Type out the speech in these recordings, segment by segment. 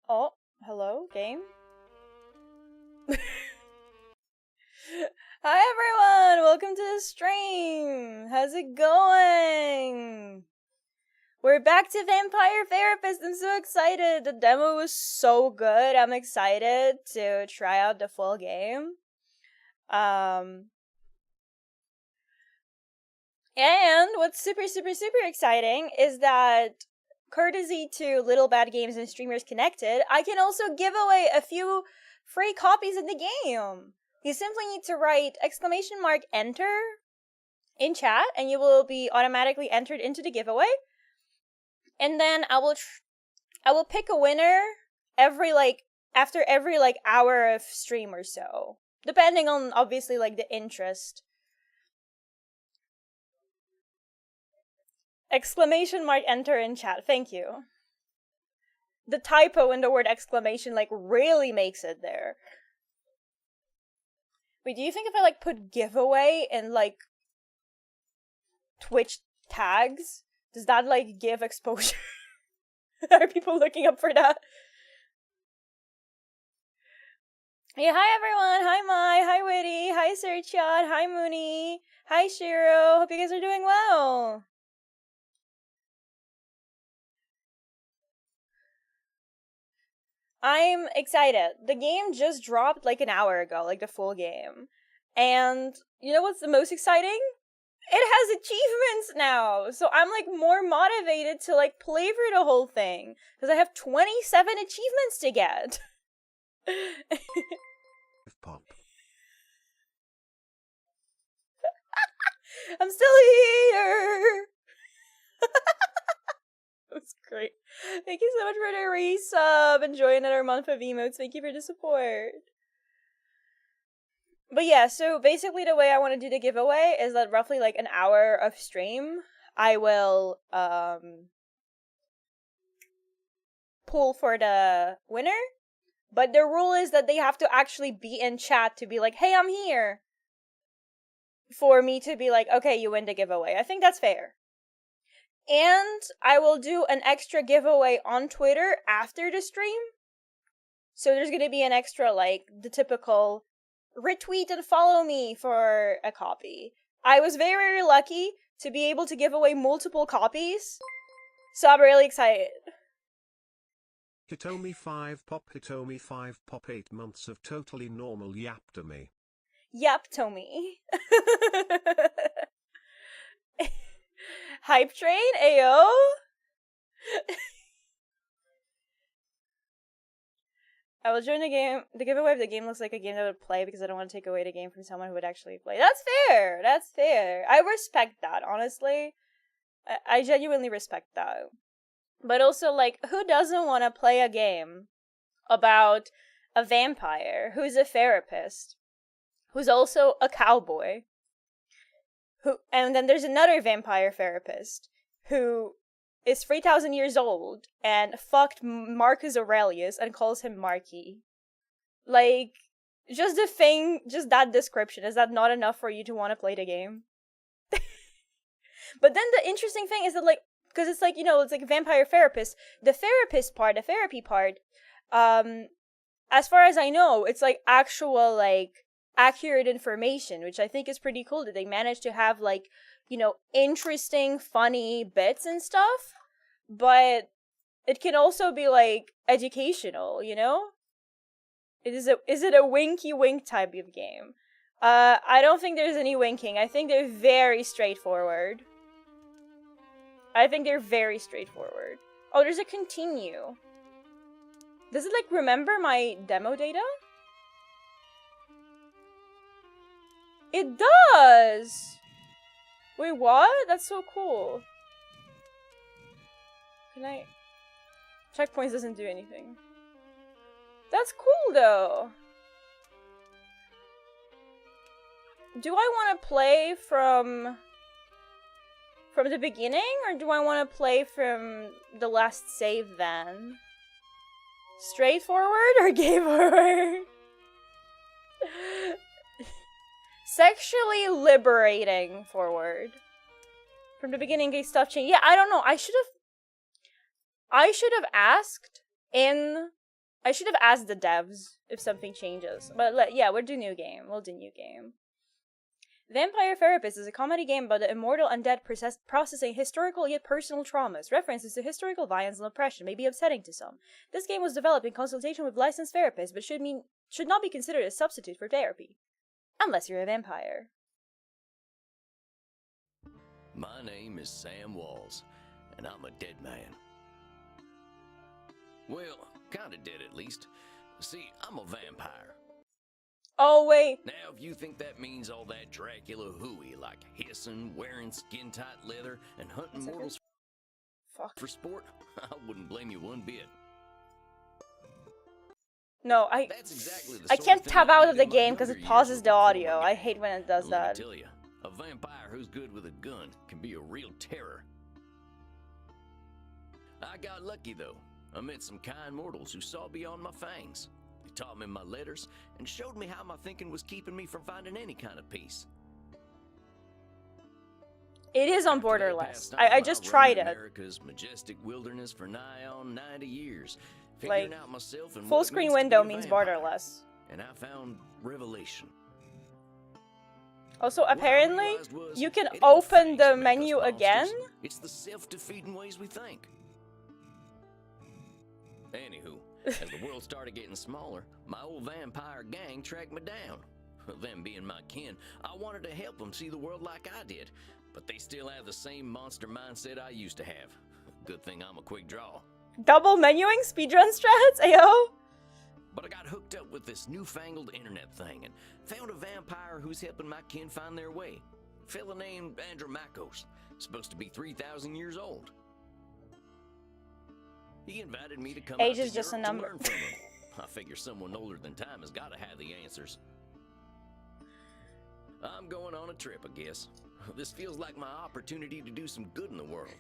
Oh, hello, game? Hi everyone! Welcome to the stream! How's it going? We're back to Vampire Therapist! I'm so excited! The demo was so good, I'm excited to try out the full game. And what's super exciting is that courtesy to Little Bad Games and Streamers Connected, I can also give away a few free copies in the game. You simply need to write !enter in chat and you will be automatically entered into the giveaway. And then I will pick a winner after every hour of stream or so, depending on obviously the interest. !enter in chat. Thank you. The typo in the word exclamation really makes it there. Wait, do you think if I put giveaway in Twitch tags, does that give exposure? Are people looking up for that? Yeah, hi everyone. Hi Mai. Hi Witty. Hi Serchot. Hi Mooney. Hi Shiro. Hope you guys are doing well. I'm excited. The game just dropped an hour ago, the full game. And you know what's the most exciting? It has achievements now! So I'm more motivated to play through the whole thing. Because I have 27 achievements to get. Pop. I'm still here! That was great. Thank you so much for the resub. Enjoy another month of emotes. Thank you for the support. But yeah, so basically the way I want to do the giveaway is that roughly an hour of stream, I will pull for the winner. But the rule is that they have to actually be in chat to be hey, I'm here. For me to be okay, you win the giveaway. I think that's fair. And I will do an extra giveaway on Twitter after the stream. So there's gonna be an extra, the typical retweet and follow me for a copy. I was very, very lucky to be able to give away multiple copies. So I'm really excited. Hitomi 5 pop, Hitomi 5 pop, 8 months of totally normal yaptomy. Yaptomy. Hype train, ayo. I will join the game. The giveaway of the game looks like a game that would play because I don't want to take away the game from someone who would actually play. That's fair. That's fair. I respect that, honestly. I genuinely respect that. But also, who doesn't want to play a game about a vampire who's a therapist, who's also a cowboy, and then there's another vampire therapist who is 3,000 years old and fucked Marcus Aurelius and calls him Marky. Just that description, is that not enough for you to want to play the game? But then the interesting thing is that, because it's it's vampire therapist, the therapy part, as far as I know, it's actual, accurate information, which I think is pretty cool that they managed to have, interesting, funny bits and stuff, but it can also be, educational, Is it a winky wink type of game? I don't think there's any winking. I think they're very straightforward. Oh, there's a continue. Does it, remember my demo data? It does! Wait, what? That's so cool. Checkpoints doesn't do anything. That's cool, though. Do I want to play from the beginning, or do I want to play from the last save then? Straightforward or game over? Sexually liberating forward. From the beginning, gay stuff changed. Yeah, I don't know. I should have asked in I should have asked the devs if something changes. But yeah, we'll do new game. We'll do new game. Vampire Therapist is a comedy game about the immortal undead processing historical yet personal traumas. References to historical violence and oppression may be upsetting to some. This game was developed in consultation with licensed therapists, but should not be considered a substitute for therapy. Unless you're a vampire. My name is Sam Walls, and I'm a dead man. Well, kinda dead at least. See, I'm a vampire. Oh, wait. Now, if you think that means all that Dracula hooey, like hissing, wearing skin-tight leather, and hunting mortals for sport, I wouldn't blame you one bit. No, That's exactly the I sort can't of thing tab I out did of the in my game because younger it pauses years the before audio. my I game. hate when it does Let that. me tell you, a vampire who's good with a gun can be a real terror. I got lucky, though. I met some kind mortals who saw beyond my fangs. They taught me my letters and showed me how my thinking was keeping me from finding any kind of peace. It is on After they borderless. passed on, I just roamed tried it. America's majestic wilderness for nigh on 90 years, Like, figuring out myself and full what it screen means to be window a means vampire. borderless. And I found revelation. Also, What I apparently, realized was, you can it ain't open fangs the that make us menu monsters. again. It's the self-defeating ways we think. Anywho, as the world started getting smaller, my old vampire gang tracked me down. Them being my kin, I wanted to help them see the world like I did, but they still have the same monster mindset I used to have. Good thing I'm a quick draw. Double menuing speedrun strats, ayo. But I got hooked up with this newfangled internet thing and found a vampire who's helping my kin find their way. Fella named Andromachos, supposed to be 3,000 years old. He invited me to come Age out is to just a Europe number. to learn from him. I figure someone older than time has got to have the answers. I'm going on a trip, I guess. This feels like my opportunity to do some good in the world.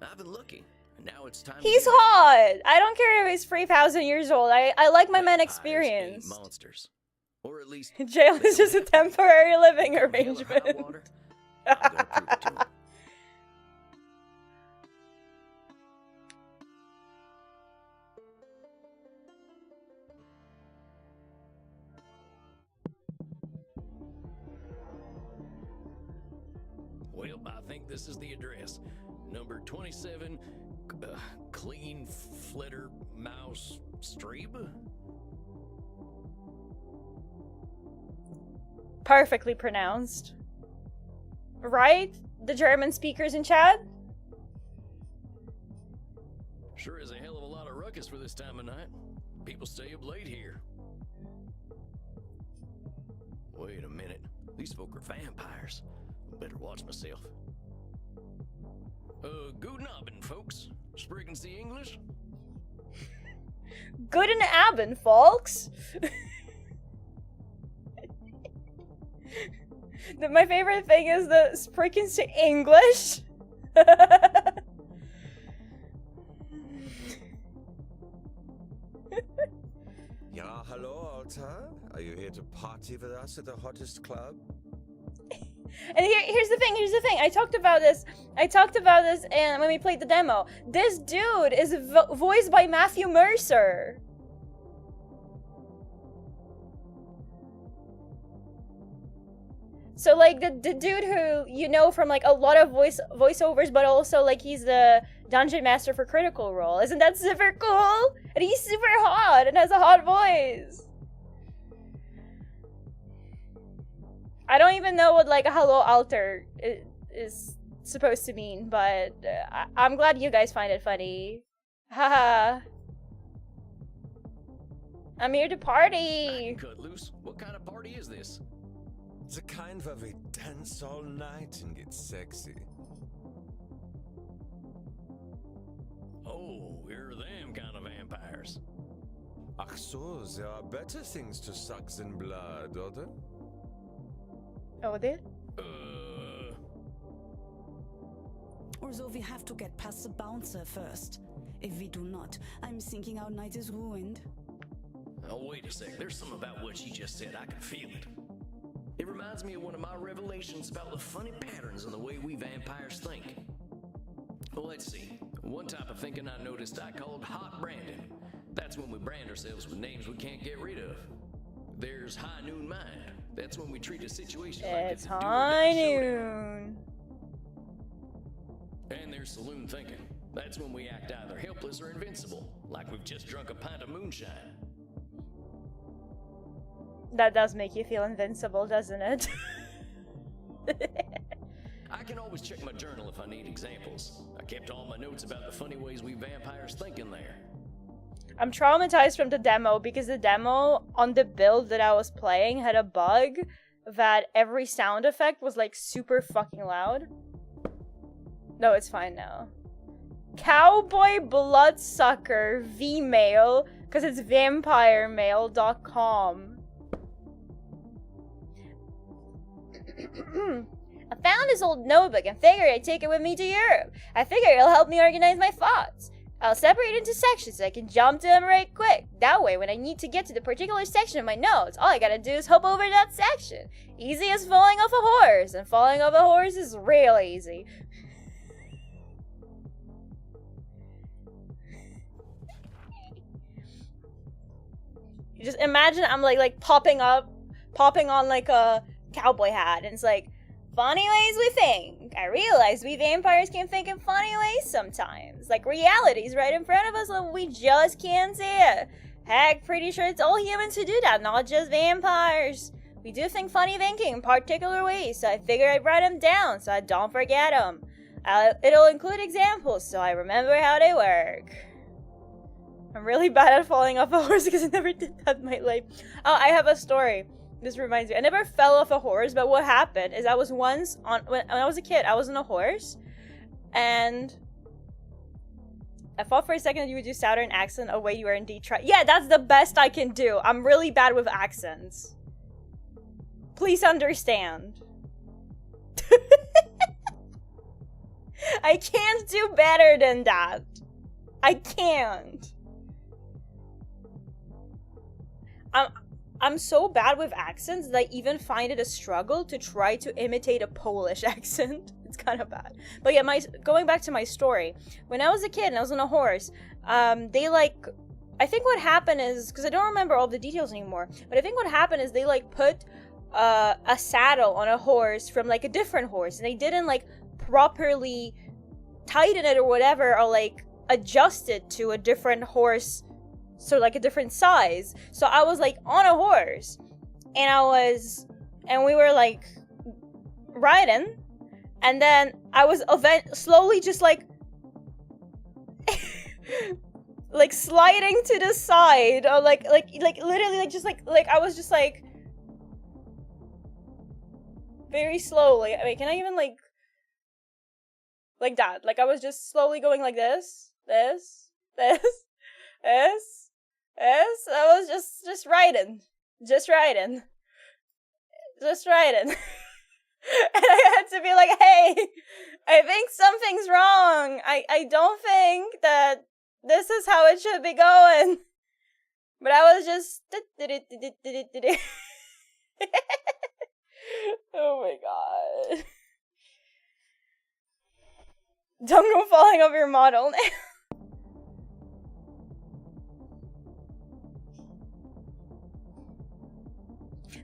I've been looking, and now it's time. He's to do it. hot. I don't care if he's 3,000 years old. I like my man Vampires ain't experience. monsters, or at least Jail is just a temporary living come hell or high arrangement. water, I'm gonna prove it to 'em. Well, I think this is the address. Number 27, Clean Flitter Mouse Streeb? Perfectly pronounced. Right? The German speakers in chat? Sure is a hell of a lot of ruckus for this time of night. People stay up late here. Wait a minute. These folk are vampires. Better watch myself. Guten Abend, folks. Sprechen Sie English? Guten Abend, folks. My favorite thing is the sprechen Sie English. Ja, hello, Alta. Are you here to party with us at the hottest club? And here's the thing. I talked about this, and when we played the demo, this dude is voiced by Matthew Mercer. So like the dude who you know from like a lot of voiceovers, but also like he's the dungeon master for Critical Role. Isn't that super cool? And he's super hot and has a hot voice. I don't even know what like a hello alter is supposed to mean, but I'm glad you guys find it funny. Haha. I'm here to I party. can cut loose. What kind of party is this? The kind where we dance all night and get sexy. Oh, we're them kind of vampires. Ach so, there are better things to suck than blood, oder? Oh, there? Although we have to get past the bouncer first. If we do not, I'm thinking our night is ruined. Oh, wait a sec. There's something about what she just said. I can feel it. It reminds me of one of my revelations about the funny patterns in the way we vampires think. Well, let's see. One type of thinking I noticed I called hot Brandon. That's when we brand ourselves with names we can't get rid of. There's High Noon Mind. That's when we treat a situation like It's it's a do or high die showdown. noon. And there's Saloon Thinking. That's when we act either helpless or invincible, like we've just drunk a pint of moonshine. That does make you feel invincible, doesn't it? I can always check my journal if I need examples. I kept all my notes about the funny ways we vampires think in there. I'm traumatized from the demo because the demo on the build that I was playing had a bug that every sound effect was like super fucking loud. No, it's fine now. Cowboy Bloodsucker V-Mail, because it's vampiremail.com. I found this old notebook and figured I'd take it with me to Europe. I figure it'll help me organize my thoughts. I'll separate into sections so I can jump to them right quick. That way, when I need to get to the particular section of my notes, all I gotta do is hop over that section. Easy as falling off a horse, and falling off a horse is real easy. You just imagine I'm like popping on like a cowboy hat, and it's like, funny ways we think. I realize we vampires can think in funny ways sometimes. Like reality's right in front of us and we just can't see it. Heck, pretty sure it's all humans who do that, not just vampires. We do think funny thinking in particular ways, so I figured I'd write them down so I don't forget them. It'll include examples so I remember how they work. I'm really bad at falling off a horse because I never did that in my life. Oh, I have a story. This reminds me, I never fell off a horse, but what happened is I was once when I was a kid, I was on a horse, and I thought for a second that you would do Southern accent. Oh wait, you are indeed trying. Yeah, that's the best I can do. I'm really bad with accents. Please understand. I can't do better than that. I can't. I'm so bad with accents that I even find it a struggle to try to imitate a Polish accent. It's kind of bad. But yeah, going back to my story. When I was a kid and I was on a horse, I think what happened is, because I don't remember all the details anymore, but I think what happened is they like put a saddle on a horse from like a different horse, and they didn't like properly tighten it or whatever, or like adjust it to a different horse. So like a different size. So I was like on a horse, and we were like riding, and then I was slowly just like like sliding to the side, or like literally like just like I was just like very slowly. Wait, can I even like that? Like I was just slowly going like this. I was just riding. And I had to be like, hey, I think something's wrong. I don't think that this is how it should be going. But I was just oh my god. Don't go falling off your model now.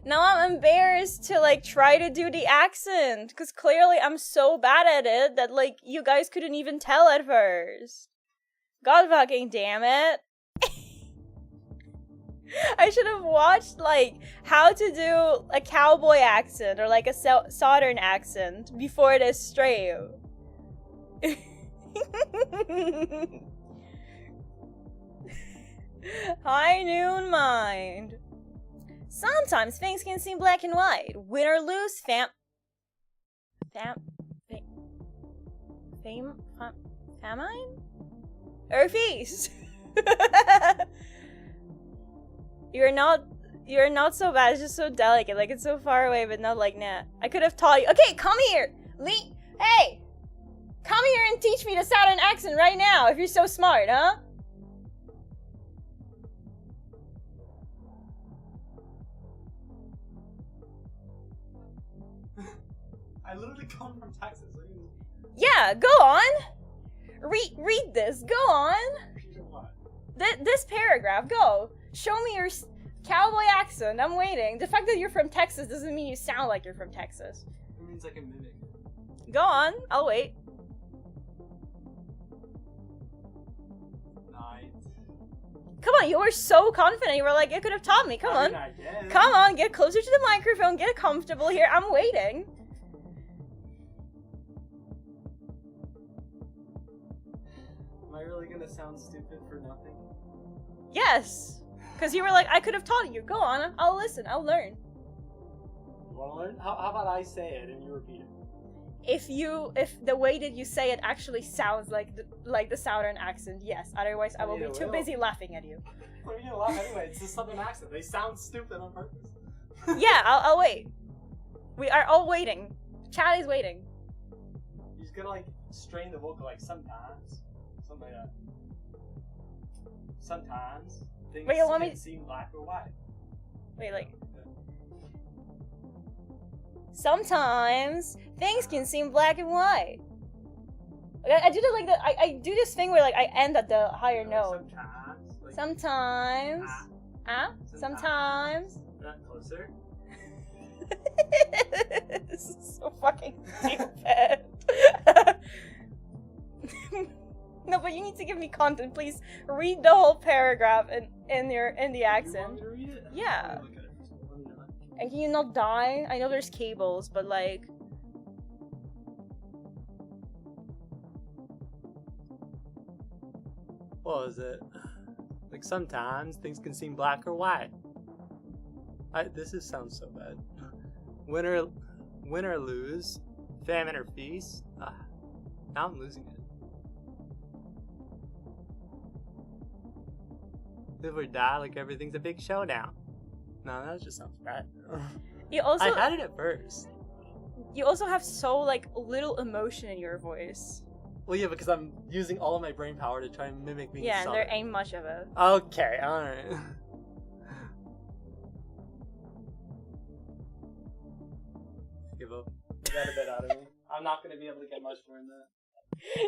Now I'm embarrassed to like try to do the accent, because clearly I'm so bad at it that like you guys couldn't even tell at first. God fucking damn it. I should have watched like how to do a cowboy accent or like a southern accent before this stream. High Noon Mind. Sometimes things can seem black and white. Win or lose, famine? Or feast? You're not so bad, it's just so delicate. Like, it's so far away, but not like, nah. I could have taught you. Okay, come here! Hey! Come here and teach me the Southern accent right now, if you're so smart, huh? I literally come from Texas. Yeah, go on. Read this. Go on. What? this paragraph, go. Show me your cowboy accent. I'm waiting. The fact that you're from Texas doesn't mean you sound like you're from Texas. It means I can mimic. Go on, I'll wait. Night. Come on, you were so confident. You were like, you could have taught me. Come on. I did. Come on, get closer to the microphone. Get comfortable here. I'm waiting. Am I really gonna sound stupid for nothing? Yes. Because you were like, I could have taught you. Go on. I'll listen. I'll learn. You wanna learn? How about I say it and you repeat it? If the way that you say it actually sounds like the Southern accent, yes. Otherwise, I will be too busy laughing at you. What are you gonna laugh anyway? It's the Southern accent. They sound stupid on purpose. Yeah, I'll wait. We are all waiting. Charlie's waiting. You're just gonna like strain the vocal like sometimes. Something like that. Sometimes things Wait, let me- can seem black or white. Wait, like... Sometimes things can seem black and white. I do the, like the I do this thing where like I end at the higher note. Sometimes. Like, Sometimes. Sometimes. Not closer. This is so fucking stupid. No, but you need to give me content. Please read the whole paragraph in the You want accent. me to read it? Yeah. Let me look at it first. Let me know. And can you not die? I know there's cables, but like... What was it? Like sometimes things can seem black or white. This sounds so bad. Win or lose, famine or feast. Now I'm losing it. Live or die, like everything's a big showdown. No, that just sounds bad. You also... I had it at first. You also have so like little emotion in your voice. Well, yeah, because I'm using all of my brain power to try and mimic being Yeah, and there Southern. ain't much of it. Okay, alright. Give up. You got a bit out of me. I'm not gonna be able to get much more than that.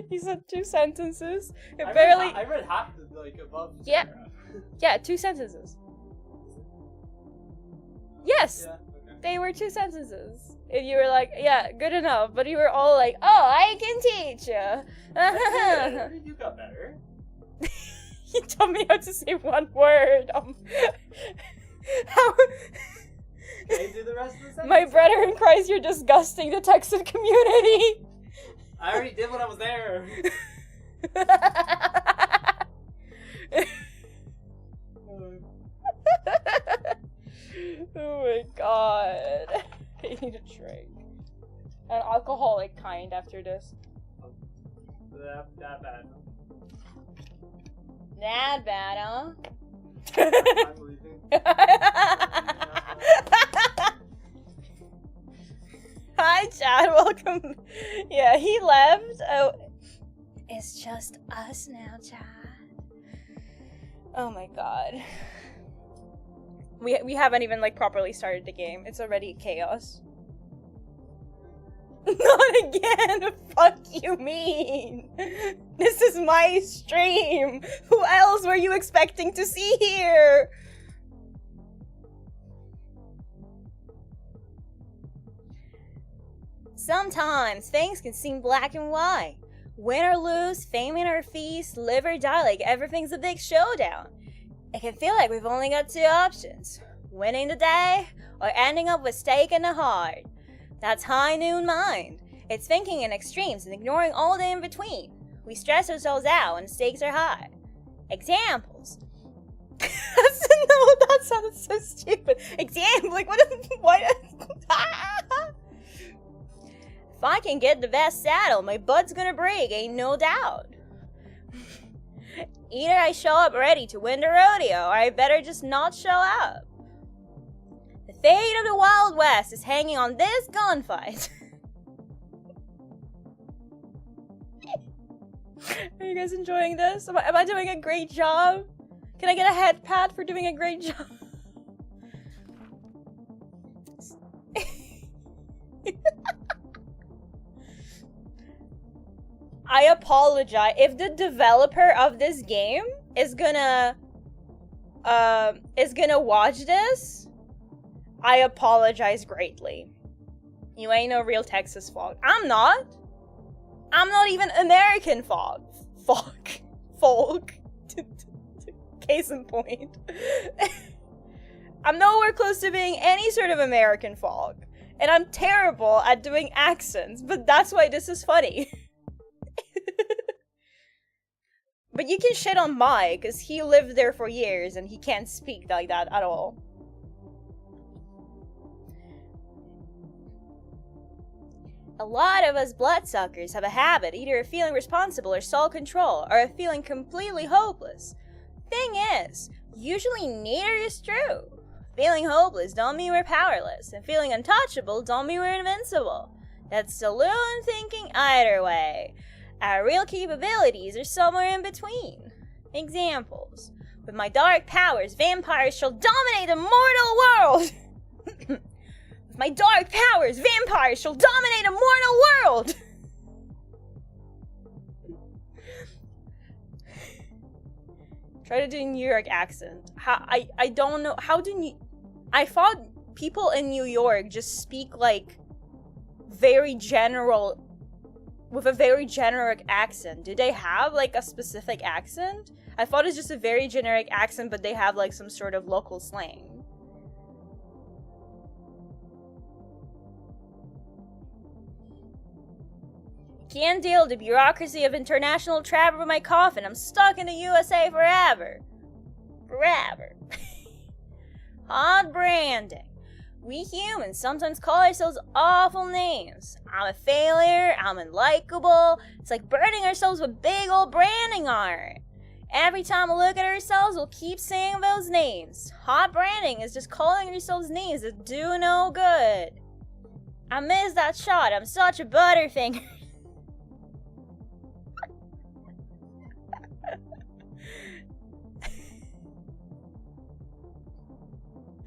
He said 2 sentences. It barely... I read half the, like, above the Yeah. paragraph. Yeah, 2 sentences. Yes! Yeah, okay. They were 2 sentences. And you were like, yeah, good enough. But you were all like, oh, I can teach you. You got better. You told me how to say one word. How... Okay, do the rest of the sentence. My brother in Christ, you're disgusting the Texan community. I already did when I was there. Oh my god. I need a drink. An alcoholic kind after this. That bad. That bad, huh? I'm leaving. Hi, Chad. Welcome. Yeah, he left. Oh, it's just us now, Chad. Oh my god. We haven't even like properly started the game. It's already chaos. Not again. Fuck you mean. This is my stream. Who else were you expecting to see here? Sometimes things can seem black and white. Win or lose, famine or feast, live or die, like everything's a big showdown. It can feel like we've only got 2 options. Winning the day, or ending up with steak in the heart. That's high noon mind. It's thinking in extremes and ignoring all the in-between. We stress ourselves out when the stakes are high. Examples. No, that sounded so stupid. Example, like what? If I can get the best saddle, my butt's gonna break, ain't no doubt. Either I show up ready to win the rodeo, or I better just not show up. The fate of the Wild West is hanging on this gunfight. Are you guys enjoying this? Am I doing a great job? Can I get a head pat for doing a great job? I apologize. If the developer of this game is gonna watch this, I apologize greatly. You ain't no real Texas folk. I'm not even American folk. Case in point. I'm nowhere close to being any sort of American folk. And I'm terrible at doing accents, but that's why this is funny. But you can shit on Mike, because he lived there for years and he can't speak like that at all. A lot of us bloodsuckers have a habit either of feeling responsible or sole control, or of feeling completely hopeless. Thing is, usually neither is true. Feeling hopeless don't mean we're powerless, and feeling untouchable don't mean we're invincible. That's saloon thinking either way. Our real capabilities are somewhere in between. Examples. With my dark powers, vampires shall dominate the mortal world! With my dark powers, vampires shall dominate a mortal world! Try to do a New York accent. I don't know. How do you... I thought people in New York just speak like very general... with a very generic accent. Do they have like a specific accent? I thought it's just a very generic accent, but they have like some sort of local slang. Can't deal with the bureaucracy of international travel with my coffin. I'm stuck in the USA forever. Forever. Hard branding. We humans sometimes call ourselves awful names. I'm a failure, I'm unlikable. It's like burning ourselves with big old branding art. Every time we look at ourselves, we'll keep saying those names. Hot branding is just calling ourselves names that do no good. I missed that shot, I'm such a butterfinger.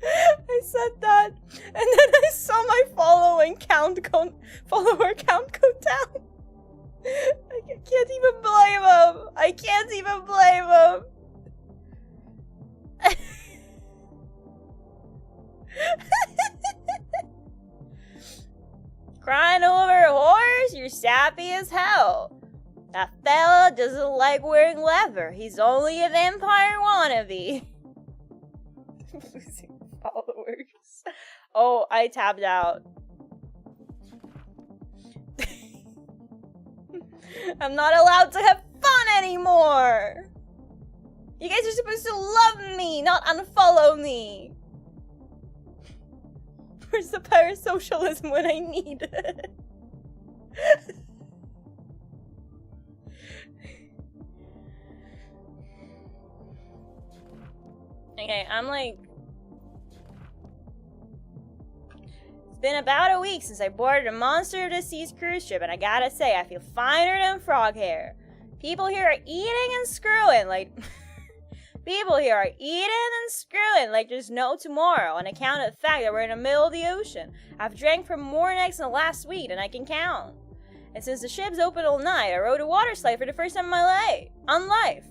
I said that, and then I saw my follower count go down. I can't even blame him. I can't even blame him. Crying over a horse? You're sappy as hell. That fella doesn't like wearing leather. He's only a vampire wannabe. Losing followers. Oh, I tabbed out. I'm not allowed to have fun anymore. You guys are supposed to love me, not unfollow me. Where's the parasocialism when I need it? Okay, I'm like... It's been about a week since I boarded a Monster of the Seas cruise ship, and I gotta say, I feel finer than frog hair. People here are eating and screwing like... People here are eating and screwing like there's no tomorrow, on account of the fact that we're in the middle of the ocean. I've drank from more necks in the last week than I can count. And since the ship's open all night, I rode a water slide for the first time in my life.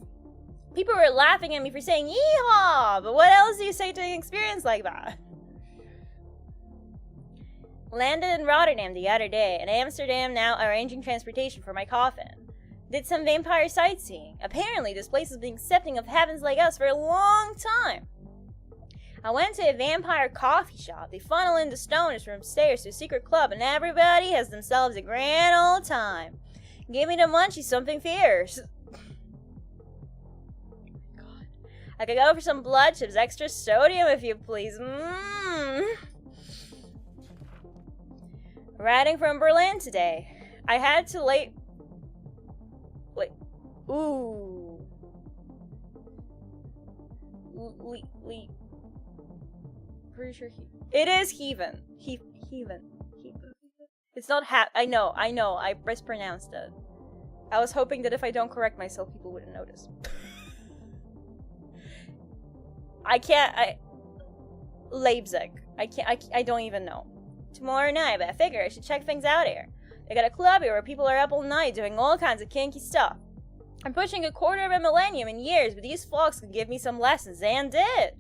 People were laughing at me for saying yeehaw, but what else do you say to an experience like that? Landed in Rotterdam the other day, and Amsterdam now arranging transportation for my coffin. Did some vampire sightseeing. Apparently this place has been accepting of heavens like us for a long time. I went to a vampire coffee shop. They funnel in the stoners from upstairs to a secret club, and everybody has themselves a grand old time. Give me the munchies, something fierce. God. I could go for some blood chips, extra sodium if you please. Riding from Berlin today. I had to Wait. Ooh. Pretty sure it is heaven. Heaven. It's not I know. I mispronounced it. I was hoping that if I don't correct myself, people wouldn't notice. Leipzig. I don't even know. Tomorrow night, but I figure I should check things out here. They got a club here where people are up all night doing all kinds of kinky stuff. I'm pushing a quarter of a millennium in years, but these vlogs could give me some lessons, and did.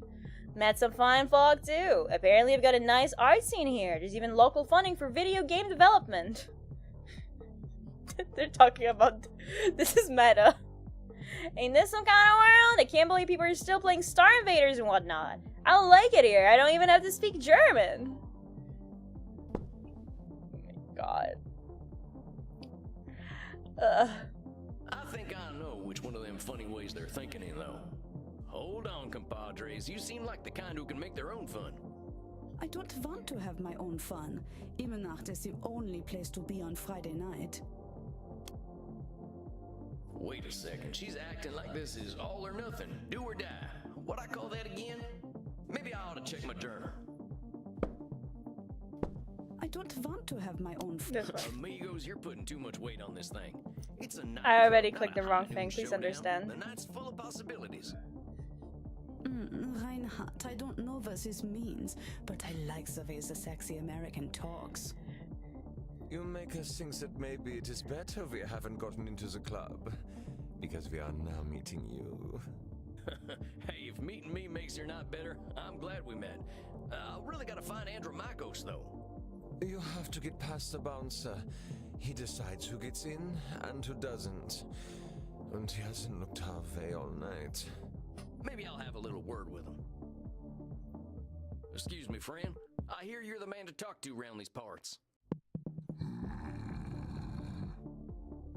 Met some fine folk too. Apparently I've got a nice art scene here. There's even local funding for video game development. They're talking about... This is meta. Ain't this some kind of world? I can't believe people are still playing Star Invaders and whatnot. I don't like it here. I don't even have to speak German. Oh my god. I think I know which one of them funny ways they're thinking in, though. Hold on, compadres. You seem like the kind who can make their own fun. I don't want to have my own fun. Immernacht is the only place to be on Friday night. Wait a second. She's acting like this is all or nothing. Do or die. What I call that again? Maybe I ought to check my journal. I don't want to have my own fun. This one. Amigos, you're putting too much weight on this thing. It's a night I already club, clicked not the a wrong high thing. noon Please showdown. understand. The night's full of possibilities. Reinhardt, I don't know what this means, but I like the way the sexy American talks. You make us think that maybe it is better we haven't gotten into the club, because we are now meeting you. Hey, if meeting me makes your night better, I'm glad we met. I really gotta find Andromachos, though. You have to get past the bouncer. He decides who gets in and who doesn't. And he hasn't looked our way all night. Maybe I'll have a little word with him. Excuse me, friend. I hear you're the man to talk to around these parts.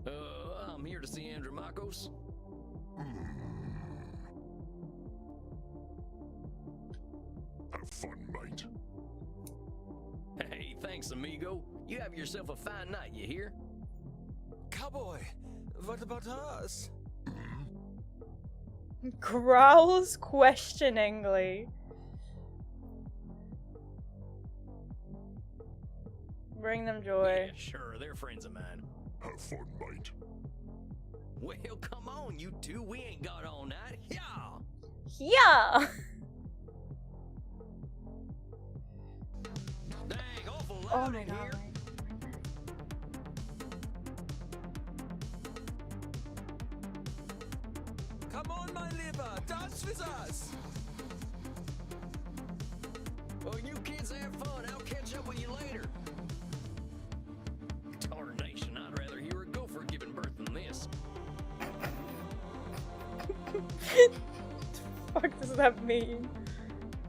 I'm here to see Andromachos. Have fun, mate. Hey, thanks, amigo. You have yourself a fine night, you hear? Cowboy, what about us? Growls questioningly. Bring them joy. Yeah, sure, they're friends of mine. Have fun, mate. Well, come on, you two. We ain't got all night. Yeah. Yeah! Dang, awful Oh loud my in god. here. Come on, my liver, dance with us! Well, you kids have fun. I'll catch up with you later. Tarnation, I'd rather hear a gopher giving birth than this. Fuck does that mean?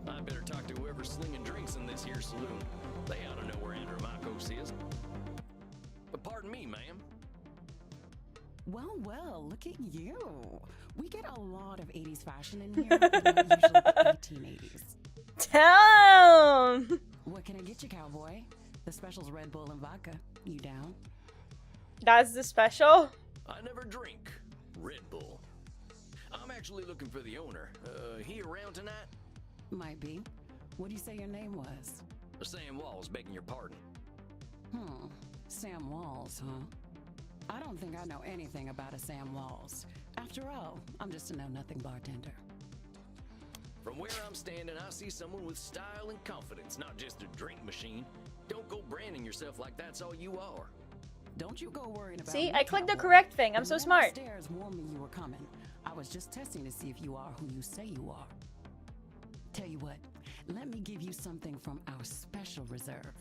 I better talk to whoever's slinging drinks in this here saloon. They ought to know where Andromachos is. But pardon me, ma'am. Well, well, look at you. We get a lot of 80s fashion in here, but not usually the 1880s. Damn! What can I get you, cowboy? The special's Red Bull and vodka. You down? That's the special? I never drink Red Bull. I'm actually looking for the owner. He around tonight? Might be. What do you say your name was? Sam Walls, begging your pardon. Sam Walls, huh? I don't think I know anything about a Sam Walls. After all, I'm just a know-nothing bartender. From where I'm standing, I see someone with style and confidence, not just a drink machine. Don't go branding yourself like that's all you are. Don't you go worrying about See, me, I clicked the cowboy. correct thing. I'm The so man smart. upstairs warned me you were coming. I was just testing to see if you are who you say you are. Tell you what, let me give you something from our special reserve.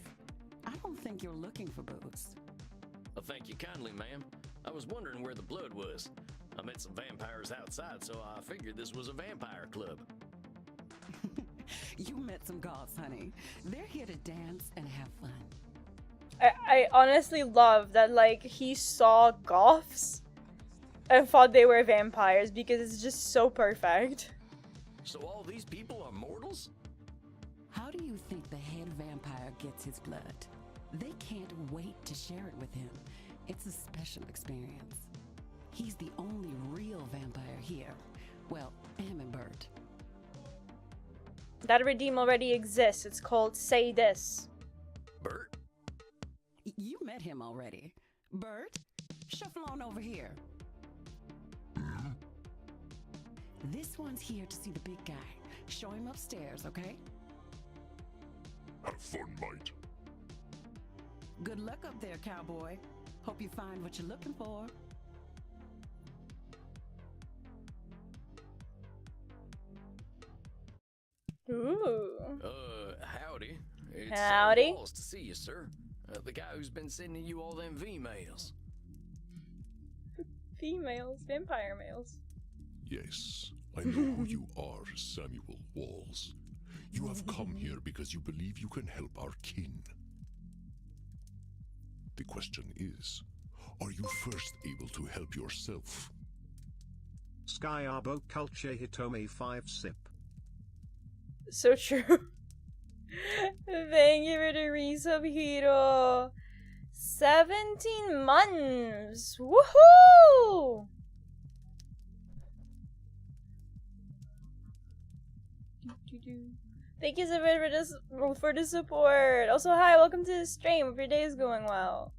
I don't think you're looking for booze. Well, thank you kindly, ma'am. I was wondering where the blood was. I met some vampires outside, so I figured this was a vampire club. You met some goths, honey. They're here to dance and have fun. I honestly love that, like, he saw goths and thought they were vampires because it's just so perfect. So all these people are mortals? How do you think the head vampire gets his blood? They can't wait to share it with him. It's a special experience. He's the only real vampire here. Well, him and Bert. That redeem already exists. It's called Say This. Bert? You met him already. Bert, shuffle on over here. This one's here to see the big guy. Show him upstairs, okay? Have fun, mate. Good luck up there, cowboy. Hope you find what you're looking for. Ooh. Howdy. It's Howdy. Walls to see you, sir. The guy who's been sending you all them V-mails. Females, vampire males. Yes, I know who you are, Samuel Walls. You have come here because you believe you can help our kin. The question is, are you first able to help yourself? Sky Arbo Culture Hitomi 5 sip. So true. Thank you for the resub, Hiro. 17 months. Woohoo! Thank you so much for the support. Also, hi, welcome to the stream. Hope your day is going well.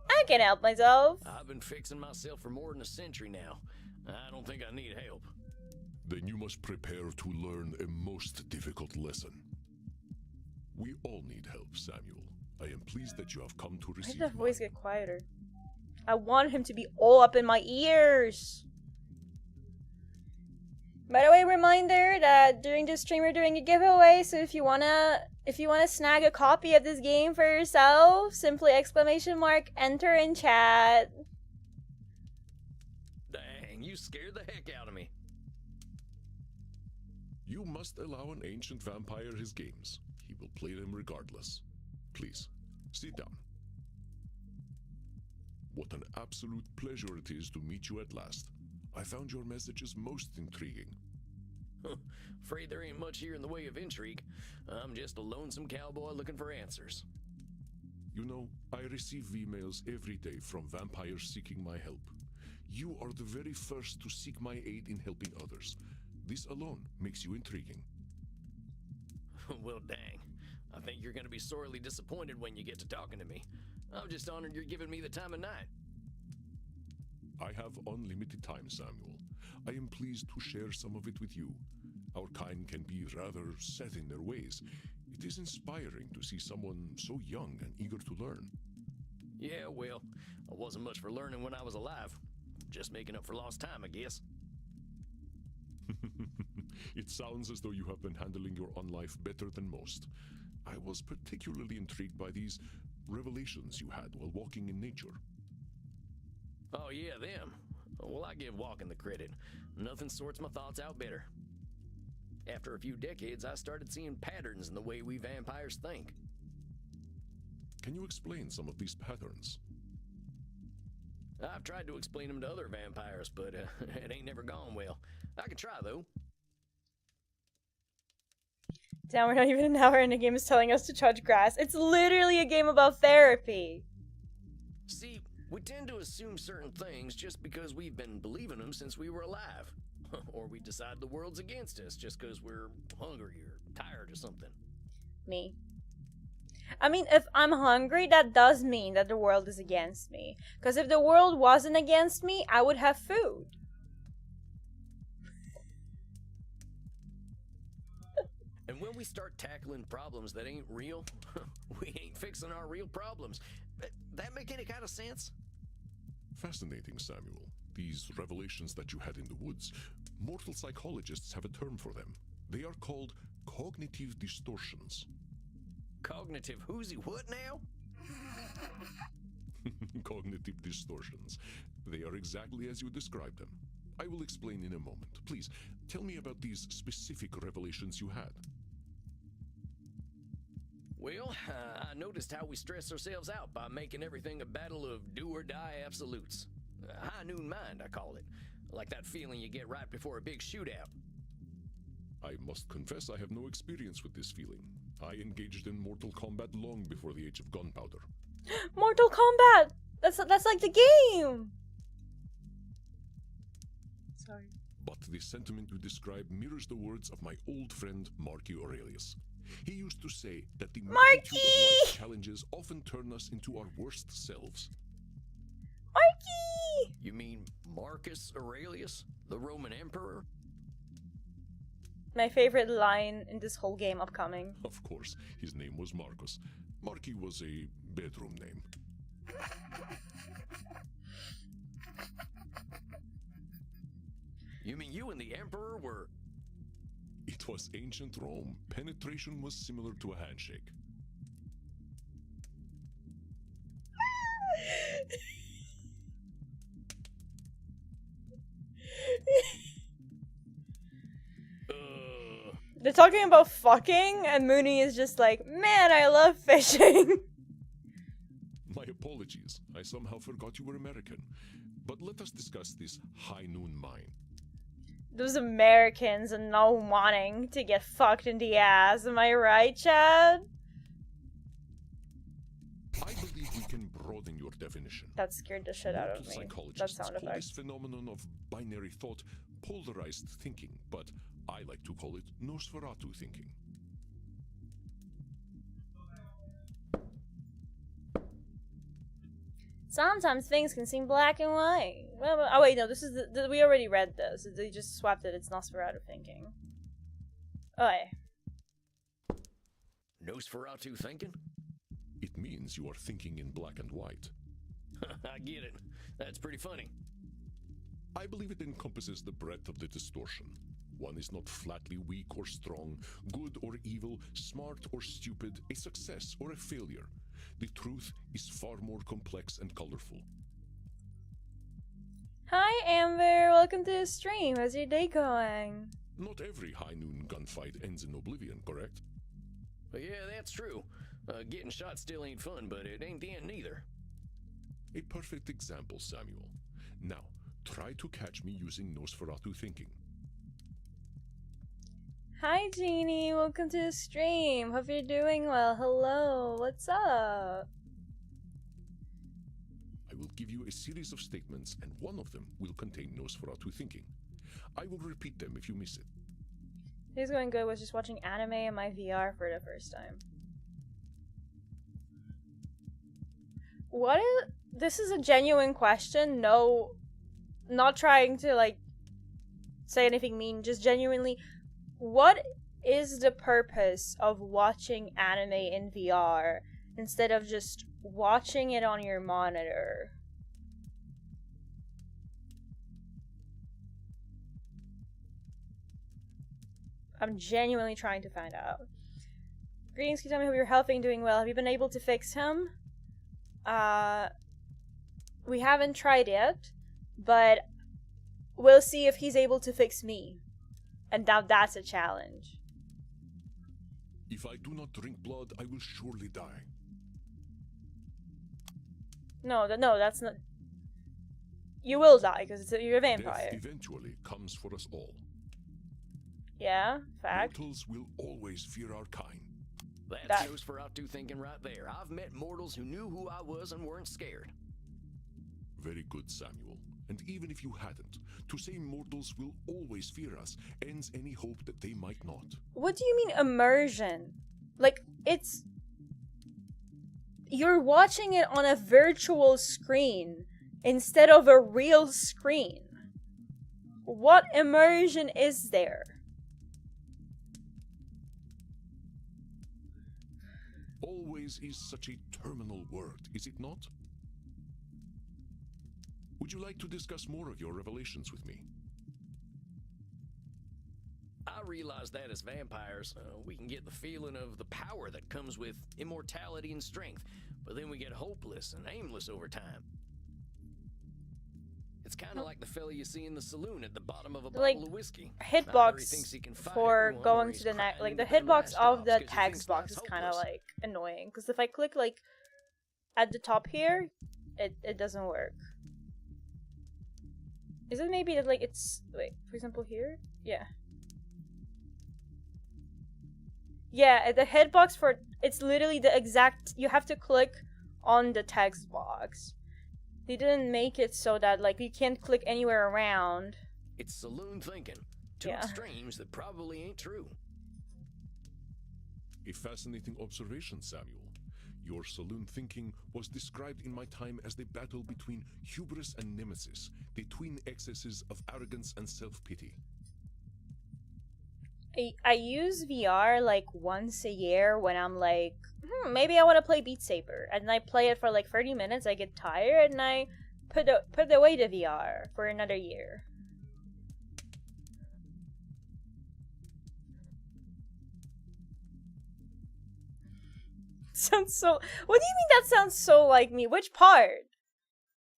I can help myself. I've been fixing myself for more than a century now. I don't think I need help. Then you must prepare to learn a most difficult lesson. We all need help, Samuel. I am pleased that you have come to Why receive did that my voice get quieter? I want him to be all up in my ears. By the way, reminder that during this stream we're doing a giveaway, so if you wanna snag a copy of this game for yourself, simply enter in chat. Dang, you scared the heck out of me. You must allow an ancient vampire his games. He will play them regardless. Please, sit down. What an absolute pleasure it is to meet you at last. I found your messages most intriguing. Afraid there ain't much here in the way of intrigue. I'm just a lonesome cowboy looking for answers. You know, I receive emails every day from vampires seeking my help. You are the very first to seek my aid in helping others. This alone makes you intriguing. Well, dang. I think you're gonna be sorely disappointed when you get to talking to me. I'm just honored you're giving me the time of night. I have unlimited time, Samuel. I am pleased to share some of it with you. Our kind can be rather set in their ways. It is inspiring to see someone so young and eager to learn. Yeah, well, I wasn't much for learning when I was alive. Just making up for lost time, I guess. It sounds as though you have been handling your own life better than most. I was particularly intrigued by these revelations you had while walking in nature. Oh yeah, them. Well, I give walking the credit. Nothing sorts my thoughts out better. After a few decades, I started seeing patterns in the way we vampires think. Can you explain some of these patterns? I've tried to explain them to other vampires, but it ain't never gone well. I can try, though. Damn, we're not even an hour and the game is telling us to touch grass. It's literally a game about therapy. See, we tend to assume certain things just because we've been believing them since we were alive. Or we decide the world's against us just because we're hungry or tired or something. Me. I mean, if I'm hungry, that does mean that the world is against me. Because if the world wasn't against me, I would have food. And when we start tackling problems that ain't real, we ain't fixing our real problems. That make any kind of sense? Fascinating, Samuel. These revelations that you had in the woods, mortal psychologists have a term for them. They are called cognitive distortions. Cognitive whoozy what now? Cognitive distortions. They are exactly as you described them. I will explain in a moment. Please, tell me about these specific revelations you had. Well, I noticed how we stress ourselves out by making everything a battle of do-or-die absolutes. High noon mind, I call it. Like that feeling you get right before a big shootout. I must confess I have no experience with this feeling. I engaged in Mortal Kombat long before the age of gunpowder. Mortal Kombat! That's like the game! Sorry. But the sentiment you describe mirrors the words of my old friend Marky Aurelius. He used to say that the magnitude of life's challenges often turn us into our worst selves. Marky! You mean Marcus Aurelius, the Roman emperor? My favorite line in this whole game upcoming. Of course, his name was Marcus. Marky was a bedroom name. You mean you and the emperor were... It was ancient Rome. Penetration was similar to a handshake. They're talking about fucking, and Mooney is just like, man, I love fishing. My apologies. I somehow forgot you were American. But let us discuss this high noon mine. Those Americans and not wanting to get fucked in the ass, am I right, Chad? I believe we can broaden your definition. That scared the shit out of Mortal me. That psychologists sound call effect. this phenomenon of binary thought polarized thinking, but I like to call it Nosferatu thinking. Sometimes things can seem black and white. Well, oh wait, no, this is we already read this. They just swapped it. It's Nosferatu thinking. Oh yeah. Nosferatu thinking? It means you are thinking in black and white. I get it. That's pretty funny. I believe it encompasses the breadth of the distortion. One is not flatly weak or strong, good or evil, smart or stupid, a success or a failure. The truth is far more complex and colorful. Hi Amber, welcome to the stream. How's your day going? Not every high noon gunfight ends in oblivion, correct? But yeah, that's true. Getting shot still ain't fun, but it ain't the end neither. A perfect example, Samuel. Now, try to catch me using Nosferatu thinking. Hi Jeannie, welcome to the stream. Hope you're doing well. Hello, what's up? I will give you a series of statements, and one of them will contain Nosferatu thinking. I will repeat them if you miss it. Here's going good was just watching anime in my VR for the first time. What is... This is a genuine question. No, not trying to, like, say anything mean. Just genuinely, what is the purpose of watching anime in VR instead of just watching it on your monitor? I'm genuinely trying to find out. Greetings, can you tell me hope you're healthy and doing well? Have you been able to fix him? We haven't tried yet, but we'll see if he's able to fix me. And now that's a challenge. If I do not drink blood, I will surely die. No, that's not... You will die, because you're a vampire. Death eventually comes for us all. Yeah, fact. Mortals will always fear our kind. That's Nosferatu thinking right there. I've met mortals who knew who I was and weren't scared. Very good, Samuel. And even if you hadn't, to say mortals will always fear us ends any hope that they might not. What do you mean immersion? Like, it's... You're watching it on a virtual screen instead of a real screen. What immersion is there? Always is such a terminal word, is it not? Would you like to discuss more of your revelations with me? I realize that as vampires, we can get the feeling of the power that comes with immortality and strength, but then we get hopeless and aimless over time. It's kind of like the fella you see in the saloon at the bottom of a bottle of whiskey. Hitbox for going to the next, like the hitbox of the text box is kind of like annoying, because if I click like at the top here, it doesn't work. Is it maybe that like it's, wait, for example here? Yeah. Yeah, the hitbox for, it's literally the exact, you have to click on the text box. They didn't make it so that like you can't click anywhere around. It's saloon thinking. Two extremes that probably ain't true. A fascinating observation, Samuel. Your saloon thinking was described in my time as the battle between hubris and nemesis, the twin excesses of arrogance and self-pity. I use VR like once a year when I'm like, maybe I want to play Beat Saber, and I play it for like 30 minutes, I get tired, and I put away the VR for another year. Sounds so. What do you mean that sounds so like me? Which part?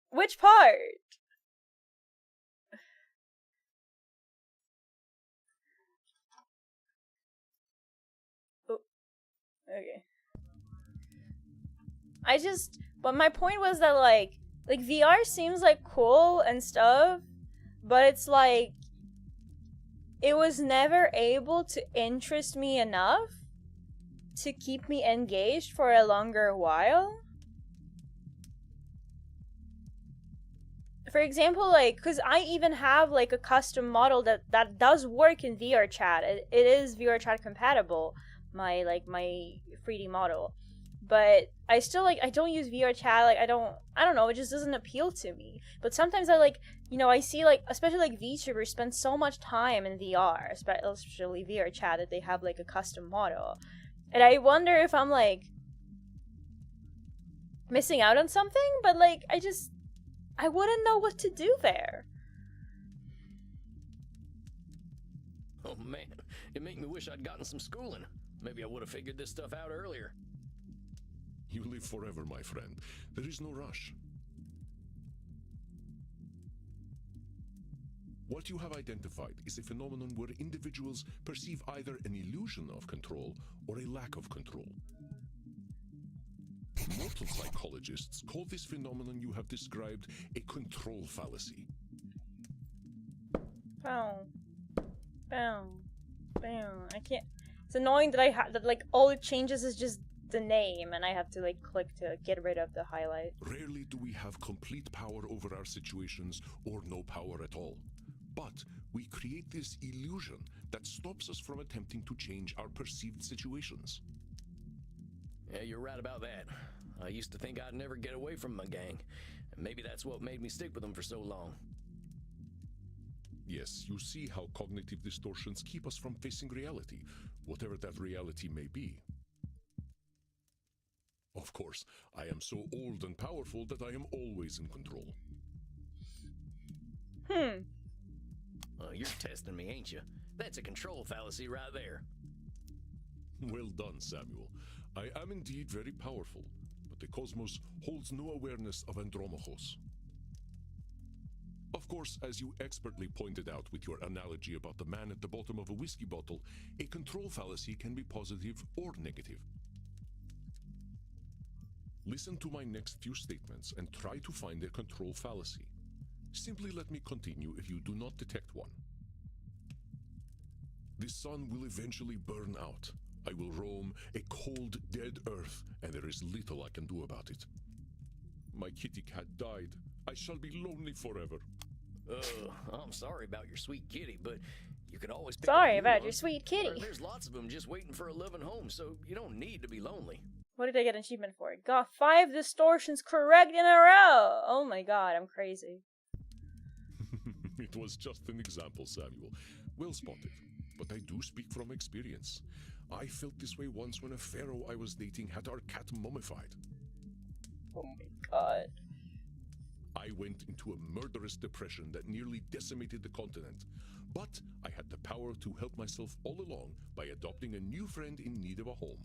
Which part? Oh, okay. But my point was that like VR seems like cool and stuff, but it's like it was never able to interest me enough to keep me engaged for a longer while. For example, like, because I even have like a custom model that does work in VR chat. It is VR chat compatible, my 3D model. But I still I don't use VR chat, I don't know, it just doesn't appeal to me. But sometimes I I see especially VTubers spend so much time in VR, especially VR chat, that they have a custom model. And I wonder if I'm missing out on something, but I wouldn't know what to do there. Oh man, it made me wish I'd gotten some schooling. Maybe I would have figured this stuff out earlier. You live forever, my friend. There is no rush. What you have identified is a phenomenon where individuals perceive either an illusion of control or a lack of control. Mortal psychologists call this phenomenon you have described a control fallacy. Boom. Boom. Boom. I can't. It's annoying that all it changes is just the name, and I have to click to get rid of the highlight. Rarely do we have complete power over our situations or no power at all. But we create this illusion that stops us from attempting to change our perceived situations. Yeah, you're right about that. I used to think I'd never get away from my gang, and maybe that's what made me stick with them for so long. Yes, you see how cognitive distortions keep us from facing reality, whatever that reality may be. Of course, I am so old and powerful that I am always in control. You're testing me, ain't you? That's a control fallacy right there. Well done, Samuel. I am indeed very powerful, but the cosmos holds no awareness of Andromachos. Of course, as you expertly pointed out with your analogy about the man at the bottom of a whiskey bottle, a control fallacy can be positive or negative. Listen to my next few statements and try to find a control fallacy. Simply let me continue if you do not detect one. The sun will eventually burn out. I will roam a cold, dead earth, and there is little I can do about it. My kitty cat died. I shall be lonely forever. I'm sorry about your sweet kitty, but you can always pick Sorry up a new about one. your sweet kitty. There's lots of them just waiting for a loving home, so you don't need to be lonely. What did I get an achievement for? Got 5 distortions correct in a row! Oh my god, I'm crazy. It was just an example, Samuel. Well spotted. But I do speak from experience. I felt this way once when a pharaoh I was dating had our cat mummified. Oh my god. I went into a murderous depression that nearly decimated the continent. But I had the power to help myself all along by adopting a new friend in need of a home.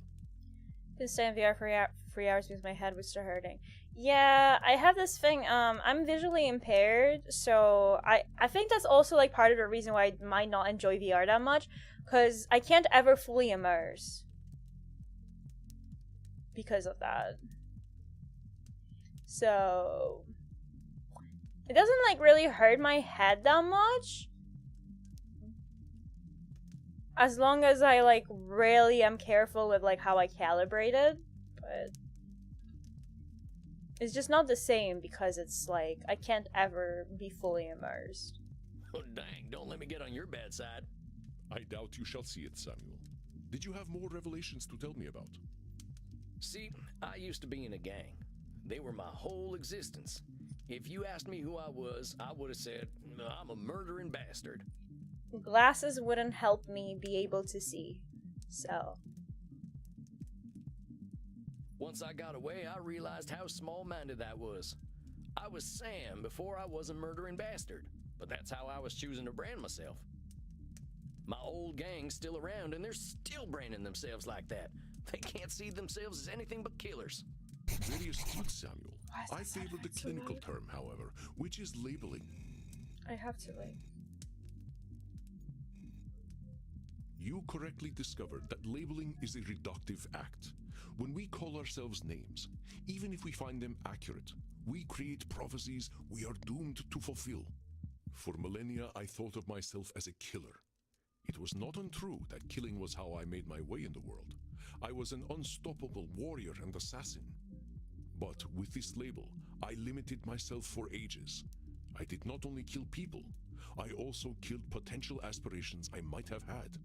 Didn't stay in VR for 3 hours because my head was still hurting. Yeah, I have this thing, I'm visually impaired, so I think that's also part of the reason why I might not enjoy VR that much, because I can't ever fully immerse because of that. So it doesn't really hurt my head that much, as long as I really am careful with how I calibrate it. But it's just not the same because it's I can't ever be fully immersed. Oh dang, don't let me get on your bad side. I doubt you shall see it, Samuel. Did you have more revelations to tell me about? See, I used to be in a gang. They were my whole existence. If you asked me who I was, I would have said, I'm a murdering bastard. Glasses wouldn't help me be able to see, so. Once I got away, I realized how small-minded that was. I was Sam before I was a murdering bastard, but that's how I was choosing to brand myself. My old gang's still around, and they're still branding themselves like that. They can't see themselves as anything but killers. Very astute, Samuel. Why is that I sound favor the so clinical loud? term, however, which is labeling. I have to like. You correctly discovered that labeling is a reductive act. When we call ourselves names, even if we find them accurate, we create prophecies we are doomed to fulfill. For millennia, I thought of myself as a killer. It was not untrue that killing was how I made my way in the world. I was an unstoppable warrior and assassin. But with this label, I limited myself for ages. I did not only kill people, I also killed potential aspirations I might have had.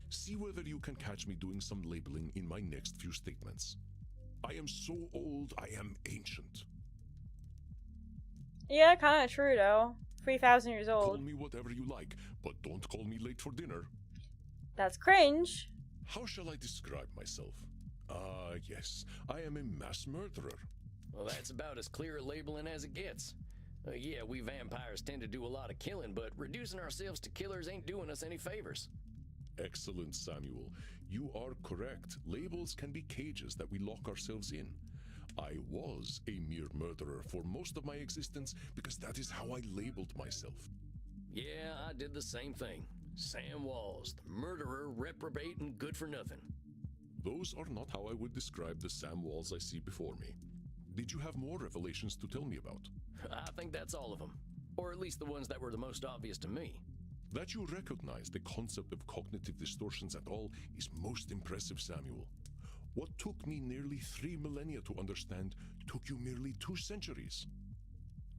See whether you can catch me doing some labeling in my next few statements. I am so old, I am ancient. Yeah, kind of true though. 3,000 years Call old. me whatever you like, but don't call me late for dinner. That's cringe. How shall I describe myself? Yes, I am a mass murderer. Well, that's about as clear a labeling as it gets. Yeah, we vampires tend to do a lot of killing, but reducing ourselves to killers ain't doing us any favors. Excellent, Samuel. You are correct. Labels can be cages that we lock ourselves in. I was a mere murderer for most of my existence because that is how I labeled myself. Yeah, I did the same thing. Sam Walls, the murderer, reprobate, and good for nothing. Those are not how I would describe the Sam Walls I see before me. Did you have more revelations to tell me about? I think that's all of them. Or at least the ones that were the most obvious to me. That you recognize the concept of cognitive distortions at all is most impressive, Samuel. What took me nearly 3 millennia to understand took you merely 2 centuries.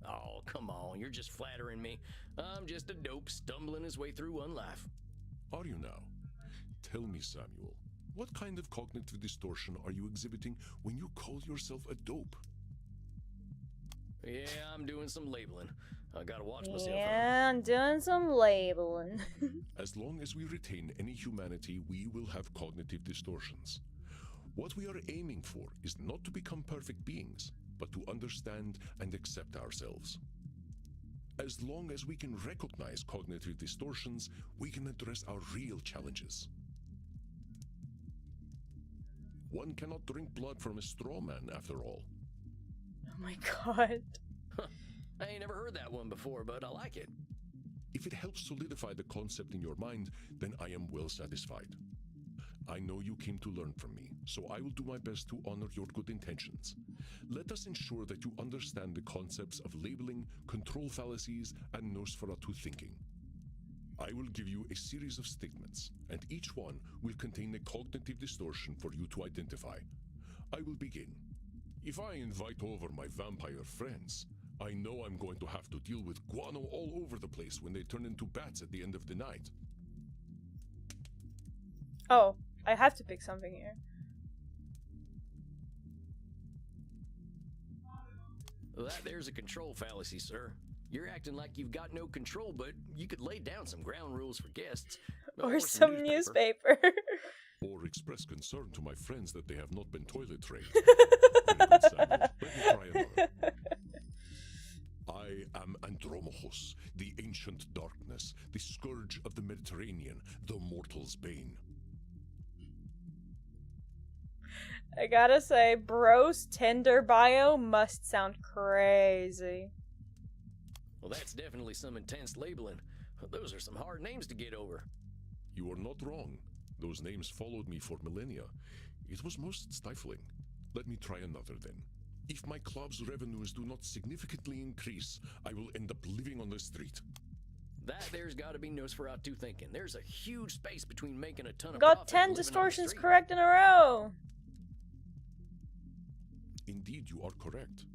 Oh, come on, you're just flattering me. I'm just a dope stumbling his way through one life. Are you now? Tell me, Samuel, what kind of cognitive distortion are you exhibiting when you call yourself a dope? Yeah, I'm doing some labeling. I gotta watch myself. Yeah, I'm doing some labeling. As long as we retain any humanity, we will have cognitive distortions. What we are aiming for is not to become perfect beings, but to understand and accept ourselves. As long as we can recognize cognitive distortions, we can address our real challenges. One cannot drink blood from a straw man, after all. Oh my god. I ain't never heard that one before, but I like it. If it helps solidify the concept in your mind, then I am well satisfied. I know you came to learn from me, so I will do my best to honor your good intentions. Let us ensure that you understand the concepts of labeling, control fallacies, and Nosferatu thinking. I will give you a series of statements, and each one will contain a cognitive distortion for you to identify. I will begin. If I invite over my vampire friends, I know I'm going to have to deal with guano all over the place when they turn into bats at the end of the night. Oh, I have to pick something here. That there's a control fallacy, sir. You're acting like you've got no control, but you could lay down some ground rules for guests. Or some newspaper. Or express concern to my friends that they have not been toilet trained. Very good, Samuel. Let me try another. I am Andromachus, the ancient darkness, the scourge of the Mediterranean, the mortal's bane. I gotta say, bro's Tinder bio must sound crazy. Well, that's definitely some intense labeling. Those are some hard names to get over. You are not wrong. Those names followed me for millennia. It was most stifling. Let me try another then. If my club's revenues do not significantly increase, I will end up living on the street. That there's gotta be Nosferatu thinking. There's a huge space between making a ton of Got profit 10 and living on the distortions street. correct in a row. Indeed, you are correct.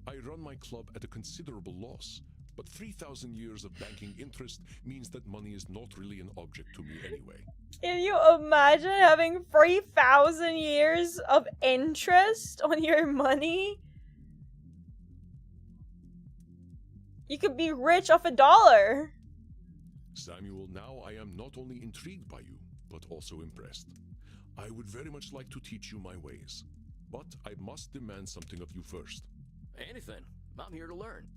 I run my club at a considerable loss, but 3,000 years of banking interest means that money is not really an object to me anyway. Can you imagine having 3,000 years of interest on your money? You could be rich off $1. Samuel, now I am not only intrigued by you, but also impressed. I would very much like to teach you my ways, but I must demand something of you first. Anything. I'm here to learn.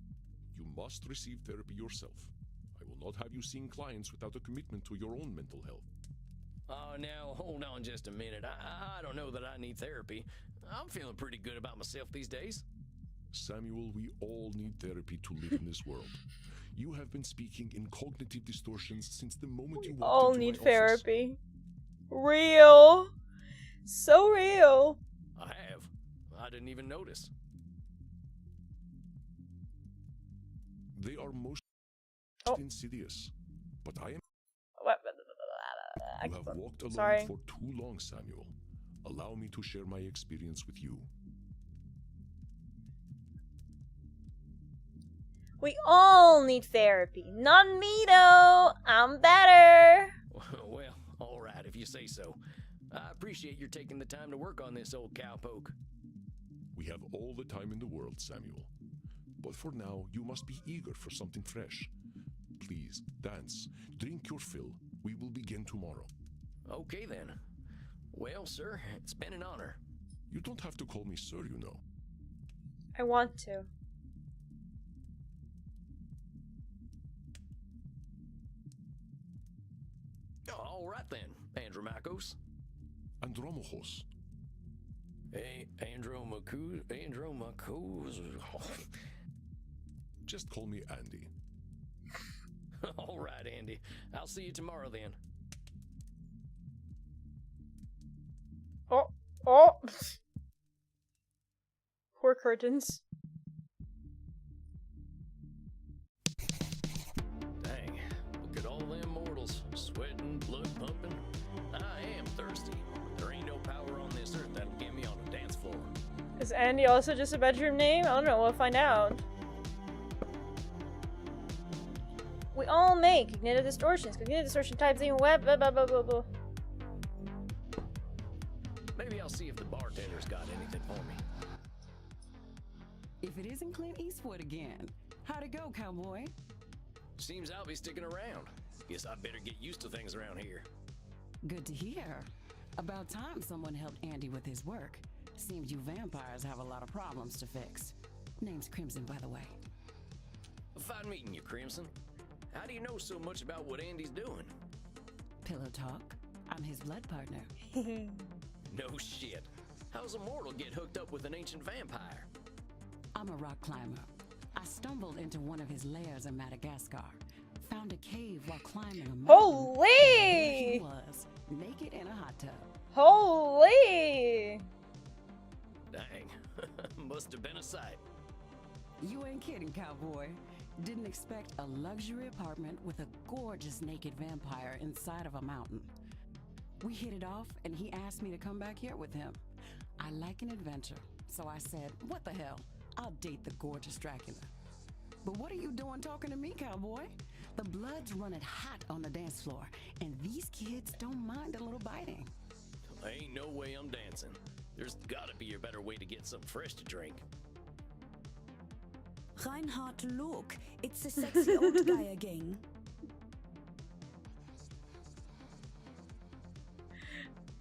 You must receive therapy yourself. I will not have you seeing clients without a commitment to your own mental health. Oh, now, hold on just a minute. I don't know that I need therapy. I'm feeling pretty good about myself these days. Samuel, we all need therapy to live in this world. You have been speaking in cognitive distortions since the moment you walked All into need my office. therapy. Real. So real. I have. I didn't even notice. They are most Oh. insidious, but I am. What? You have walked alone Sorry. for too long, Samuel. Allow me to share my experience with you. We all need therapy. Not me though. I'm better. Well, all right, if you say so. I appreciate your taking the time to work on this old cowpoke. We have all the time in the world, Samuel. But for now, you must be eager for something fresh. Please, dance, drink your fill. We will begin tomorrow. Okay then. Well, sir, it's been an honor. You don't have to call me sir, you know. I want to. All right then, Andromachos. Andromachos. Hey, Andromachos. Just call me Andy. All right, Andy. I'll see you tomorrow then. Oh, oh. Poor curtains. Dang, look at all them mortals, sweating, blood pumping. I am thirsty. There ain't no power on this earth that'll get me on a dance floor. Is Andy also just a bedroom name? I don't know, we'll find out. We all make cognitive distortions. Cognitive distortion types in web, blah, blah, blah, blah, blah. Maybe I'll see if the bartender's got anything for me. If it isn't Clint Eastwood again, how'd it go, cowboy? Seems I'll be sticking around. Guess I better get used to things around here. Good to hear. About time someone helped Andy with his work. Seems you vampires have a lot of problems to fix. Name's Crimson, by the way. Fine meeting you, Crimson. How do you know so much about what Andy's doing? Pillow talk. I'm his blood partner. No shit. How's a mortal get hooked up with an ancient vampire? I'm a rock climber. I stumbled into one of his lairs in Madagascar. Found a cave while climbing a mountain. Holy! There he was, naked in a hot tub. Holy! Dang. Must have been a sight. You ain't kidding, cowboy. Didn't expect a luxury apartment with a gorgeous naked vampire inside of a mountain. We hit it off, and he asked me to come back here with him. I like an adventure, so I said, what the hell? I'll date the gorgeous Dracula. But what are you doing talking to me, cowboy? The blood's running hot on the dance floor, and these kids don't mind a little biting. Ain't no way I'm dancing. There's gotta be a better way to get something fresh to drink. Reinhard, look, it's the sexy old guy again.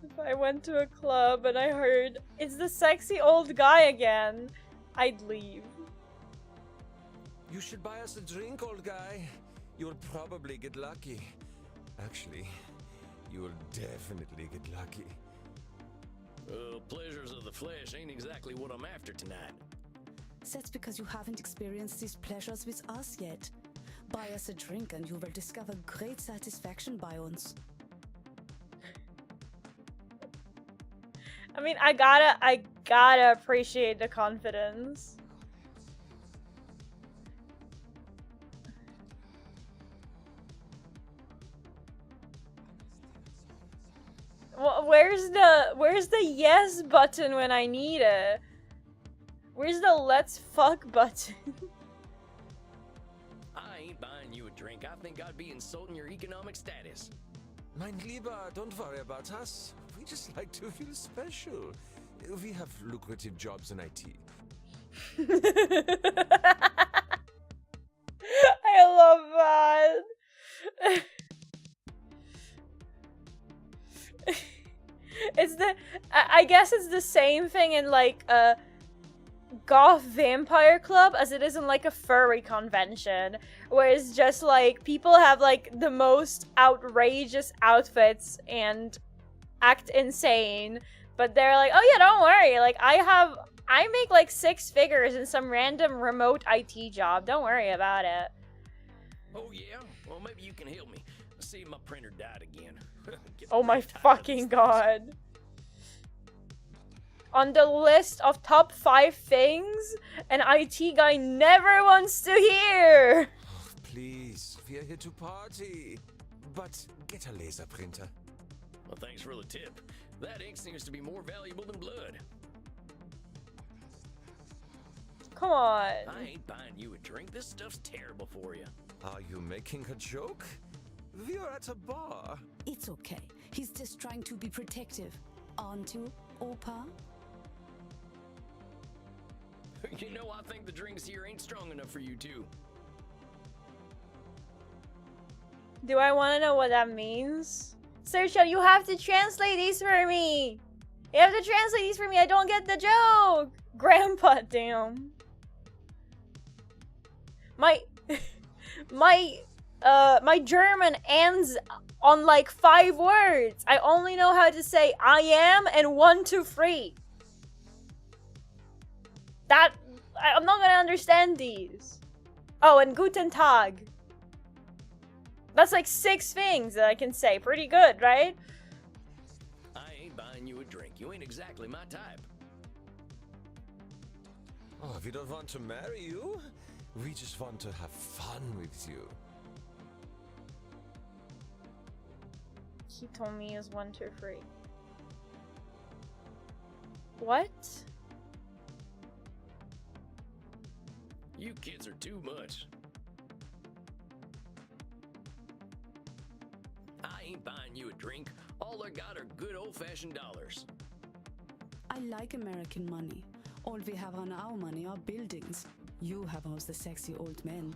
If I went to a club and I heard, it's the sexy old guy again, I'd leave. You should buy us a drink, old guy. You'll probably get lucky. Actually, you will definitely get lucky. Pleasures of the flesh ain't exactly what I'm after tonight. That's because you haven't experienced these pleasures with us yet. Buy us a drink and you will discover great satisfaction by uns. I mean, I gotta appreciate the confidence. Where's the yes button when I need it? Where's the let's fuck button? I ain't buying you a drink. I think I'd be insulting your economic status. Mein Lieber, don't worry about us. We just like to feel special. We have lucrative jobs in IT. I love that. It's the I guess it's the same thing in like goth vampire club as it is in like a furry convention, where it's just like people have like the most outrageous outfits and act insane, but they're like, oh yeah, don't worry, like I make like 6 figures in some random remote IT job, don't worry about it. Oh yeah? Well, maybe you can help me. See, my printer died again. Oh my fucking god. On the list of top 5 things an IT guy never wants to hear. Oh, please, we are here to party. But get a laser printer. Well, thanks for the tip. That ink seems to be more valuable than blood. Come on. I ain't buying you a drink. This stuff's terrible for you. Are you making a joke? We are at a bar. It's okay. He's just trying to be protective. Aren't you, Opa? You know, I think the drinks here ain't strong enough for you two. Do I want to know what that means? Sergio, you have to translate these for me. You have to translate these for me. I don't get the joke. Grandpa, damn. My German ends on like 5 words. I only know how to say I am and 1, 2, 3. I'm not gonna understand these. Oh, and Guten Tag. That's like 6 things that I can say. Pretty good, right? I ain't buying you a drink. You ain't exactly my type. Oh, we don't want to marry you. We just want to have fun with you. Hitomi is 1, 2, 3. What? You kids are too much. I ain't buying you a drink. All I got are good old-fashioned dollars. I like American money. All we have on our money are buildings. You have all the sexy old men.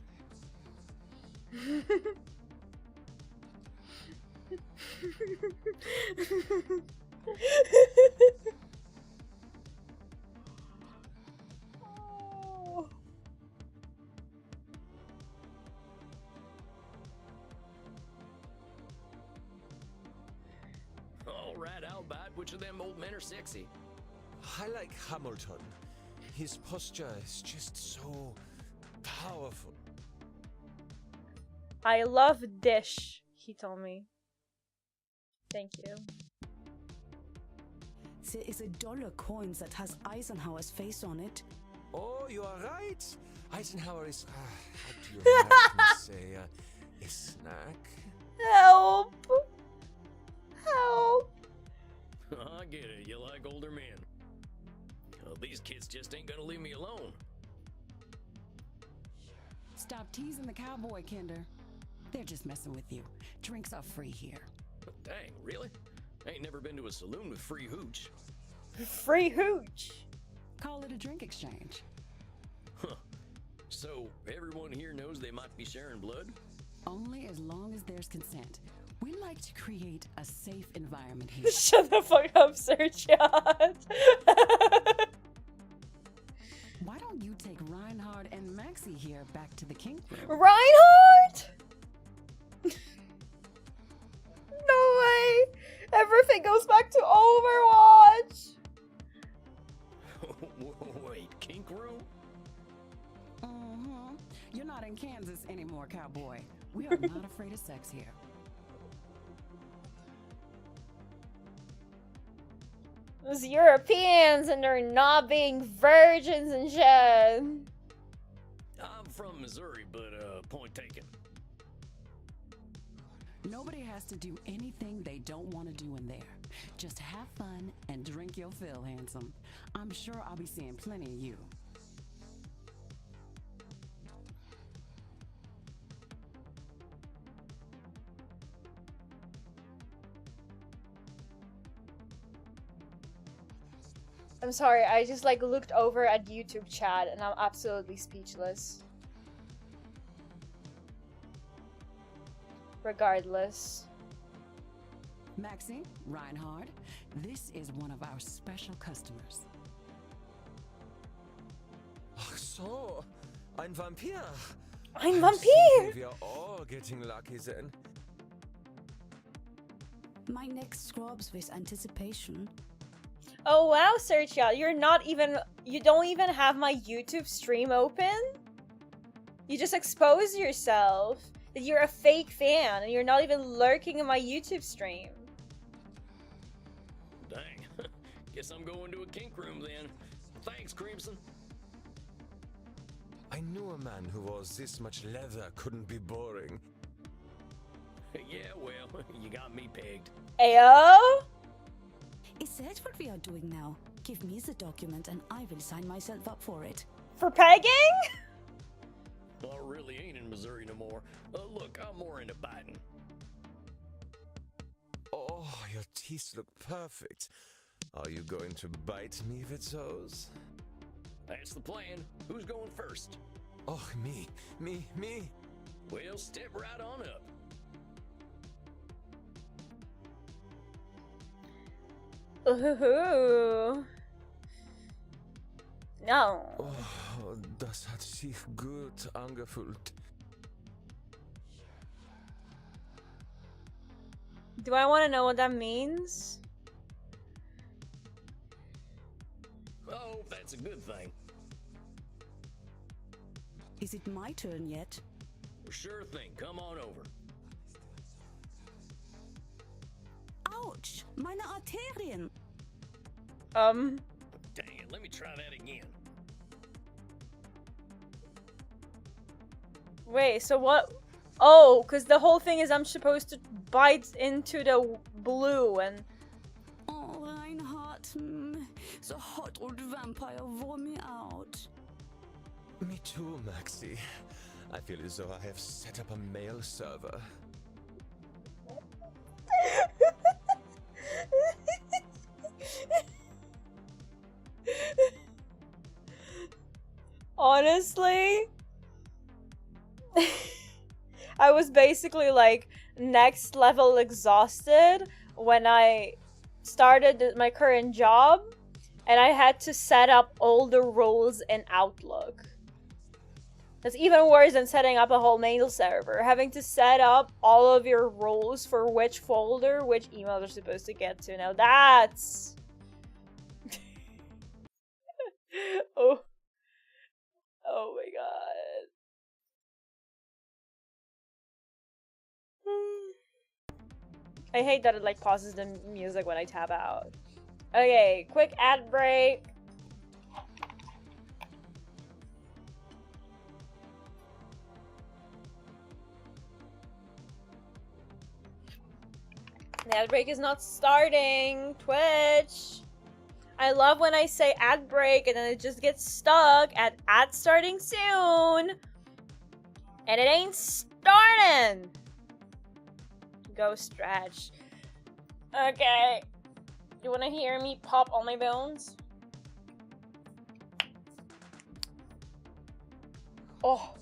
All right, I'll buy it. Which of them old men are sexy? I like Hamilton. His posture is just so powerful. I love dish, he told me. Thank you. There is a dollar coin that has Eisenhower's face on it. Oh, you are right. Eisenhower is, how do you Americans say, a snack? Help! Help! I get it. You like older men. Well, these kids just ain't gonna leave me alone. Stop teasing the cowboy, Kinder. They're just messing with you. Drinks are free here. Dang, really? Ain't never been to a saloon with free hooch. Free hooch! Call it a drink exchange. Huh. So, everyone here knows they might be sharing blood? Only as long as there's consent. We like to create a safe environment here. Shut the fuck up, Sergio. Why don't you take Reinhard and Maxie here back to the kink room? Reinhardt? No way! Everything goes back to Overwatch! Wait, kink room? Mm-hmm. You're not in Kansas anymore, cowboy. We are not afraid of sex here. Those Europeans and they're not being virgins and shit. I'm from Missouri, but point taken. Nobody has to do anything they don't want to do in there. Just have fun and drink your fill, handsome. I'm sure I'll be seeing plenty of you. I'm sorry, I just like looked over at YouTube chat and I'm absolutely speechless. Regardless. Maxie, Reinhard, this is one of our special customers. so, ein Vampir. Ein I'm Vampir! thinking we're all getting lucky then. My neck scrubs with anticipation. Oh wow, Searchia, you don't even have my YouTube stream open? You just expose yourself that you're a fake fan and you're not even lurking in my YouTube stream. Dang. Guess I'm going to a kink room then. Thanks, Crimson. I knew a man who wore this much leather couldn't be boring. Yeah, well, you got me pegged. Ayo? Is that what we are doing now? Give me the document and I will sign myself up for it. For pegging? I really ain't in Missouri no more. Look, I'm more into biting. Oh, your teeth look perfect. Are you going to bite me with those? That's the plan. Who's going first? Oh, me. Well, step right on up. Ooh. No. Oh, das hat sich gut angefühlt. Do I want to know what that means? Oh, that's a good thing. Is it my turn yet? Sure thing. Come on over. Ouch! Meine Arterien! Dang it, let me try that again. Wait, so what? Oh, because the whole thing is I'm supposed to bite into the blue and... Oh, Reinhardt. The hot old vampire wore me out. Me too, Maxi. I feel as though I have set up a mail server. Honestly, I was basically like next level exhausted when I started my current job and I had to set up all the roles in Outlook. That's even worse than setting up a whole mail server. Having to set up all of your roles for which folder, which emails are supposed to get to. Now that's... Oh my god. I hate that it like pauses the music when I tab out. Okay, quick ad break. The ad break is not starting. Twitch. I love when I say ad break and then it just gets stuck at ad starting soon. And it ain't starting. Go stretch. Okay. You wanna hear me pop all my bones? Oh.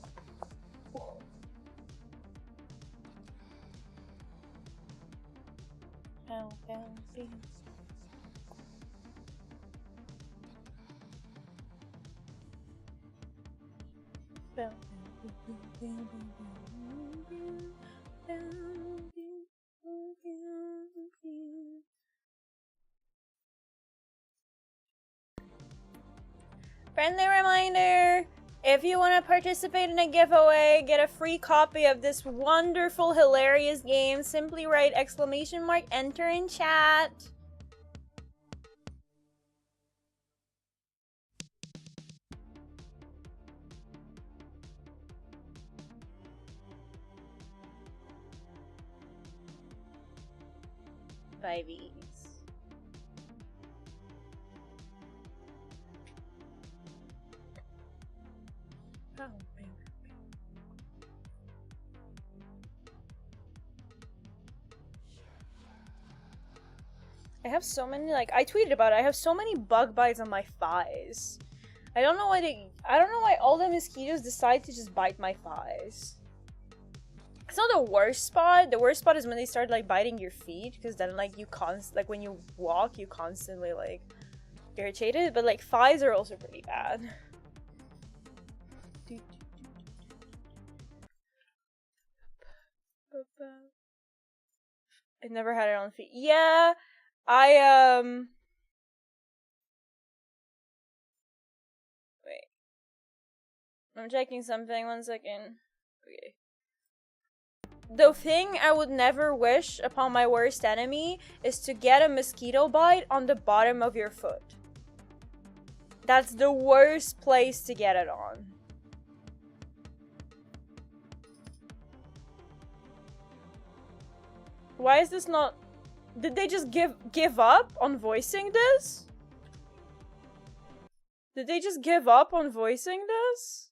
Friendly reminder, if you want to participate in a giveaway, get a free copy of this wonderful, hilarious game, simply write !enter in chat. Vivies. Oh, baby. I have so many, like, I tweeted about it, I have so many bug bites on my thighs. I don't know why all the mosquitoes decide to just bite my thighs. It's not the worst spot. The worst spot is when they start like biting your feet, because then like like when you walk, you constantly like irritated. But like thighs are also pretty bad. I never had it on feet. Yeah, I wait. I'm checking something. 1 second. Okay. The thing I would never wish upon my worst enemy is to get a mosquito bite on the bottom of your foot. That's the worst place to get it on. Why is this not... Did they just give up on voicing this? Did they just give up on voicing this?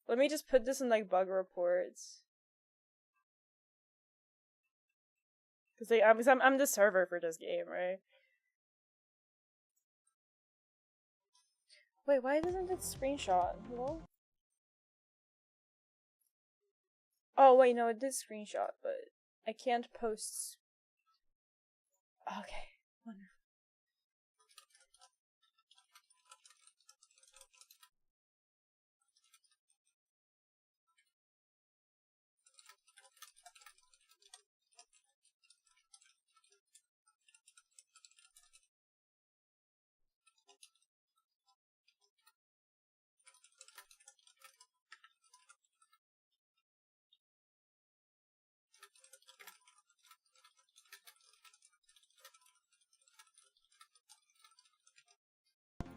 Let me just put this in like bug reports. Because I'm the server for this game, right? Wait, why doesn't it screenshot? Hello? Oh wait, no, it did screenshot, but I can't post. Okay, wonderful.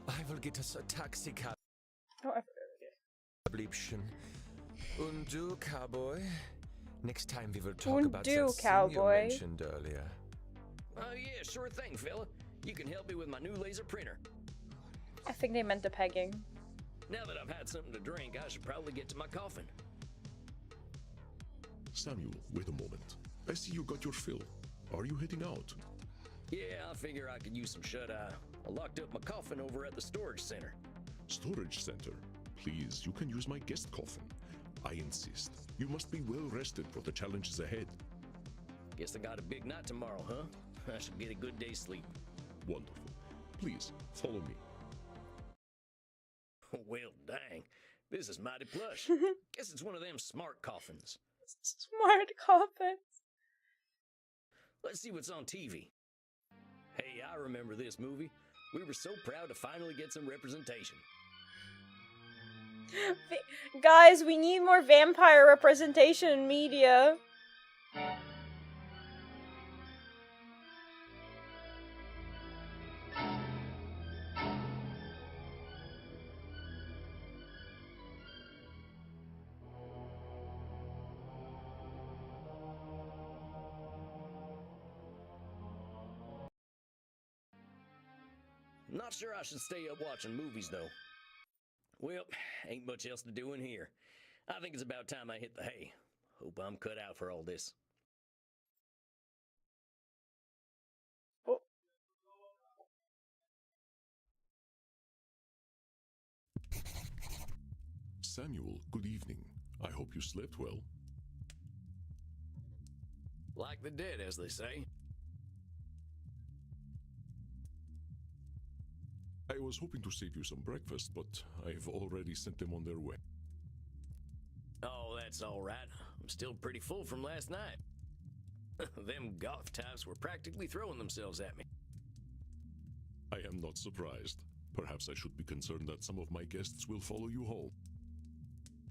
I will get us a taxi cab. Oh, I forgot. Liebchen. Und du, cowboy? Next time we will talk about du, that thing you cowboy. mentioned earlier. Oh yeah, sure thing, fella. You can help me with my new laser printer. I think they meant the pegging. Now that I've had something to drink, I should probably get to my coffin. Samuel, wait a moment. I see you got your fill. Are you heading out? Yeah, I figure I could use some shut-eye. I locked up my coffin over at the storage center. Storage center? Please, you can use my guest coffin. I insist. You must be well rested for the challenges ahead. Guess I got a big night tomorrow, huh? I should get a good day's sleep. Wonderful. Please, follow me. Well, dang. This is mighty plush. Guess it's one of them smart coffins. Smart coffins. Let's see what's on TV. Hey, I remember this movie. We were so proud to finally get some representation. Guys, we need more vampire representation in media. Not sure I should stay up watching movies, though. Well, ain't much else to do in here. I think it's about time I hit the hay. Hope I'm cut out for all this. Oh. Samuel, good evening. I hope you slept well. Like the dead, as they say. I was hoping to save you some breakfast, but I've already sent them on their way. Oh, that's all right. I'm still pretty full from last night. Them goth types were practically throwing themselves at me. I am not surprised. Perhaps I should be concerned that some of my guests will follow you home.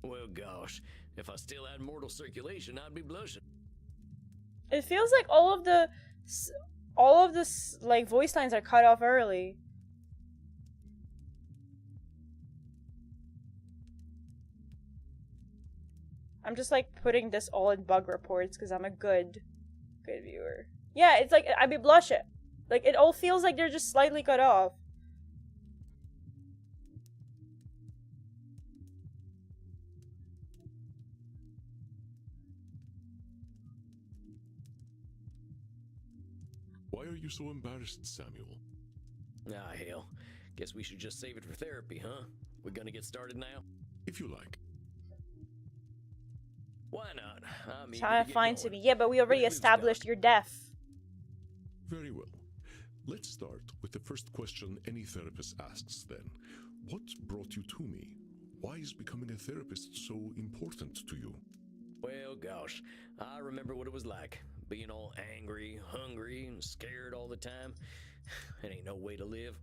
Well, gosh, if I still had mortal circulation, I'd be blushing. It feels like all of the like voice lines are cut off early. I'm just like putting this all in bug reports because I'm a good viewer. Yeah, it's like I'd be blushing. Like it all feels like they're just slightly cut off. Why are you so embarrassed, Samuel? Ah, hell. Guess we should just save it for therapy, huh? We're gonna get started now? If you like. Why not? I'm eager Trying to to get find going. to me. Yeah, but we already Where lives established God? you're deaf. Very well. Let's start with the first question any therapist asks then. What brought you to me? Why is becoming a therapist so important to you? Well, Oh gosh, I remember what it was like, being all angry, hungry, and scared all the time. It ain't no way to live.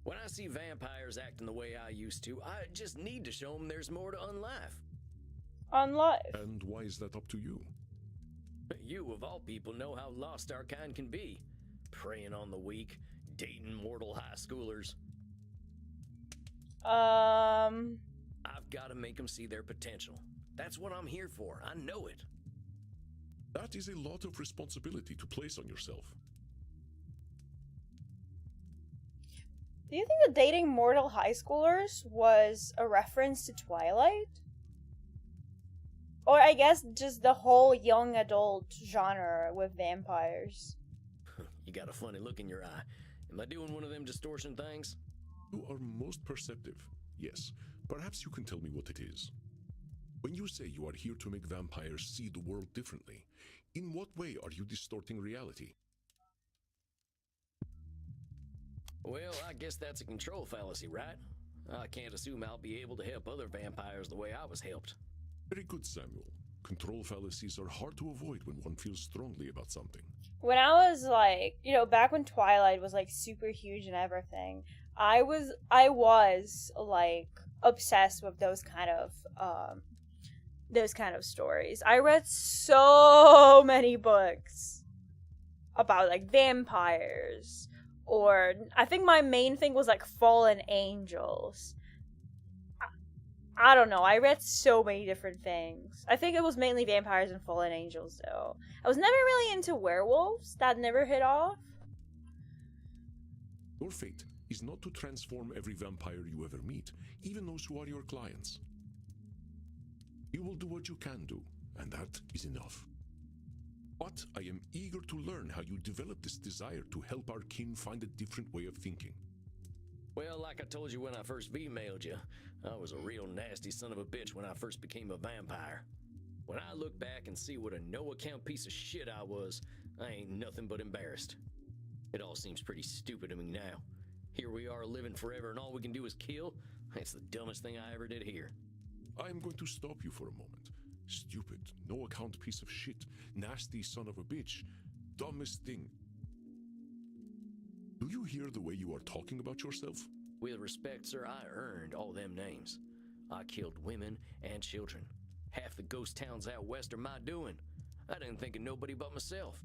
When I see vampires acting the way I used to, I just need to show them there's more to unlife. On life. And why is that up to you? You, of all people, know how lost our kind can be. Preying on the weak, dating mortal high schoolers. I've got to make them see their potential. That's what I'm here for. I know it. That is a lot of responsibility to place on yourself. Do you think that dating mortal high schoolers was a reference to Twilight? Or I guess just the whole young adult genre with vampires. You got a funny look in your eye. Am I doing one of them distortion things? You are most perceptive. Yes. Perhaps you can tell me what it is. When you say you are here to make vampires see the world differently, in what way are you distorting reality? Well, I guess that's a control fallacy, right? I can't assume I'll be able to help other vampires the way I was helped. Very good, Samuel. Control fallacies are hard to avoid when one feels strongly about something. When I was like, back when Twilight was like super huge and everything, I was like obsessed with those kind of stories. I read so many books about like vampires, or I think my main thing was like fallen angels. I don't know. I read so many different things. I think it was mainly vampires and fallen angels, though. I was never really into werewolves. That never hit off. Your fate is not to transform every vampire you ever meet, even those who are your clients. You will do what you can do, and that is enough. But I am eager to learn how you develop this desire to help our kin find a different way of thinking. Well, like I told you when I first emailed you, I was a real nasty son of a bitch when I first became a vampire. When I look back and see what a no-account piece of shit I was, I ain't nothing but embarrassed. It all seems pretty stupid to me now. Here we are living forever and all we can do is kill? It's the dumbest thing I ever did hear. I am going to stop you for a moment. Stupid, no-account piece of shit, nasty son of a bitch, dumbest thing. Do you hear the way you are talking about yourself? With respect, sir, I earned all them names. I killed women and children. Half the ghost towns out west are my doing. I didn't think of nobody but myself.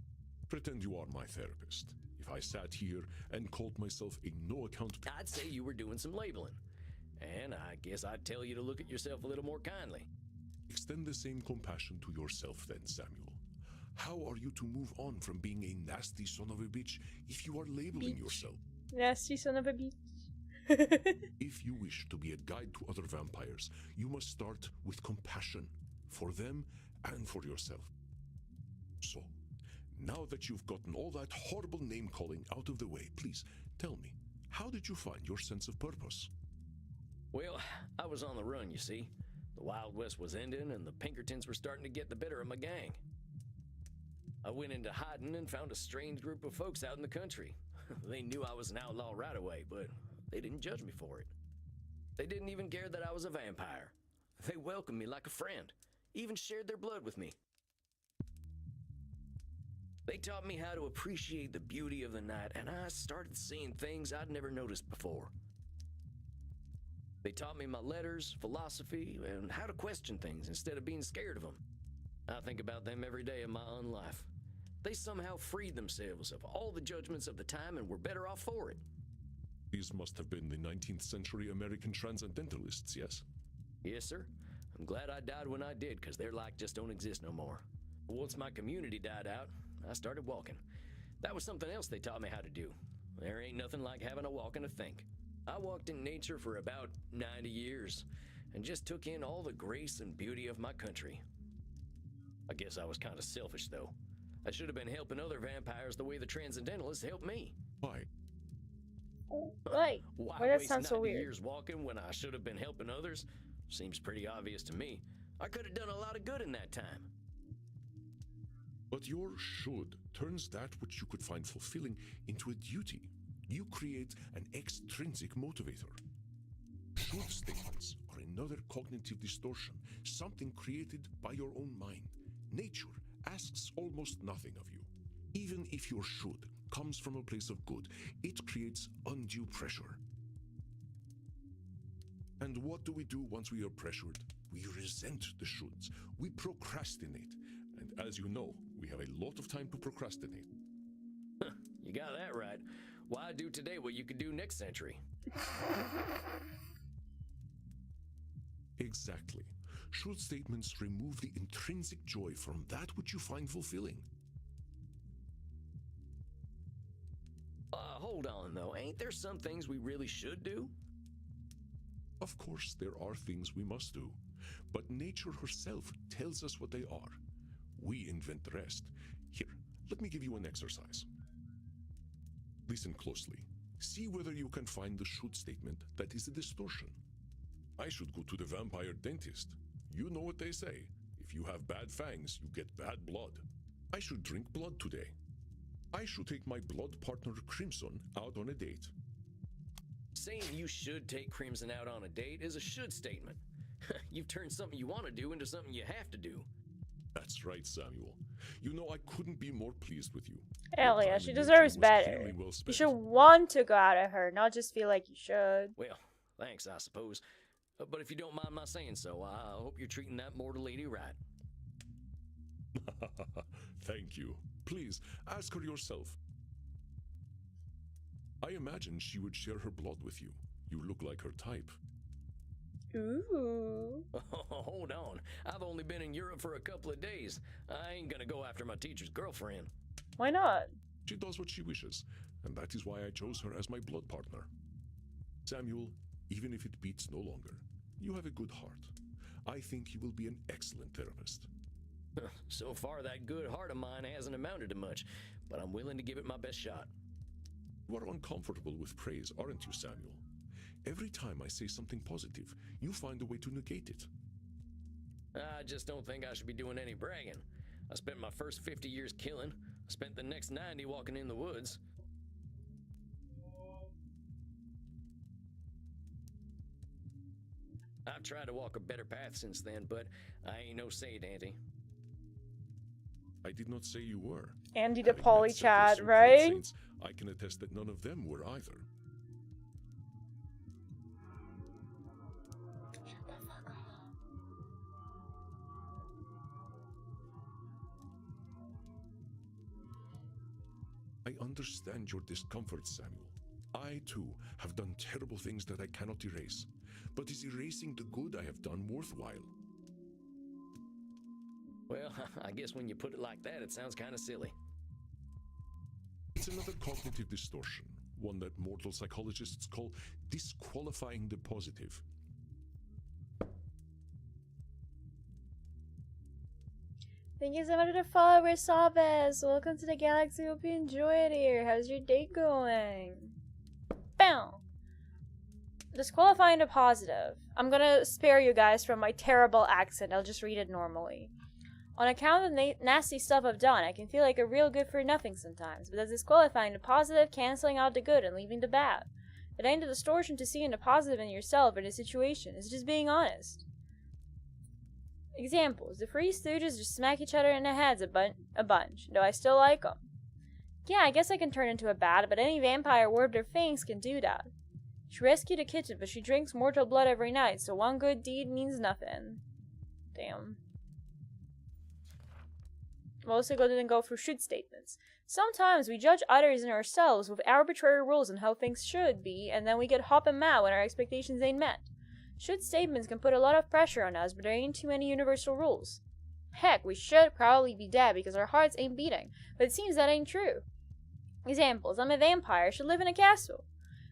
Pretend you are my therapist. If I sat here and called myself a no-account... I'd say you were doing some labeling. And I guess I'd tell you to look at yourself a little more kindly. Extend the same compassion to yourself then, Samuel. How are you to move on from being a nasty son of a bitch if you are labeling yourself? Nasty son of a bitch. If you wish to be a guide to other vampires, you must start with compassion for them and for yourself. So, now that you've gotten all that horrible name-calling out of the way, please tell me, how did you find your sense of purpose? Well, I was on the run, you see. The Wild West was ending and the Pinkertons were starting to get the better of my gang. I went into hiding and found a strange group of folks out in the country. They knew I was an outlaw right away, but they didn't judge me for it. They didn't even care that I was a vampire. They welcomed me like a friend, even shared their blood with me. They taught me how to appreciate the beauty of the night, and I started seeing things I'd never noticed before. They taught me my letters, philosophy, and how to question things instead of being scared of them. I think about them every day of my own life. They somehow freed themselves of all the judgments of the time and were better off for it. These must have been the 19th century American transcendentalists, yes? Yes, sir. I'm glad I died when I did, because their like just don't exist no more. Once my community died out, I started walking. That was something else they taught me how to do. There ain't nothing like having a walk and a think. I walked in nature for about 90 years and just took in all the grace and beauty of my country. I guess I was kind of selfish, though. I should have been helping other vampires the way the transcendentalists helped me. Why? Right. Why that waste sounds so 90 weird. years walking when I should have been helping others? Seems pretty obvious to me. I could have done a lot of good in that time. But your should turns that which you could find fulfilling into a duty. You create an extrinsic motivator. Should statements are another cognitive distortion, something created by your own mind. Nature asks almost nothing of you. Even if your should comes from a place of good, it creates undue pressure. And what do we do once we are pressured? We resent the shoulds. We procrastinate. And as you know, we have a lot of time to procrastinate. You got that right. Why do today what you could do next century? Exactly. Should statements remove the intrinsic joy from that which you find fulfilling? Hold on, though. Ain't there some things we really should do? Of course, there are things we must do, but nature herself tells us what they are. We invent the rest. Here, let me give you an exercise. Listen closely. See whether you can find the should statement that is a distortion. I should go to the vampire dentist. You know what they say. If you have bad fangs, you get bad blood. I should drink blood today. I should take my blood partner Crimson out on a date. Saying you should take Crimson out on a date is a should statement. You've turned something you want to do into something you have to do. That's right, Samuel. You know, I couldn't be more pleased with you. Hell Your yeah, time she in nature deserves was better. clearly well You spent. should want to go out of her, not just feel like you should. Well, thanks, I suppose. But if you don't mind my saying so, I hope you're treating that mortal lady right. Thank you. Please, ask her yourself. I imagine she would share her blood with you. You look like her type. Ooh. Hold on. I've only been in Europe for a couple of days. I ain't gonna go after my teacher's girlfriend. Why not? She does what she wishes, and that is why I chose her as my blood partner. Samuel, even if it beats no longer, you have a good heart. I think you will be an excellent therapist. So far, that good heart of mine hasn't amounted to much, but I'm willing to give it my best shot. You are uncomfortable with praise, aren't you, Samuel? Every time I say something positive, you find a way to negate it. I just don't think I should be doing any bragging. I spent my first 50 years killing. I spent the next 90 walking in the woods. I've tried to walk a better path since then, but I ain't no saint, Auntie. I did not say you were. Andy the Having met poly several chat, so-called right? saints, I can attest that none of them were either. I understand your discomfort, Samuel. I, too, have done terrible things that I cannot erase. But is erasing the good I have done worthwhile? Well, I guess when you put it like that, it sounds kind of silly. It's another cognitive distortion, one that mortal psychologists call disqualifying the positive. Thank you so much for the follower, Sabes. Welcome to the galaxy. Hope you enjoy it here. How's your day going? Bam! Disqualifying the positive. I'm gonna spare you guys from my terrible accent. I'll just read it normally. On account of the nasty stuff I've done, I can feel like a real good for nothing sometimes, but that's disqualifying the positive, canceling out the good, and leaving the bad. It ain't a distortion to seeing the positive in yourself or the situation. It's just being honest. Examples. The Three Stooges just smack each other in the heads a bunch, though I still like them. Yeah, I guess I can turn into a bat, but any vampire worth their fangs can do that. She rescued a kitten, but she drinks mortal blood every night, so one good deed means nothing. Damn. We'll also go through should statements. Sometimes we judge others and ourselves with arbitrary rules on how things should be, and then we get hop and mad when our expectations ain't met. Should statements can put a lot of pressure on us, but there ain't too many universal rules. Heck, we should probably be dead because our hearts ain't beating, but it seems that ain't true. Examples. I'm a vampire, I should live in a castle.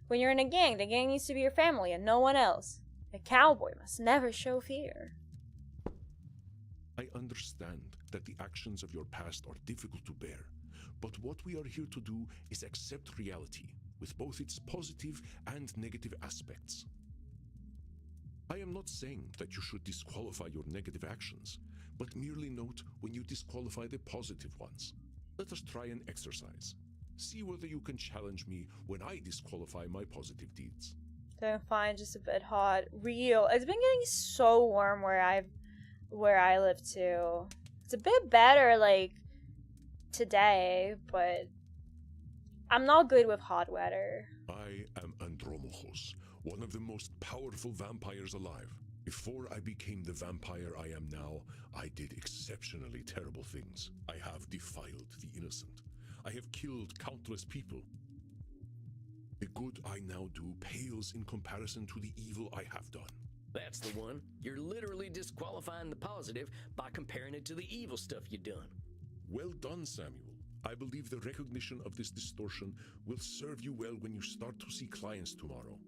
When you're in a gang, the gang needs to be your family and no one else. A cowboy must never show fear. I understand that the actions of your past are difficult to bear, but what we are here to do is accept reality, with both its positive and negative aspects. I am not saying that you should disqualify your negative actions, but merely note when you disqualify the positive ones. Let us try an exercise. See whether you can challenge me when I disqualify my positive deeds. Don't find just a bit hot. Real. It's been getting so warm where I live too. It's a bit better, like, today, but I'm not good with hot weather. I am Andromachos, one of the most powerful vampires alive. Before I became the vampire I am now, I did exceptionally terrible things. I have defiled the innocent. I have killed countless people. The good I now do pales in comparison to the evil I have done. That's the one. You're literally disqualifying the positive by comparing it to the evil stuff you've done. Well done, Samuel. I believe the recognition of this distortion will serve you well when you start to see clients tomorrow.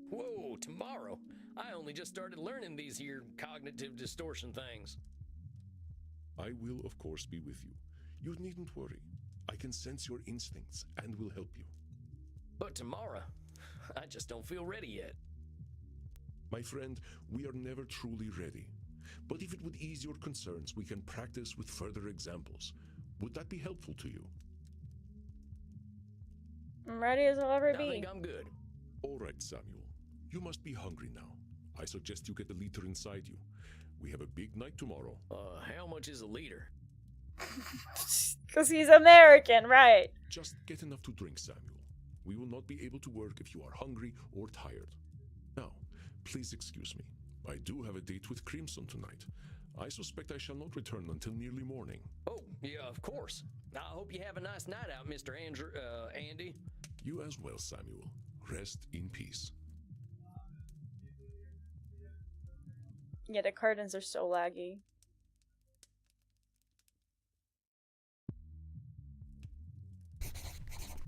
Whoa, tomorrow? I only just started learning these here cognitive distortion things. I will, of course, be with you. You needn't worry. I can sense your instincts and will help you. But tomorrow, I just don't feel ready yet. My friend, we are never truly ready. But if it would ease your concerns, we can practice with further examples. Would that be helpful to you? I'm ready as I'll ever I be. think I'm good. All right, Samuel. You must be hungry now. I suggest you get the liter inside you. We have a big night tomorrow. How much is a liter? Because he's American, right? Just get enough to drink, Samuel. We will not be able to work if you are hungry or tired. Now, please excuse me. I do have a date with Crimson tonight. I suspect I shall not return until nearly morning. Oh, yeah, of course. I hope you have a nice night out, Mr. Andy. You as well, Samuel. Rest in peace. Yeah, the curtains are so laggy.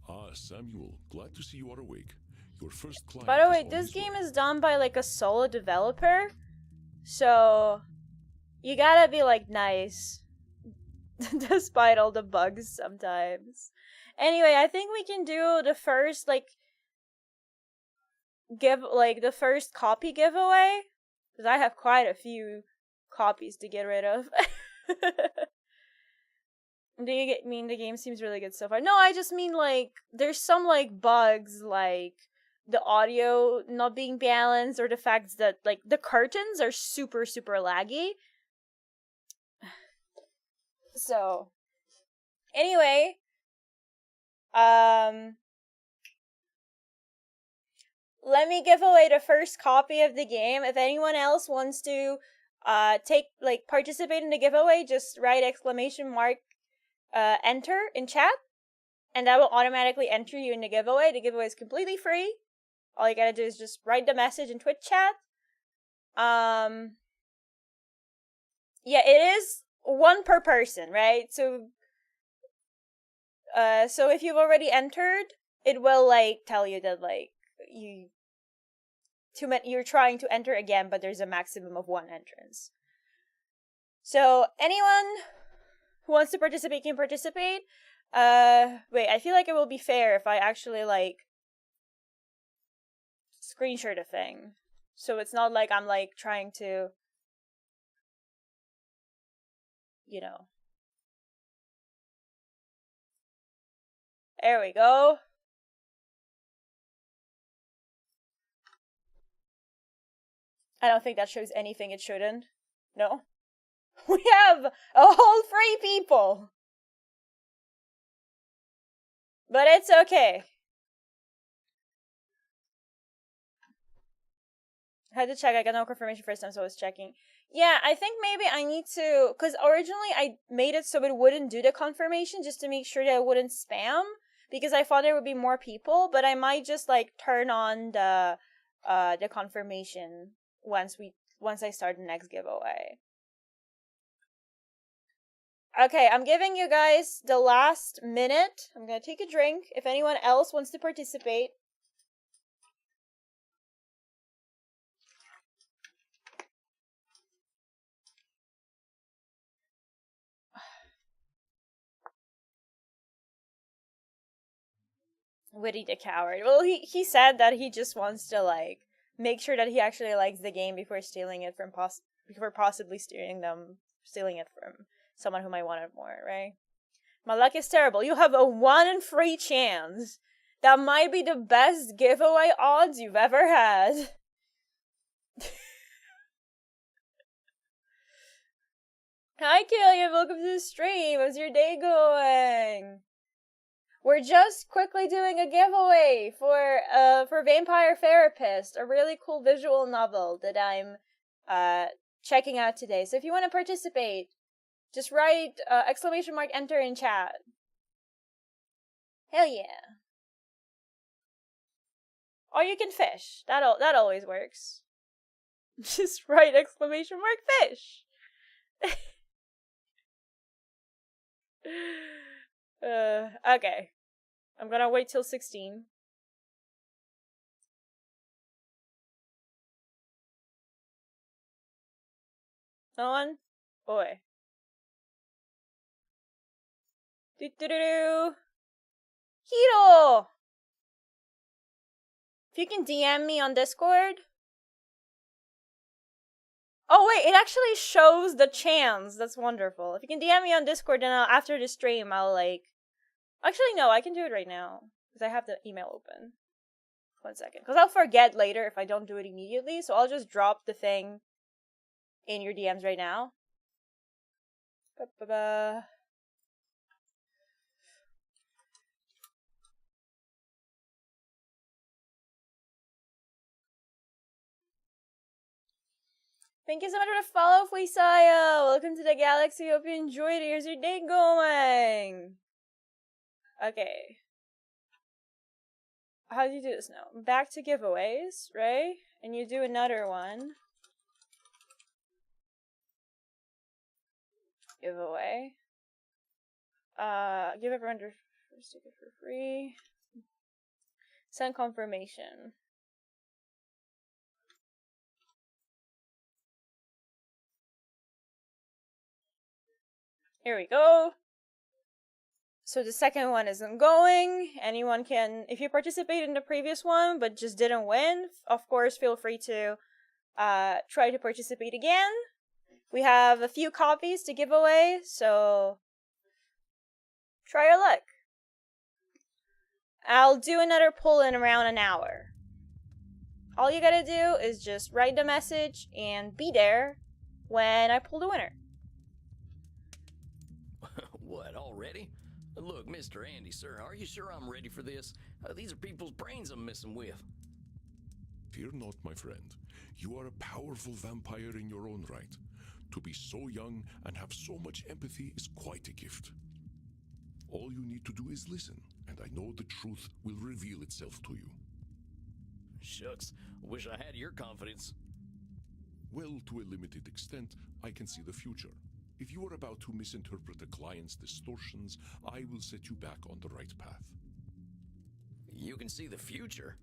Ah, Samuel, glad to see you are awake. Your first client. By the way, is on this his game way. is done by like a solo developer, so you gotta be like nice, despite all the bugs sometimes. Anyway, I think we can do the first the first copy giveaway, because I have quite a few copies to get rid of. Do you mean the game seems really good so far? No, I just mean like there's some like bugs, like the audio not being balanced, or the fact that like the curtains are super laggy. So anyway, let me give away the first copy of the game. If anyone else wants to participate in the giveaway, just write enter in chat, and that will automatically enter you in the giveaway. The giveaway is completely free. All you gotta do is just write the message in Twitch chat. Yeah, it is one per person, right? So if you've already entered, it will tell you that you're trying to enter again, but there's a maximum of one entrance. So anyone who wants to participate can participate. Wait, I feel like it will be fair if I actually screenshot a thing, so it's not like I'm trying to, There we go. I don't think that shows anything it shouldn't. No. We have a whole 3 people. But it's okay. I had to check. I got no confirmation first time, so I was checking. Yeah, I think maybe I need to, because originally I made it so it wouldn't do the confirmation, just to make sure that it wouldn't spam, because I thought there would be more people. But I might just turn on the confirmation once I start the next giveaway. Okay, I'm giving you guys the last minute. I'm gonna take a drink. If anyone else wants to participate. Witty the coward. Well, he said that he just wants to make sure that he actually likes the game before stealing it from before possibly stealing it from someone who might want it more, right? My luck is terrible. You have a 1 in 3 chance. That might be the best giveaway odds you've ever had. Hi, Killian. Welcome to the stream. How's your day going? We're just quickly doing a giveaway for Vampire Therapist, a really cool visual novel that I'm checking out today. So if you want to participate, just write !enter in chat. Hell yeah. Or you can fish. That always works. Just write !fish. Okay. I'm gonna wait till 16. No one? Boy. Do-do-do-do. Hito! If you can DM me on Discord. Oh wait, it actually shows the chance. That's wonderful. If you can DM me on Discord, then after the stream, I'll like... Actually, no, I can do it right now. Because I have the email open. 1 second. Because I'll forget later if I don't do it immediately. So I'll just drop the thing in your DMs right now. Ba-ba-ba. Thank you so much for the follow, Fleesaya. Welcome to the galaxy. Hope you enjoyed it. Here's your day going. Okay. How do you do this now? Back to giveaways, right? And you do another one. Giveaway. Give everyone their first ticket for free. Send confirmation. Here we go. So the second one isn't going. Anyone can, if you participated in the previous one but just didn't win, of course feel free to try to participate again. We have a few copies to give away, so try your luck. I'll do another poll in around an hour. All you gotta do is just write the message and be there when I pull the winner. What, already? Look, Mr. Andy, sir, are you sure I'm ready for this? These are people's brains I'm messing with. Fear not, my friend. You are a powerful vampire in your own right. To be so young and have so much empathy is quite a gift. All you need to do is listen, and I know the truth will reveal itself to you. Shucks, wish I had your confidence. Well, to a limited extent, I can see the future. If you are about to misinterpret a client's distortions, I will set you back on the right path. You can see the future?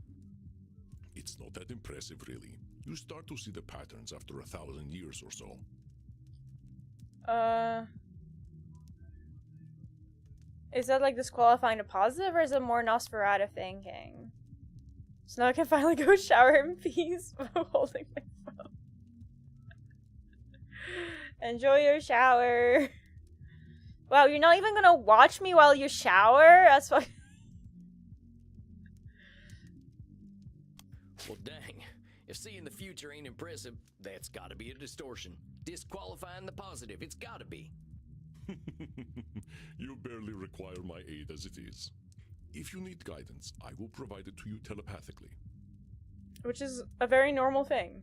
It's not that impressive, really. You start to see the patterns after 1,000 years or so. Is that like disqualifying a positive, or is it more Nosferatu thinking? So now I can finally go shower in peace while holding my phone. Enjoy your shower. Wow, you're not even gonna watch me while you shower? That's fucking... Well, dang. If seeing the future ain't impressive, that's gotta be a distortion. Disqualifying the positive, it's gotta be. You barely require my aid as it is. If you need guidance, I will provide it to you telepathically. Which is a very normal thing.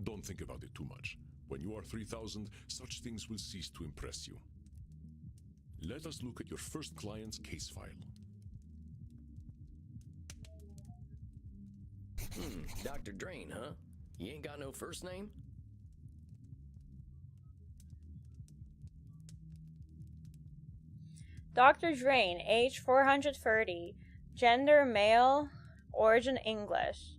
Don't think about it too much. When you are 3,000, such things will cease to impress you. Let us look at your first client's case file. Dr. Drain, huh? You ain't got no first name? Dr. Drain, age 430, gender male, origin English.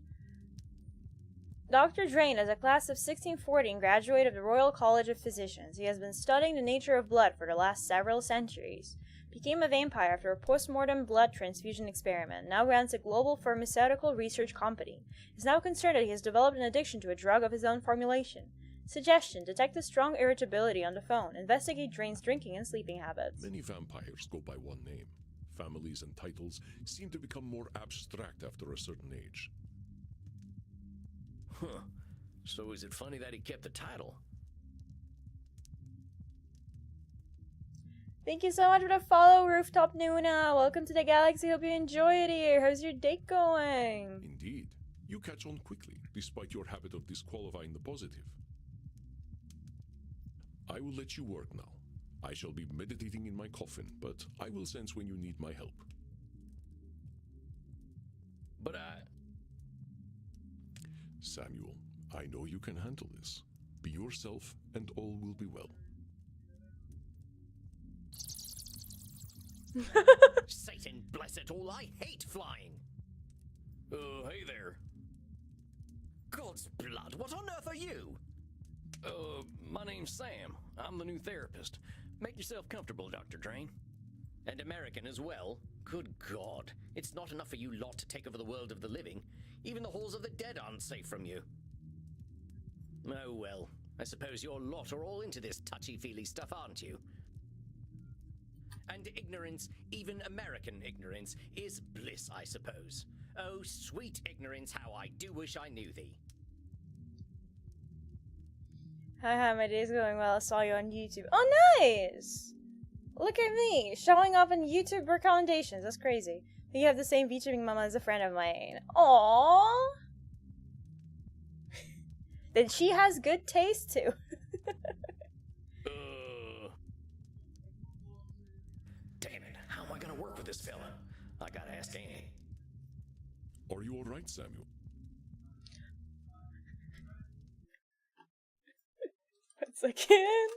Dr. Drain is a class of 1614 graduate of the Royal College of Physicians. He has been studying the nature of blood for the last several centuries. Became a vampire after a post-mortem blood transfusion experiment. Now runs a global pharmaceutical research company. Is now concerned that he has developed an addiction to a drug of his own formulation. Suggestion: detect a strong irritability on the phone. Investigate Drain's drinking and sleeping habits. Many vampires go by one name. Families and titles seem to become more abstract after a certain age. Huh. So is it funny that he kept the title? Thank you so much for the follow, Rooftop Nuna. Welcome to the galaxy. Hope you enjoy it here. How's your date going? Indeed. You catch on quickly, despite your habit of disqualifying the positive. I will let you work now. I shall be meditating in my coffin, but I will sense when you need my help. But Samuel, I know you can handle this. Be yourself, and all will be well. Satan bless it all, I hate flying! Hey there. God's blood, what on earth are you? My name's Sam. I'm the new therapist. Make yourself comfortable, Dr. Drain. And American as well. Good God. It's not enough for you lot to take over the world of the living. Even the halls of the dead aren't safe from you. Oh well. I suppose your lot are all into this touchy-feely stuff, aren't you? And ignorance, even American ignorance, is bliss, I suppose. Oh, sweet ignorance, how I do wish I knew thee. Hi, my day's going well. I saw you on YouTube. Oh, nice! Look at me, showing off in YouTube recommendations. That's crazy. You have the same VTubing mama as a friend of mine. Aww! Then she has good taste, too. Damn it, how am I gonna work with this fella? I gotta ask Annie. Are you all right, Samuel? One second.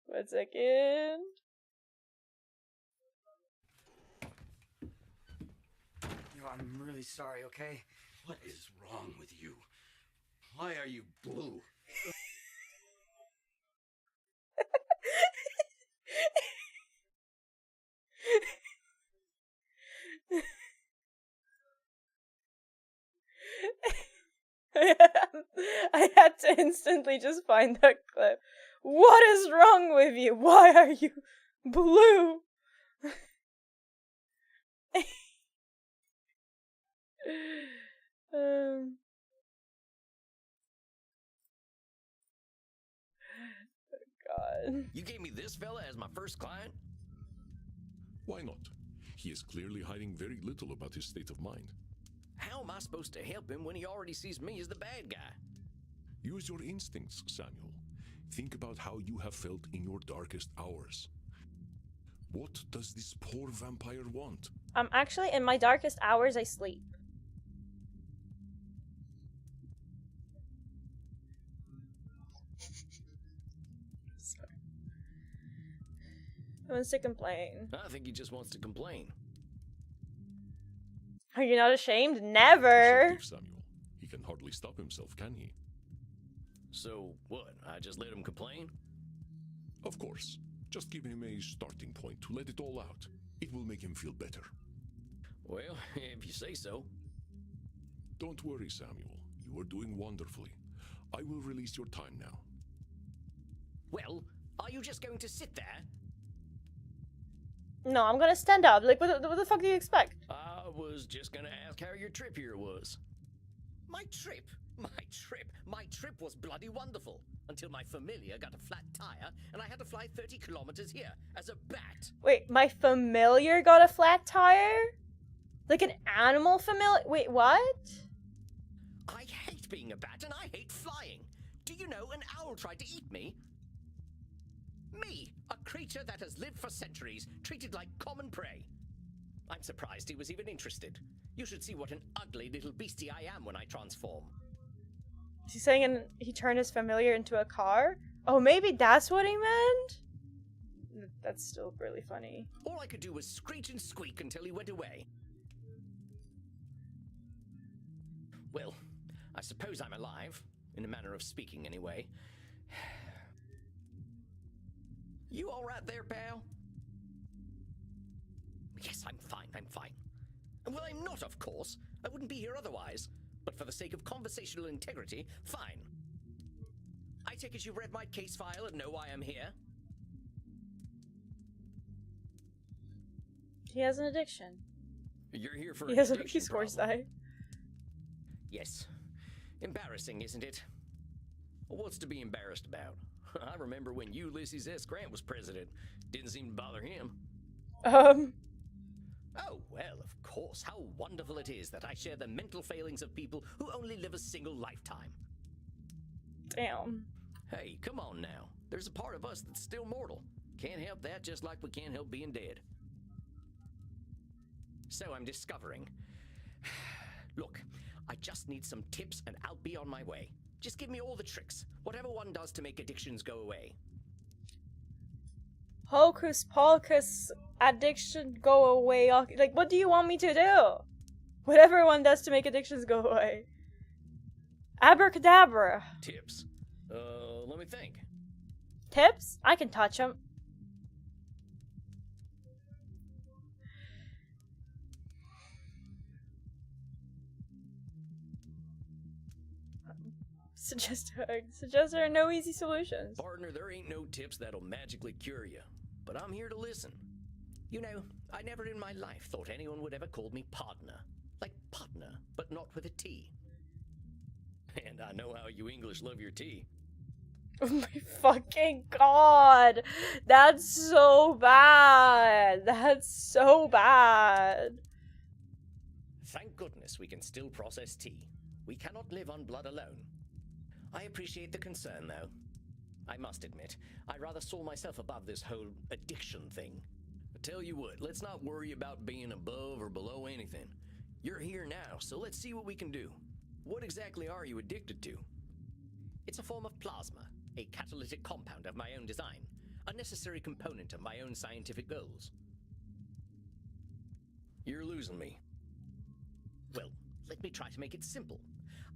One second. Yo, I'm really sorry, okay? What is wrong with you? Why are you blue? I had to instantly just find that clip. What is wrong with you? Why are you blue? God. You gave me this fella as my first client? Why not? He is clearly hiding very little about his state of mind. How am I supposed to help him when he already sees me as the bad guy? Use your instincts, Samuel. Think about how you have felt in your darkest hours. What does this poor vampire want? Actually, in my darkest hours, I sleep. Sorry. He wants to complain. I think he just wants to complain. Are you not ashamed? Never! Assertive, Samuel. He can hardly stop himself, can he? So, what? I just let him complain? Of course. Just give him a starting point to let it all out. It will make him feel better. Well, if you say so. Don't worry, Samuel. You are doing wonderfully. I will release your time now. Well, are you just going to sit there? No, I'm gonna stand up. Like, what the fuck do you expect? I was just gonna ask how your trip here was. My trip? My trip was bloody wonderful. Until my familiar got a flat tire and I had to fly 30 kilometers here as a bat. Wait, my familiar got a flat tire? Like an animal familiar? Wait, what? I hate being a bat and I hate flying. Do you know an owl tried to eat me? Me, a creature that has lived for centuries, treated like common prey. I'm surprised he was even interested. You should see what an ugly little beastie I am when I transform. Is he saying he turned his familiar into a car? Oh, maybe that's what he meant? That's still really funny. All I could do was screech and squeak until he went away. Well, I suppose I'm alive, in a manner of speaking anyway. You all right there, pal? Yes, I'm fine. Well, I'm not, of course. I wouldn't be here otherwise. But for the sake of conversational integrity, fine. I take it you read my case file and know why I'm here? He has an addiction. You're here for He an has a addiction Peace Corps problem. die. Yes. Embarrassing, isn't it? What's to be embarrassed about? I remember when Ulysses S. Grant was president. Didn't seem to bother him. Oh, well, of course. How wonderful it is that I share the mental failings of people who only live a single lifetime. Damn. Hey, come on now. There's a part of us that's still mortal. Can't help that, just like we can't help being dead. So I'm discovering. Look, I just need some tips and I'll be on my way. Just give me all the tricks. Whatever one does to make addictions go away. Hocus pocus, addiction go away. Like, what do you want me to do? Whatever one does to make addictions go away. Abracadabra. Tips. Let me think. Tips? I can touch them. Suggest there are no easy solutions. Partner, there ain't no tips that'll magically cure you. But I'm here to listen. You know, I never in my life thought anyone would ever call me partner. Like partner, but not with a T. And I know how you English love your tea. Oh my fucking god! That's so bad! That's so bad! Thank goodness we can still process tea. We cannot live on blood alone. I appreciate the concern, though. I must admit, I rather saw myself above this whole addiction thing. I tell you what, let's not worry about being above or below anything. You're here now, so let's see what we can do. What exactly are you addicted to? It's a form of plasma, a catalytic compound of my own design, a necessary component of my own scientific goals. You're losing me. Well, let me try to make it simple.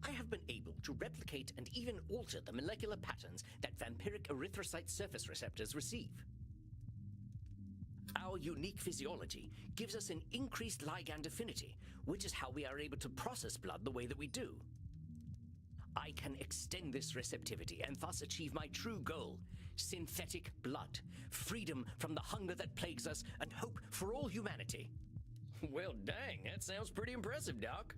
I have been able to replicate and even alter the molecular patterns that vampiric erythrocyte surface receptors receive. Our unique physiology gives us an increased ligand affinity, which is how we are able to process blood the way that we do. I can extend this receptivity and thus achieve my true goal: synthetic blood, freedom from the hunger that plagues us, and hope for all humanity. Well, dang, that sounds pretty impressive, Doc.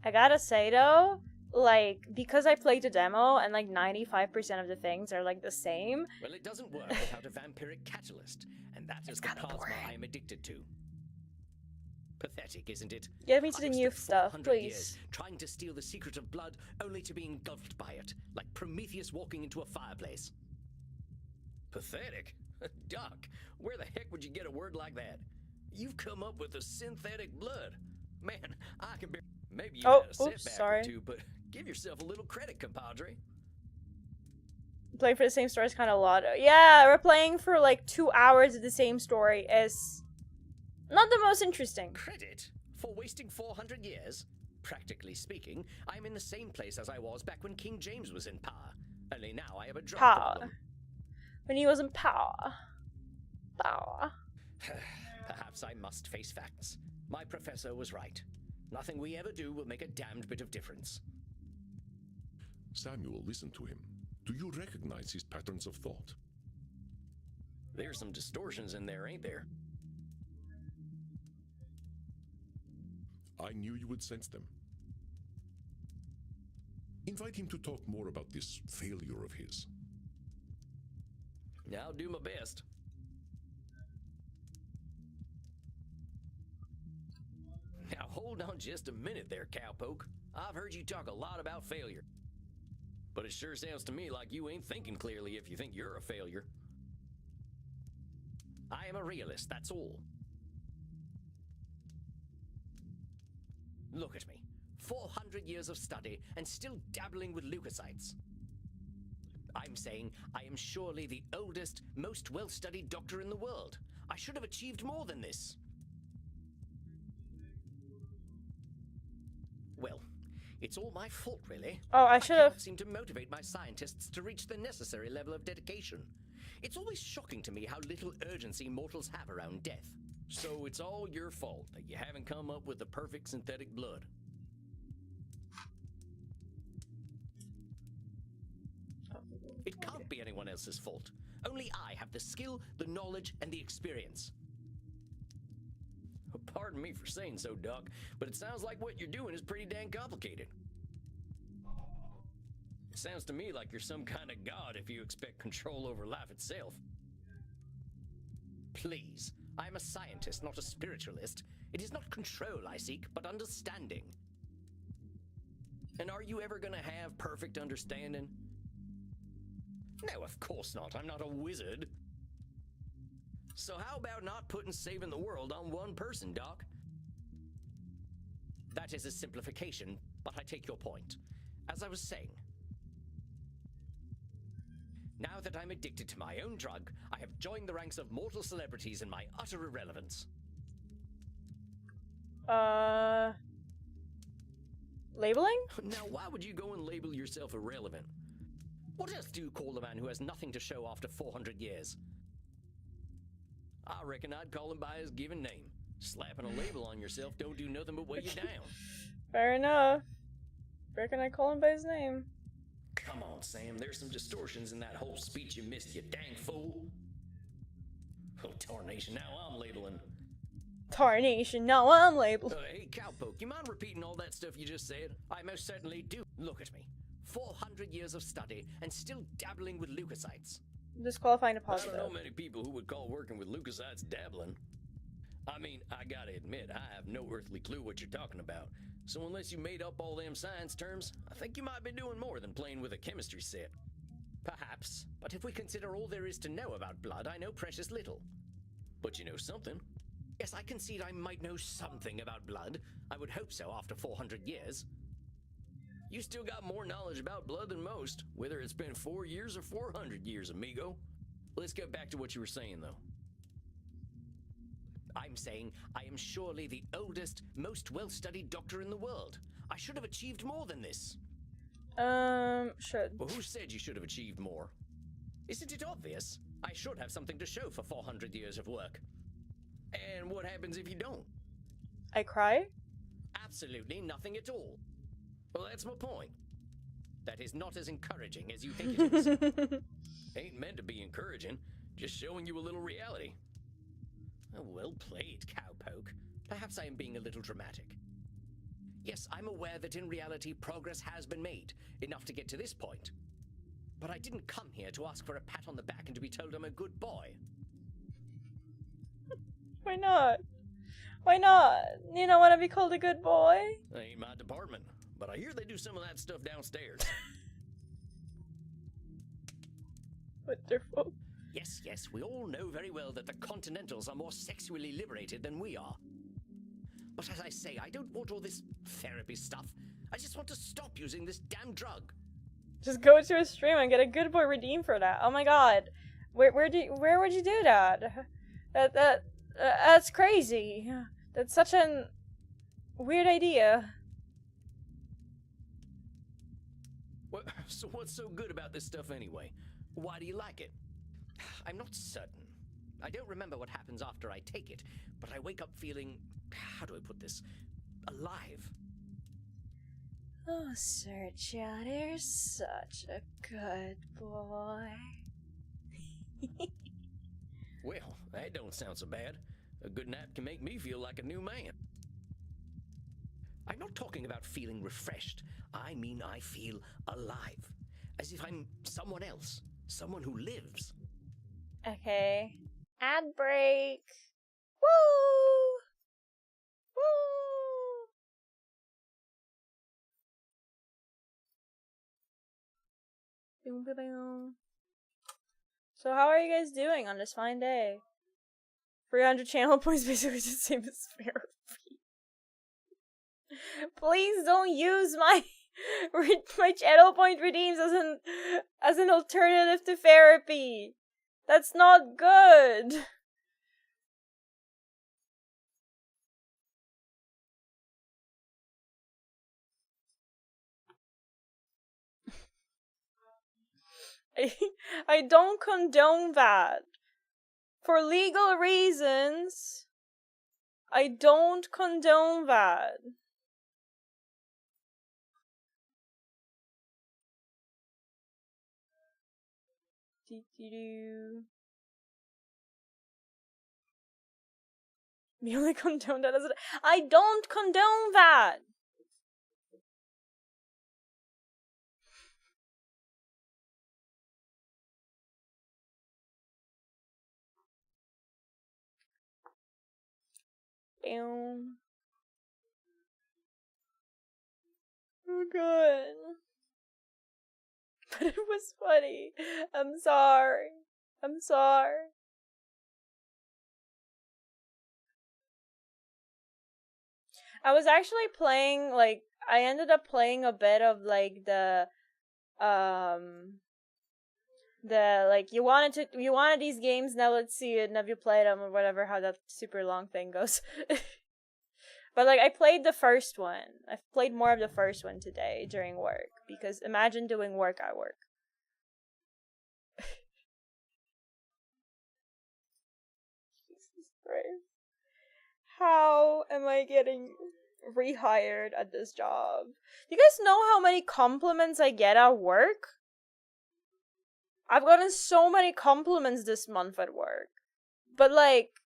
I gotta say though, like, because I played the demo and like 95% of the things are like the same. Well, it doesn't work without a vampiric catalyst, and that is the plasma I am addicted to. Pathetic, isn't it? Get me to the I've new spent stuff, 400 years please. trying to steal the secret of blood, only to be engulfed by it, like Prometheus walking into a fireplace. Pathetic? Doc, where the heck would you get a word like that? You've come up with a synthetic blood. Man, I can be... Maybe you had a setback or two, but give yourself a little credit, compadre. Playing for the same story is kind of a lot. Yeah, we're playing for like 2 hours of the same story is not the most interesting. Credit? For wasting 400 years? Practically speaking, I'm in the same place as I was back when King James was in power. Only now I have a drug problem. When he was in power. Perhaps I must face facts. My professor was right. Nothing we ever do will make a damned bit of difference. Samuel, listen to him. Do you recognize his patterns of thought? There's some distortions in there, ain't there? I knew you would sense them. Invite him to talk more about this failure of his. I'll do my best. Now hold on just a minute there, cowpoke. I've heard you talk a lot about failure. But it sure sounds to me like you ain't thinking clearly if you think you're a failure. I am a realist, that's all. Look at me. 400 years of study and still dabbling with leukocytes. I'm saying I am surely the oldest, most well-studied doctor in the world. I should have achieved more than this. Well, it's all my fault, really. Oh, I should have. I seem to motivate my scientists to reach the necessary level of dedication. It's always shocking to me how little urgency mortals have around death. So it's all your fault that you haven't come up with the perfect synthetic blood. It can't be anyone else's fault. Only I have the skill, the knowledge, and the experience. Pardon me for saying so, Doc, but it sounds like what you're doing is pretty dang complicated. It sounds to me like you're some kind of god if you expect control over life itself. Please, I'm a scientist, not a spiritualist. It is not control I seek, but understanding. And are you ever gonna have perfect understanding? No, of course not. I'm not a wizard. So how about not putting saving the world on one person, Doc? That is a simplification, but I take your point. As I was saying, now that I'm addicted to my own drug, I have joined the ranks of mortal celebrities in my utter irrelevance. Labeling? Now, why would you go and label yourself irrelevant? What else do you call a man who has nothing to show after 400 years? I reckon I'd call him by his given name. Slapping a label on yourself don't do nothing but weigh you down. Fair enough. Reckon I call him by his name. Come on, Sam, there's some distortions in that whole speech you missed, you dang fool. Oh, tarnation, now I'm labeling. Tarnation, now I'm labeled. Hey, Cowpoke, you mind repeating all that stuff you just said? I most certainly do. Look at me. 400 years of study and still dabbling with leukocytes. Disqualifying to I positive. don't know many people who would call working with leukocytes dabbling. I mean, I gotta admit, I have no earthly clue what you're talking about. So unless you made up all them science terms, I think you might be doing more than playing with a chemistry set. Perhaps, but if we consider all there is to know about blood, I know precious little. But you know something. Yes, I concede I might know something about blood. I would hope so after 400 years. You still got more knowledge about blood than most, whether it's been 4 years or 400 years, amigo. Let's get back to what you were saying, though. I'm saying I am surely the oldest, most well-studied doctor in the world. I should have achieved more than this. Should. Well, who said you should have achieved more? Isn't it obvious? I should have something to show for 400 years of work. And what happens if you don't? I cry? Absolutely nothing at all. Well, that's my point. That is not as encouraging as you think it is. Ain't meant to be encouraging, just showing you a little reality. Oh, well played, Cowpoke. Perhaps I am being a little dramatic. Yes, I'm aware that in reality progress has been made, enough to get to this point. But I didn't come here to ask for a pat on the back and to be told I'm a good boy. Why not? Why not? You don't want to be called a good boy? That ain't my department, but I hear they do some of that stuff downstairs. Wonderful. Yes, we all know very well that the Continentals are more sexually liberated than we are. But as I say, I don't want all this therapy stuff. I just want to stop using this damn drug. Just go to a stream and get a good boy redeem for that. Oh my god. Where would you do that? That's crazy. That's such a weird idea. So what's so good about this stuff anyway? Why do you like it? I'm not certain. I don't remember what happens after I take it, but I wake up feeling, how do I put this, alive. Oh, Sir John, you're such a good boy. Well, that don't sound so bad. A good nap can make me feel like a new man. I'm not talking about feeling refreshed. I mean I feel alive. As if I'm someone else. Someone who lives. Okay. Ad break. Woo! Woo! Boom, boom, boom. So how are you guys doing on this fine day? 300 channel points basically the same as therapy. Please don't use my my channel point redeems as an alternative to therapy. That's not good. I don't condone that. For legal reasons, I don't condone that. We only condone that as I don't condone that. Ew. Oh god. But it was funny. I'm sorry. I'm sorry. I was actually playing, like, I ended up playing a bit of, like, like, you wanted these games, now let's see it, and have you played them, or whatever, how that super long thing goes. But, like, I played the first one. I've played more of the first one today during work, because imagine doing work at work. Jesus Christ. How am I getting rehired at this job? Do you guys know how many compliments I get at work? I've gotten so many compliments this month at work. But, like,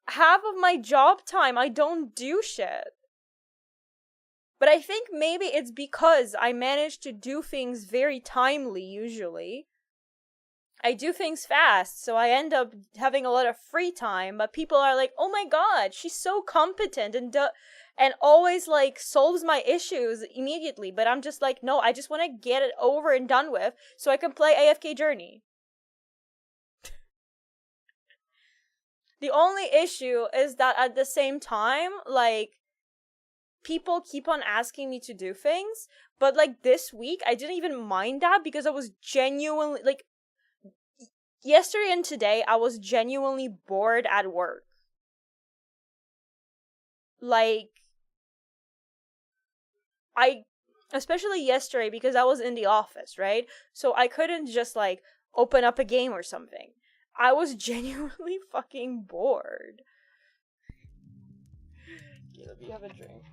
half of my job time, I don't do shit. But I think maybe it's because I manage to do things very timely, usually. I do things fast, so I end up having a lot of free time, but people are like, oh my god, she's so competent and always, like, solves my issues immediately, but I'm just like, no, I just want to get it over and done with so I can play AFK Journey. The only issue is that at the same time, like, people keep on asking me to do things, but, like, this week, I didn't even mind that because I was genuinely, like, yesterday and today, I was genuinely bored at work. Like, especially yesterday, because I was in the office, right? So I couldn't just, like, open up a game or something. I was genuinely fucking bored. Caleb, you have a drink.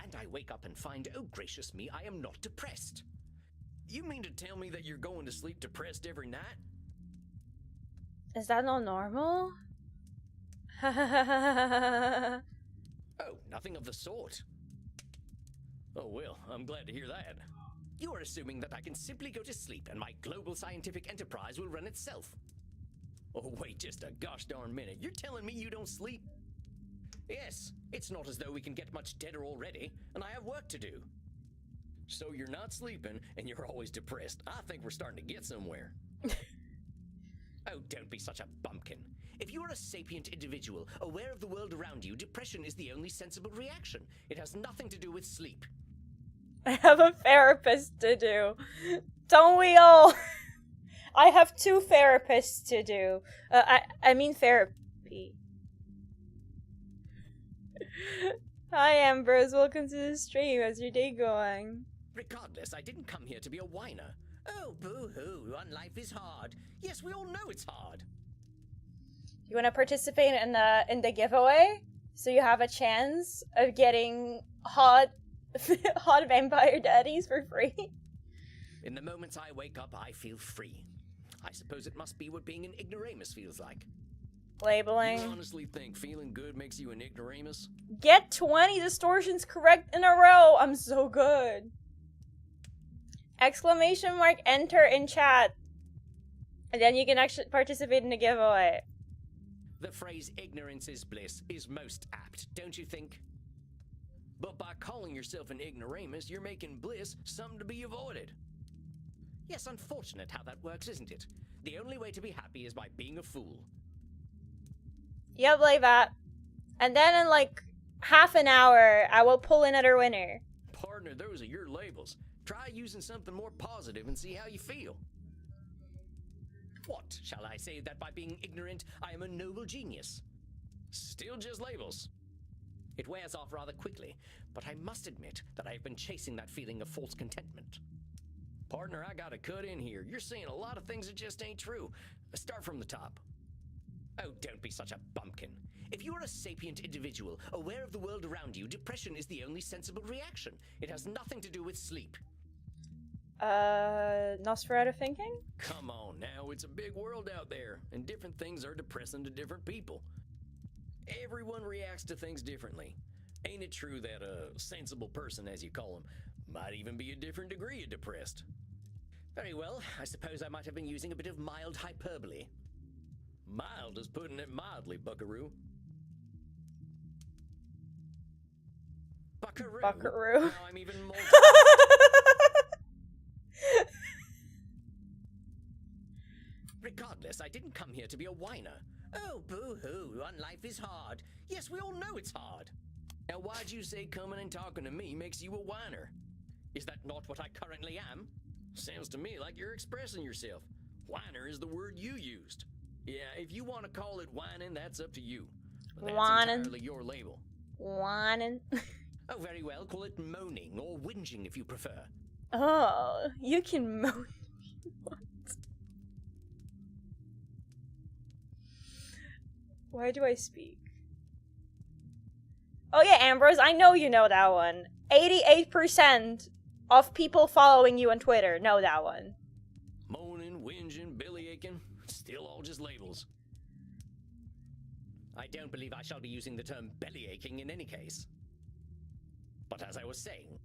And I wake up and find, oh gracious me, I am not depressed. You mean to tell me that you're going to sleep depressed every night? Is that not normal? Oh, nothing of the sort. Oh well, I'm glad to hear that. You are assuming that I can simply go to sleep and my global scientific enterprise will run itself. Oh wait just a gosh darn minute, you're telling me you don't sleep? Yes, it's not as though we can get much deader already, and I have work to do. So you're not sleeping, and you're always depressed. I think we're starting to get somewhere. Oh, don't be such a bumpkin. If you are a sapient individual, aware of the world around you, depression is the only sensible reaction. It has nothing to do with sleep. I have a therapist to do. Don't we all? I have 2 therapists to do. I mean therapy. Hi Ambrose, welcome to the stream. How's your day going? Regardless, I didn't come here to be a whiner. Oh, boo-hoo, life is hard. Yes, we all know it's hard. You want to participate in the giveaway? So you have a chance of getting hot vampire daddies for free? In the moments I wake up, I feel free. I suppose it must be what being an ignoramus feels like. Labeling. You honestly think feeling good makes you an ignoramus? Get 20 distortions correct in a row! I'm so good. Exclamation mark enter in chat. And then you can actually participate in the giveaway. The phrase ignorance is bliss is most apt, don't you think? But by calling yourself an ignoramus, you're making bliss something to be avoided. Yes, unfortunate how that works, isn't it? The only way to be happy is by being a fool. Yep, like that. And then in like half an hour, I will pull another winner. Partner, those are your labels. Try using something more positive and see how you feel. What, shall I say that by being ignorant, I am a noble genius? Still just labels. It wears off rather quickly, but I must admit that I've been chasing that feeling of false contentment. Partner, I gotta cut in here. You're saying a lot of things that just ain't true. Start from the top. Oh, don't be such a bumpkin. If you are a sapient individual, aware of the world around you, depression is the only sensible reaction. It has nothing to do with sleep. Nosferatu thinking? Come on now, it's a big world out there, and different things are depressing to different people. Everyone reacts to things differently. Ain't it true that a sensible person, as you call him, might even be a different degree of depressed? Very well, I suppose I might have been using a bit of mild hyperbole. Mild is putting it mildly, buckaroo. Buckaroo? Buckaroo. Now I'm even more... Regardless, I didn't come here to be a whiner. Oh, boo-hoo, life is hard. Yes, we all know it's hard. Now why'd you say coming and talking to me makes you a whiner? Is that not what I currently am? Sounds to me like you're expressing yourself. Whiner is the word you used. Yeah, if you want to call it whining, that's up to you. But that's Whining. entirely your label. Whining. Oh, very well, call it moaning or whinging if you prefer. Oh, you can moan. What? Why do I speak? Oh yeah, Ambrose, I know you know that one. 88% of people following you on Twitter know that one. Moaning, whinging, belly aching, still all just labels. I don't believe I shall be using the term belly aching in any case. But as I was saying...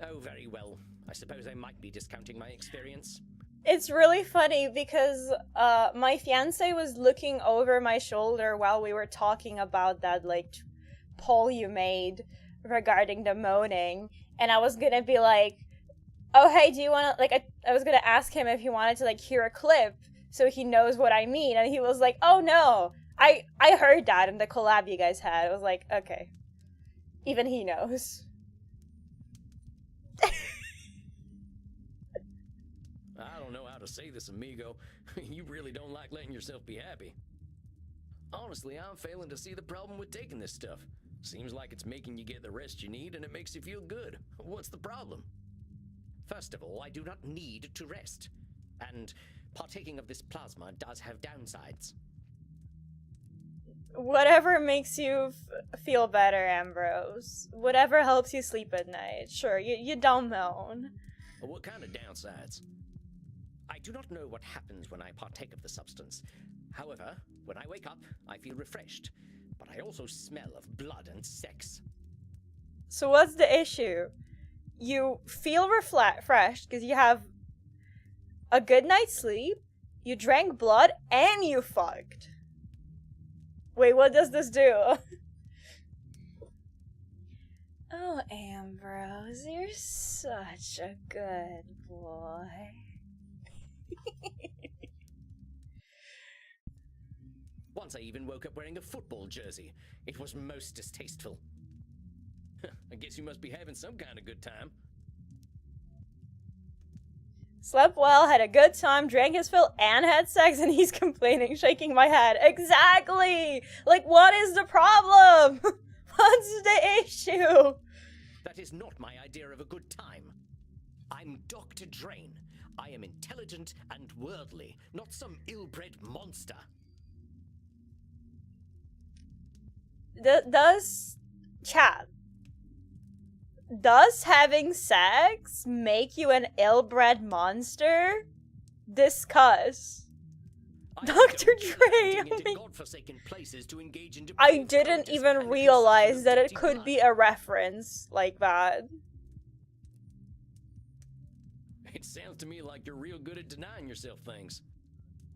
Oh, very well. I suppose I might be discounting my experience. It's really funny because my fiance was looking over my shoulder while we were talking about that, like, poll you made regarding the moaning, and I was gonna be like, oh, hey, do you wanna, like, I was gonna ask him if he wanted to, like, hear a clip so he knows what I mean, and he was like, oh, no, I heard that in the collab you guys had. I was like, okay. Even he knows. I don't know how to say this, amigo. You really don't like letting yourself be happy. Honestly, I'm failing to see the problem with taking this stuff. Seems like it's making you get the rest you need and it makes you feel good. What's the problem? First of all, I do not need to rest. And partaking of this plasma does have downsides. Whatever makes you feel better, Ambrose. Whatever helps you sleep at night. Sure, you don't moan. What kind of downsides? I do not know what happens when I partake of the substance. However, when I wake up, I feel refreshed. But I also smell of blood and sex. So what's the issue? You feel refreshed because you have a good night's sleep, you drank blood, and you fucked. Wait, what does this do? Oh, Ambrose, you're such a good boy. Once I even woke up wearing a football jersey. It was most distasteful. I guess you must be having some kind of good time. Slept well, had a good time, drank his fill, and had sex, and he's complaining, shaking my head. Exactly! Like, what is the problem? What's the issue? That is not my idea of a good time. I'm Dr. Drain. I am intelligent and worldly, not some ill-bred monster. Does having sex make you an ill-bred monster? Discuss. Dr. Dre, I didn't even realize that it could be a reference like that. It sounds to me like you're real good at denying yourself things.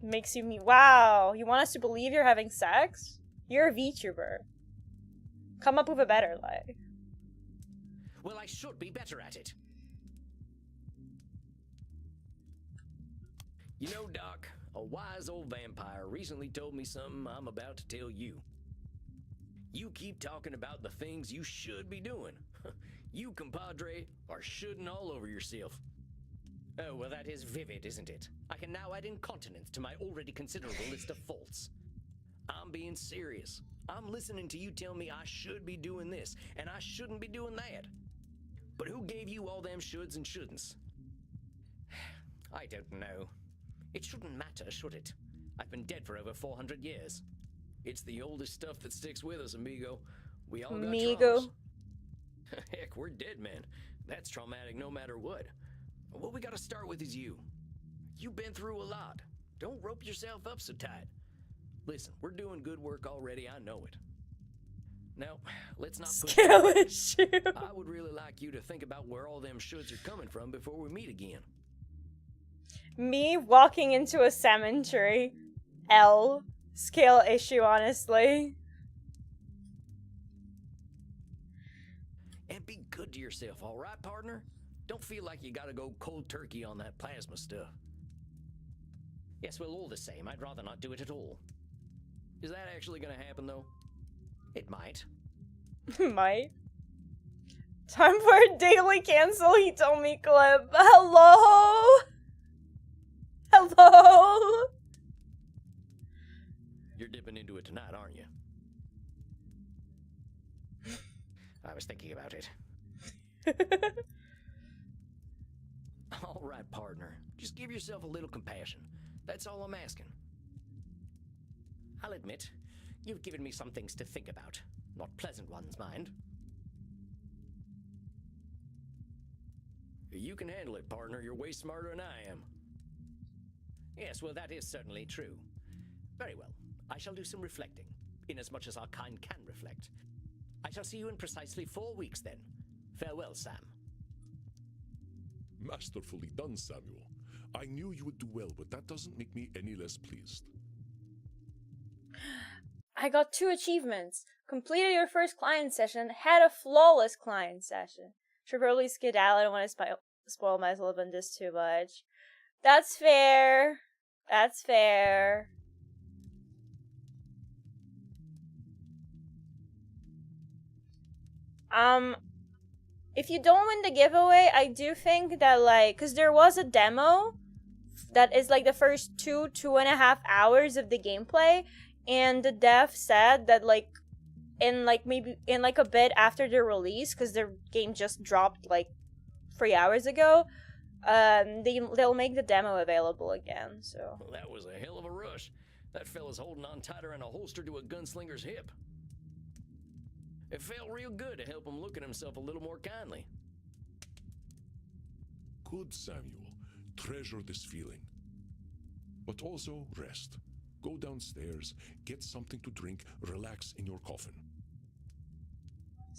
Makes you wow, you want us to believe you're having sex? You're a VTuber. Come up with a better lie. Well, I should be better at it. You know, Doc, a wise old vampire recently told me something I'm about to tell you. You keep talking about the things you should be doing. You, compadre, are shoulding all over yourself. Oh, well, that is vivid, isn't it? I can now add incontinence to my already considerable list of faults. I'm being serious. I'm listening to you tell me I should be doing this, and I shouldn't be doing that. But who gave you all them shoulds and shouldn'ts? I don't know. It shouldn't matter, should it? I've been dead for over 400 years. It's the oldest stuff that sticks with us, amigo. We all got traumas. Heck, we're dead, man. That's traumatic no matter what. What we gotta start with is you. You've been through a lot. Don't rope yourself up so tight. Listen, we're doing good work already, I know it. Now, let's not push Scale it. issue. I would really like you to think about where all them shoulds are coming from before we meet again. Me walking into a cemetery. L. Scale issue, honestly. And be good to yourself, alright, partner? Don't feel like you gotta go cold turkey on that plasma stuff. Yes, well, all the same, I'd rather not do it at all. Is that actually gonna happen, though? It might. Might. Time for a daily cancel Hitomi clip. Hello? Hello? You're dipping into it tonight, aren't you? I was thinking about it. Alright, partner. Just give yourself a little compassion. That's all I'm asking. I'll admit, you've given me some things to think about. Not pleasant ones, mind. You can handle it, partner. You're way smarter than I am. Yes, well, that is certainly true. Very well. I shall do some reflecting, inasmuch as our kind can reflect. I shall see you in precisely 4 weeks, then. Farewell, Sam. Masterfully done, Samuel. I knew you would do well, but that doesn't make me any less pleased. I got 2 achievements. Completed your first client session, had a flawless client session. Should probably skedaddle. I don't want to spoil myself on this too much. That's fair. That's fair. If you don't win the giveaway, I do think that, like, because there was a demo that is like the first 2.5 hours of the gameplay, and the dev said that, like, maybe in like a bit after the release, because their game just dropped like 3 hours ago, they'll make the demo available again. So Well, that was a hell of a rush. That fella's holding on tighter than a holster to a gunslinger's hip. It felt real good to help him look at himself a little more kindly. Good, Samuel. Treasure this feeling. But also rest. Go downstairs, get something to drink, relax in your coffin.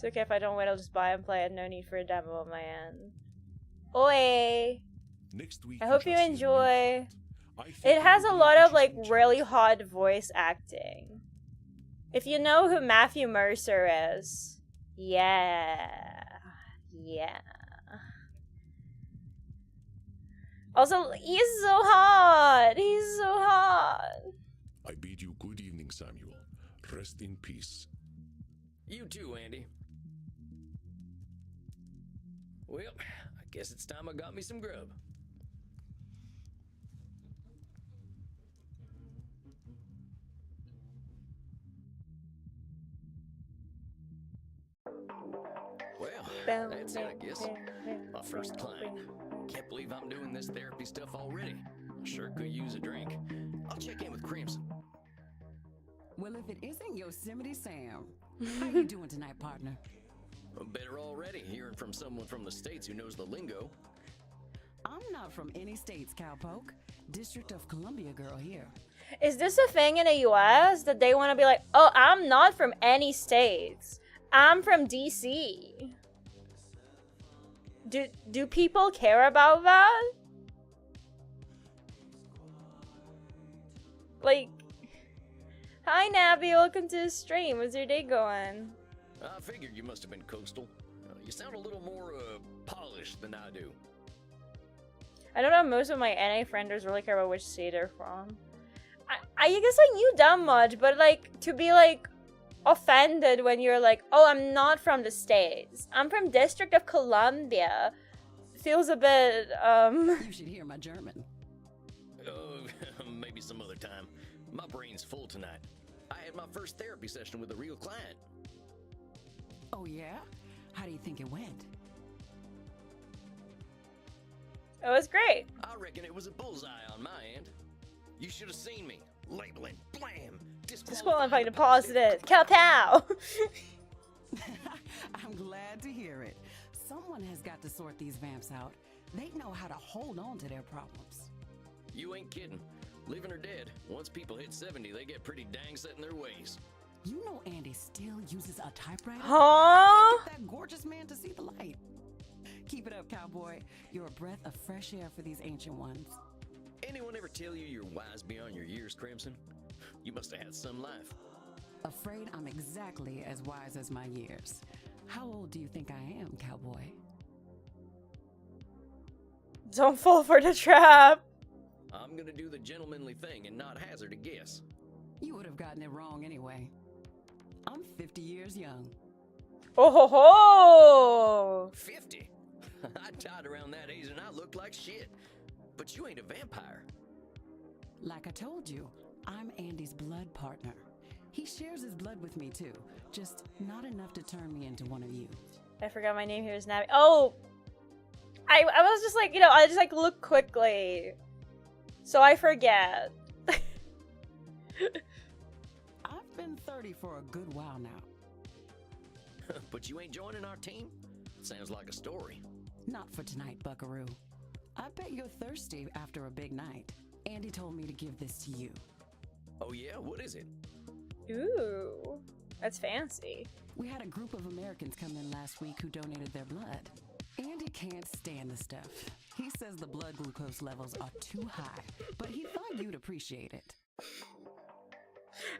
it's okay if I don't win. I'll just buy and play it. No need for a demo on my end. Oi! Next week, I hope you shall see a new enjoy. cut. I think It has will a be lot an of like interesting really challenge. hot voice acting. If you know who Matthew Mercer is, yeah. Also, he's so hot. He's so hot. I bid you good evening, Samuel. Rest in peace. You too, Andy. Well, I guess it's time I got me some grub. Well, that's it, I guess. My first client. Can't believe I'm doing this therapy stuff already. I sure could use a drink. I'll check in with Crimson. Well, if it isn't Yosemite Sam, how you doing tonight, partner? I'm better already, hearing from someone from the States who knows the lingo. I'm not from any states, cowpoke. District of Columbia girl here. Is this a thing in the US that they want to be like, oh, I'm not from any states. I'm from DC. Do people care about that? Like, hi Nabby, welcome to the stream. How's your day going? I figured you must have been coastal. You sound a little more, polished than I do. I don't know, most of my NA frienders really care about which state they're from. I guess I knew that much, but like, to be like, offended when you're like, oh, I'm not from the States. I'm from District of Columbia. Feels a bit, You should hear my German. Oh, maybe some other time. My brain's full tonight. I had my first therapy session with a real client. Oh, yeah? How do you think it went? It was great. I reckon it was a bullseye on my end. You should have seen me. Labeling, blam, Disqualifying to positive. Cow pow! I'm glad to hear it. Someone has got to sort these vamps out. They know how to hold on to their problems. You ain't kidding. Living or dead, once people hit 70, they get pretty dang set in their ways. You know Andy still uses a typewriter? Huh? Get that gorgeous man to see the light. Keep it up, cowboy. You're a breath of fresh air for these ancient ones. Anyone ever tell you you're wise beyond your years, Crimson? You must have had some life. Afraid I'm exactly as wise as my years. How old do you think I am, cowboy? Don't fall for the trap. I'm gonna do the gentlemanly thing and not hazard a guess. You would have gotten it wrong anyway. I'm 50 years young. Oh ho ho! 50? I died around that age and I looked like shit. But you ain't a vampire. Like I told you, I'm Andy's blood partner. He shares his blood with me too, just not enough to turn me into one of you. I forgot my name here is Navi. Oh! I was just like, you know, I just like look quickly. So I forget. I've been 30 for a good while now. But you ain't joining our team? Sounds like a story. Not for tonight, buckaroo. I bet you're thirsty after a big night. Andy told me to give this to you. Oh yeah? What is it? Ooh. That's fancy. We had a group of Americans come in last week who donated their blood. Andy can't stand the stuff. He says the blood glucose levels are too high, but he thought you'd appreciate it.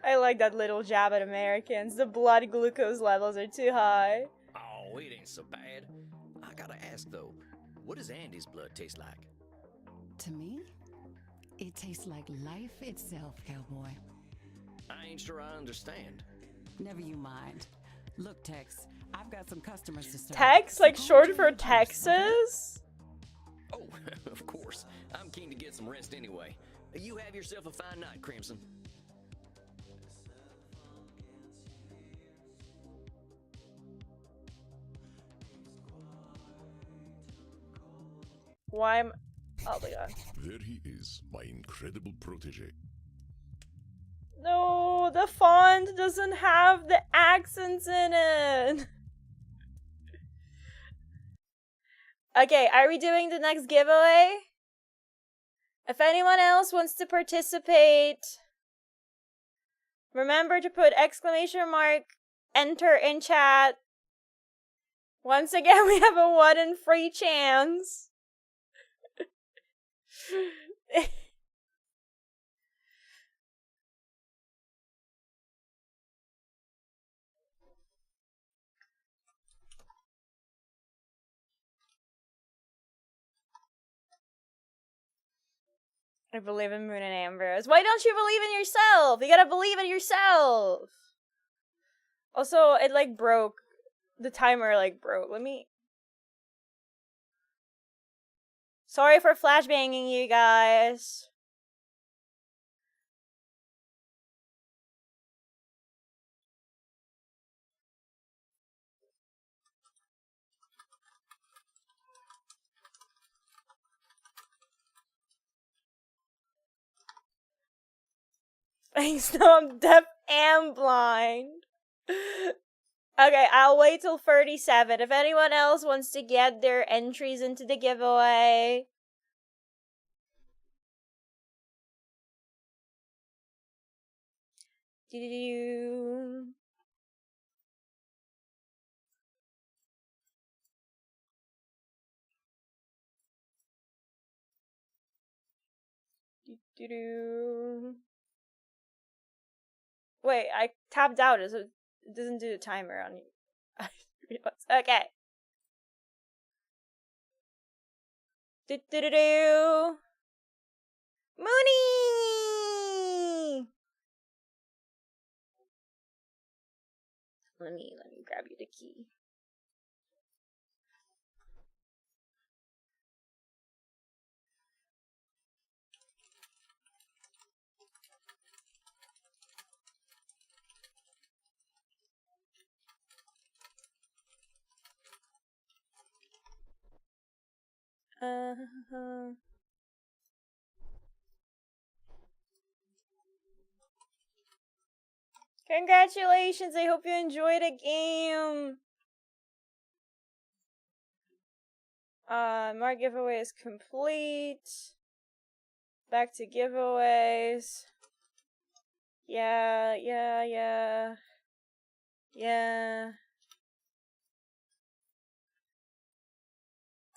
I like that little jab at Americans. The blood glucose levels are too high. Oh, it ain't so bad. I gotta ask though, what does Andy's blood taste like? To me, it tastes like life itself, cowboy. I ain't sure I understand. Never you mind. Look, Tex, I've got some customers to serve. Tex? Like So short go for enjoy yourself, okay? Texas? Oh, of course. I'm keen to get some rest anyway. You have yourself a fine night, Crimson. Why am... Oh my god. There he is, my incredible protege. No, the font doesn't have the accents in it. Okay, are we doing the next giveaway? If anyone else wants to participate, remember to put exclamation mark enter in chat. Once again, we have a 1 in 3 chance. I believe in Moon and Ambrose. Why don't you believe in yourself? You gotta believe in yourself. Also, it like broke. The timer like broke. Let me... Sorry for flashbanging you guys. Thanks, no, I'm deaf and blind. Okay, I'll wait till 37. If anyone else wants to get their entries into the giveaway. Do-do-do. Do-do-do. Wait, I tapped out. It doesn't do the timer on you. Okay. Do-do-do-do. Mooney! Let me grab you the key. Congratulations! I hope you enjoyed the game. More giveaway is complete. Back to giveaways. Yeah. Yeah.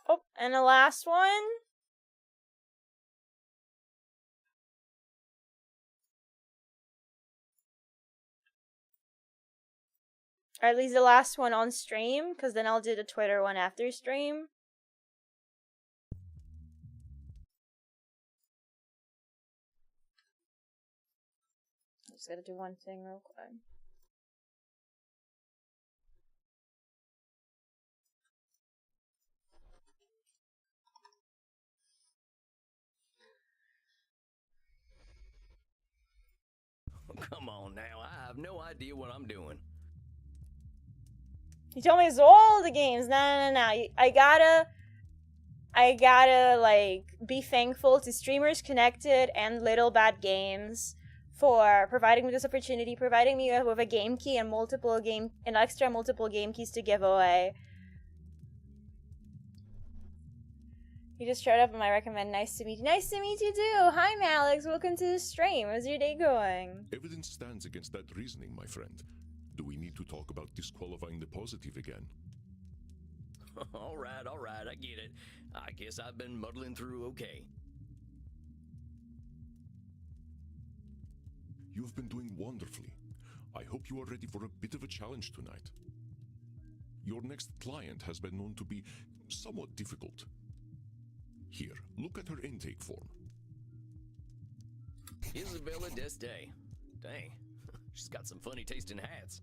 Oh, and the last one. Or at least the last one on stream, because then I'll do the Twitter one after stream. Just gotta do one thing real quick. Come on now, I have no idea what I'm doing. You told me it's all the games. No. I gotta, like, be thankful to Streamers Connected and Little Bad Games for providing me this opportunity, providing me with a game key and extra multiple game keys to give away. You just showed up and I recommend. Nice to meet you. Nice to meet you too. Hi, Malix. Welcome to the stream. How's your day going? Evidence stands against that reasoning, my friend. Do we need to talk about disqualifying the positive again? All right, I get it. I guess I've been muddling through okay. You've been doing wonderfully. I hope you are ready for a bit of a challenge tonight. Your next client has been known to be somewhat difficult. Here, look at her intake form. Isabella Deste. Dang, she's got some funny taste in hats.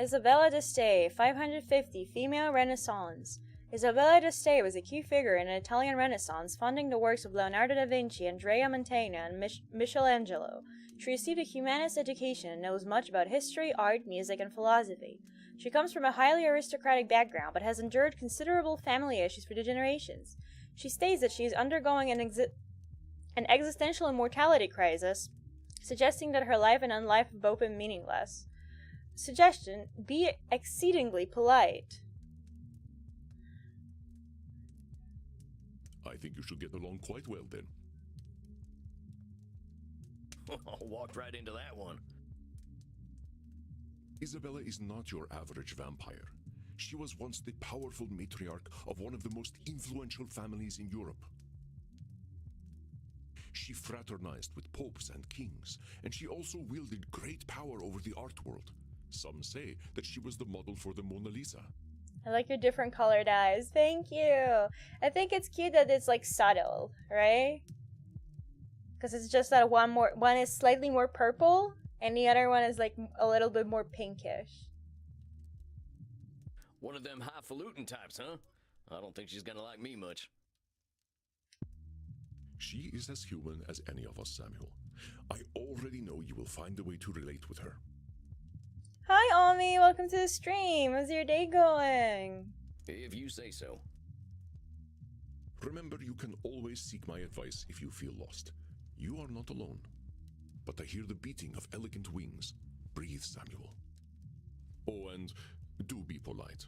Isabella Deste, 550, female Renaissance. Isabella Deste was a key figure in an Italian Renaissance, funding the works of Leonardo da Vinci, Andrea Mantegna, and Michelangelo. She received a humanist education and knows much about history, art, music, and philosophy. She comes from a highly aristocratic background, but has endured considerable family issues for generations. She states that she is undergoing an existential immortality crisis, suggesting that her life and unlife have both been meaningless. Suggestion: be exceedingly polite. I think you should get along quite well then. Walked right into that one. Isabella is not your average vampire. She was once the powerful matriarch of one of the most influential families in Europe. She fraternized with popes and kings, and she also wielded great power over the art world. Some say that she was the model for the Mona Lisa. I like your different colored eyes. Thank you. I think it's cute that it's like subtle, right? Because it's just that one is slightly more purple, and the other one is like a little bit more pinkish. One of them highfalutin types, huh? I don't think she's gonna like me much. She is as human as any of us, Samuel. I already know you will find a way to relate with her. Hi, Ami. Welcome to the stream. How's your day going? If you say so. Remember, you can always seek my advice if you feel lost. You are not alone. But I hear the beating of elegant wings. Breathe, Samuel. Oh, and do be polite.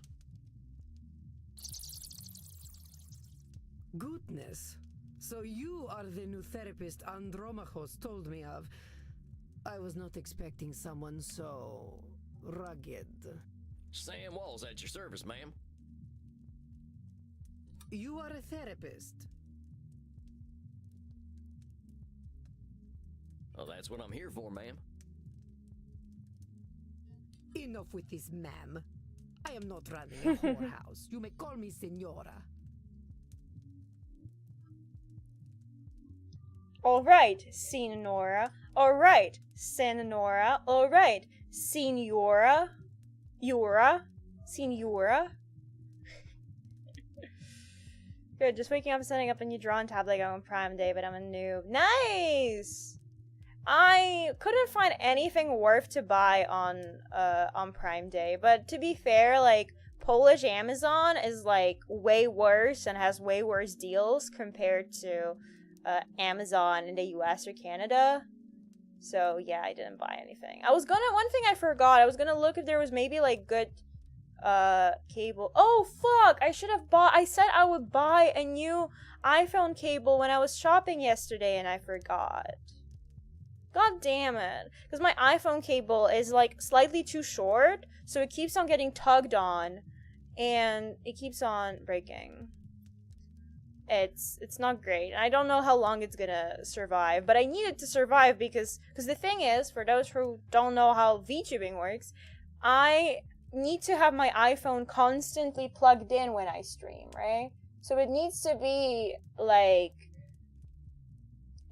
Goodness. So you are the new therapist Andromachos told me of. I was not expecting someone so rugged. Sam Walls at your service, ma'am. You are a therapist. Well, that's what I'm here for, ma'am. Enough with this, ma'am. I am not running a whorehouse. You may call me Senora. Alright, Senora. Alright, Senora. Alright, Senora. Senora. Good, just waking up and setting up a new drawing tab like I'm on Prime Day, but I'm a noob. Nice! I couldn't find anything worth to buy on Prime Day, but to be fair, like, Polish Amazon is, like, way worse and has way worse deals compared to Amazon in the US or Canada. So, yeah, I didn't buy anything. One thing I forgot, I was gonna look if there was maybe, like, good, cable. Oh, fuck! I said I would buy a new iPhone cable when I was shopping yesterday, and I forgot. God damn it. Because my iPhone cable is like slightly too short, so it keeps on getting tugged on, and it keeps on breaking. It's not great. I don't know how long it's gonna survive, but I need it to survive because the thing is, for those who don't know how VTubing works, I need to have my iPhone constantly plugged in when I stream, right? So it needs to be like,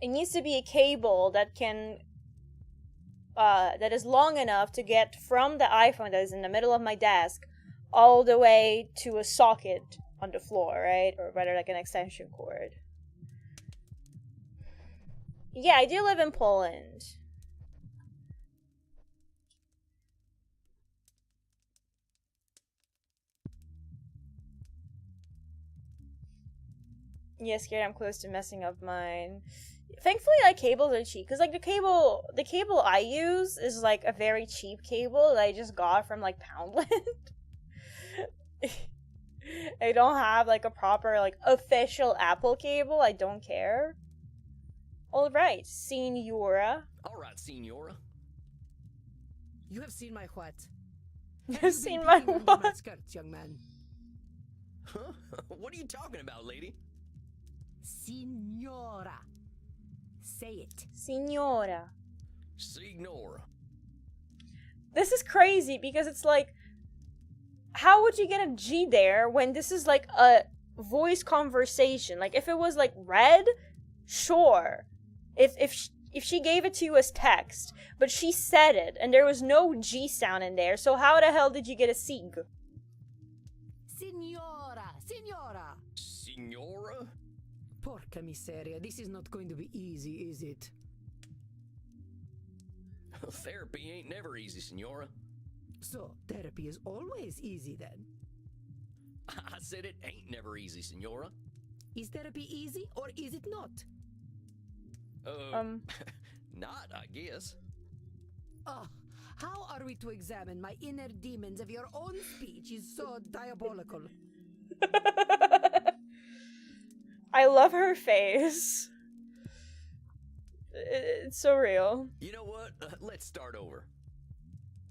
it needs to be a cable that can that is long enough to get from the iPhone that is in the middle of my desk all the way to a socket on the floor, right? Or rather like an extension cord. Yeah, I do live in Poland. Yeah, scared I'm close to messing up mine. Thankfully, like, cables are cheap, because like the cable I use is like a very cheap cable that I just got from like Poundland. I don't have like a proper like official Apple cable. I don't care. All right, Senora. All right, Senora. You have seen my what? You've seen my what? My skirts, young man. Huh? What are you talking about, lady? Signora. Say it. Senora. Signora. This is crazy because it's like, how would you get a G there when this is like a voice conversation? Like, if it was like red, sure. If she gave it to you as text, but she said it and there was no G sound in there, so how the hell did you get a sig? Signora. Signora. Signora? Porca miseria. This is not going to be easy, is it? Therapy ain't never easy, Senora. So, therapy is always easy then? I said it ain't never easy, Senora. Is therapy easy or is it not? Not, I guess. Oh, how are we to examine my inner demons if your own speech is so diabolical? I love her face. It's so real. You know what? Let's start over.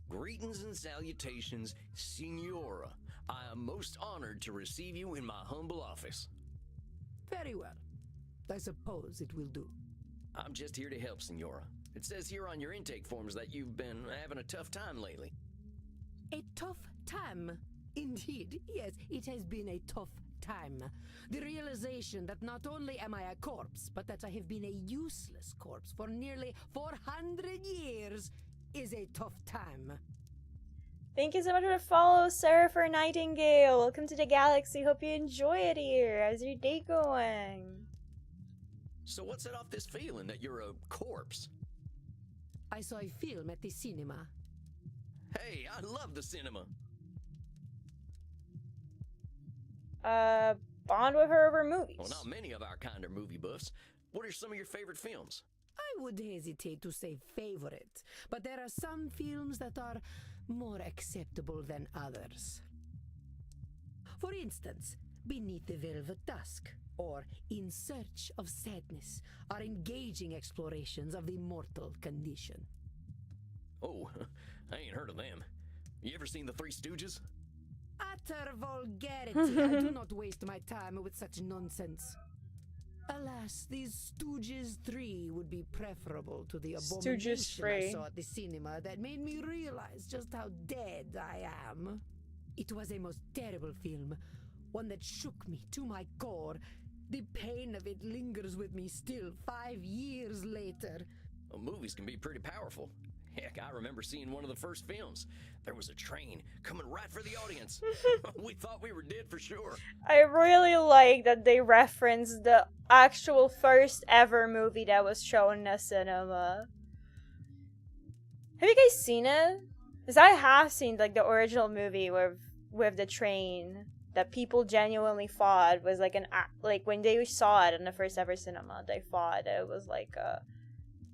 Greetings and salutations, Senora. I am most honored to receive you in my humble office. Very well. I suppose it will do. I'm just here to help, Senora. It says here on your intake forms that you've been having a tough time lately. A tough time? Indeed, yes, it has been a tough time. The realization that not only am I a corpse, but that I have been a useless corpse for nearly 400 years is a tough time. Thank you so much for the follow, Serapher Nightingale. Welcome to the galaxy. Hope you enjoy it here. How's your day going? So what's set off this feeling that you're a corpse? I saw a film at the cinema. Hey, I love the cinema. Bond with her over movies. Well, not many of our kind are movie buffs. What are some of your favorite films? I would hesitate to say favorite, but there are some films that are more acceptable than others. For instance, Beneath the Velvet Dusk or In Search of Sadness are engaging explorations of the mortal condition. Oh, I ain't heard of them. You ever seen The Three Stooges? Utter vulgarity. I do not waste my time with such nonsense. Alas, these Stooges 3 would be preferable to the abomination I saw at the cinema that made me realize just how dead I am. It was a most terrible film, one that shook me to my core. The pain of it lingers with me still 5 years later. Well, movies can be pretty powerful. Heck, I remember seeing one of the first films. There was a train coming right for the audience. We thought we were dead for sure. I really like that they referenced the actual first ever movie that was shown in the cinema. Have you guys seen it? Because I have seen like the original movie with the train that people genuinely thought was like like when they saw it in the first ever cinema, they thought it was like a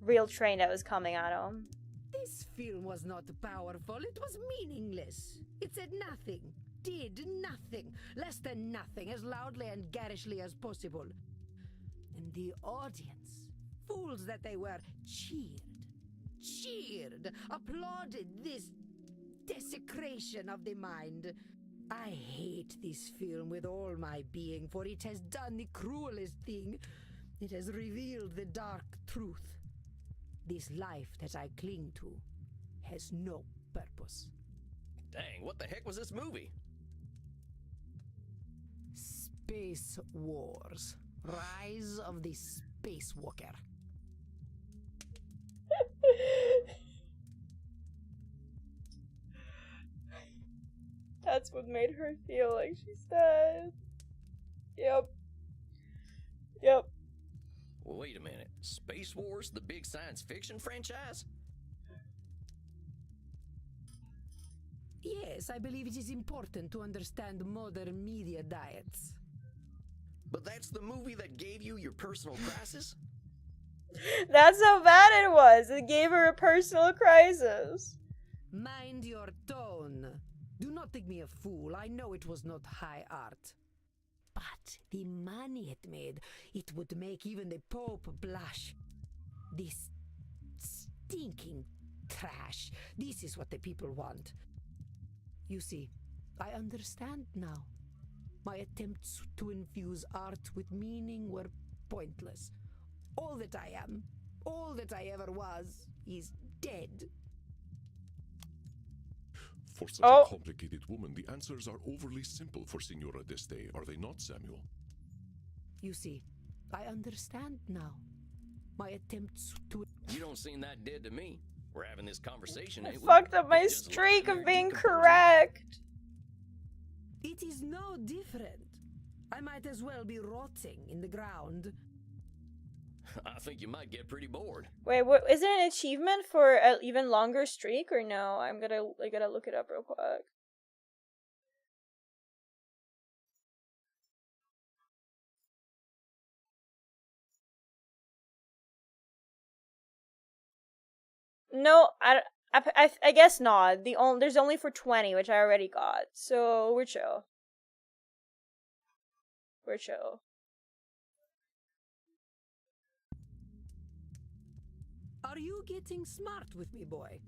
real train that was coming at them. This film was not powerful, it was meaningless. It said nothing, did nothing, less than nothing, as loudly and garishly as possible. And the audience, fools that they were, cheered cheered, applauded this desecration of the mind. I hate this film with all my being, for it has done the cruelest thing. It has revealed the dark truth. This life that I cling to has no purpose. Dang, what the heck was this movie? Space Wars. Rise of the Spacewalker. That's what made her feel like she's dead. Yep. Yep. Well, wait a minute. Space Wars, the big science fiction franchise? Yes, I believe it is important to understand modern media diets. But that's the movie that gave you your personal crisis? That's how bad it was. It gave her a personal crisis. Mind your tone. Do not think me a fool. I know it was not high art. But the money it made, it would make even the Pope blush. This stinking trash. This is what the people want. You see, I understand now. My attempts to infuse art with meaning were pointless. All that I am, all that I ever was, is dead. For such a complicated woman, the answers are overly simple for Signora d'Este, are they not, Samuel? You see, I understand now. My attempts to... You don't seem that dead to me. We're having this conversation, ain't we? Fucked up my streak of being correct. It is no different. I might as well be rotting in the ground. I think you might get pretty bored. Wait, what is it an achievement for an even longer streak or no? I gotta look it up real quick. No, I guess not. There's only for 20, which I already got. So we're chill. We're chill. Are you getting smart with me, boy?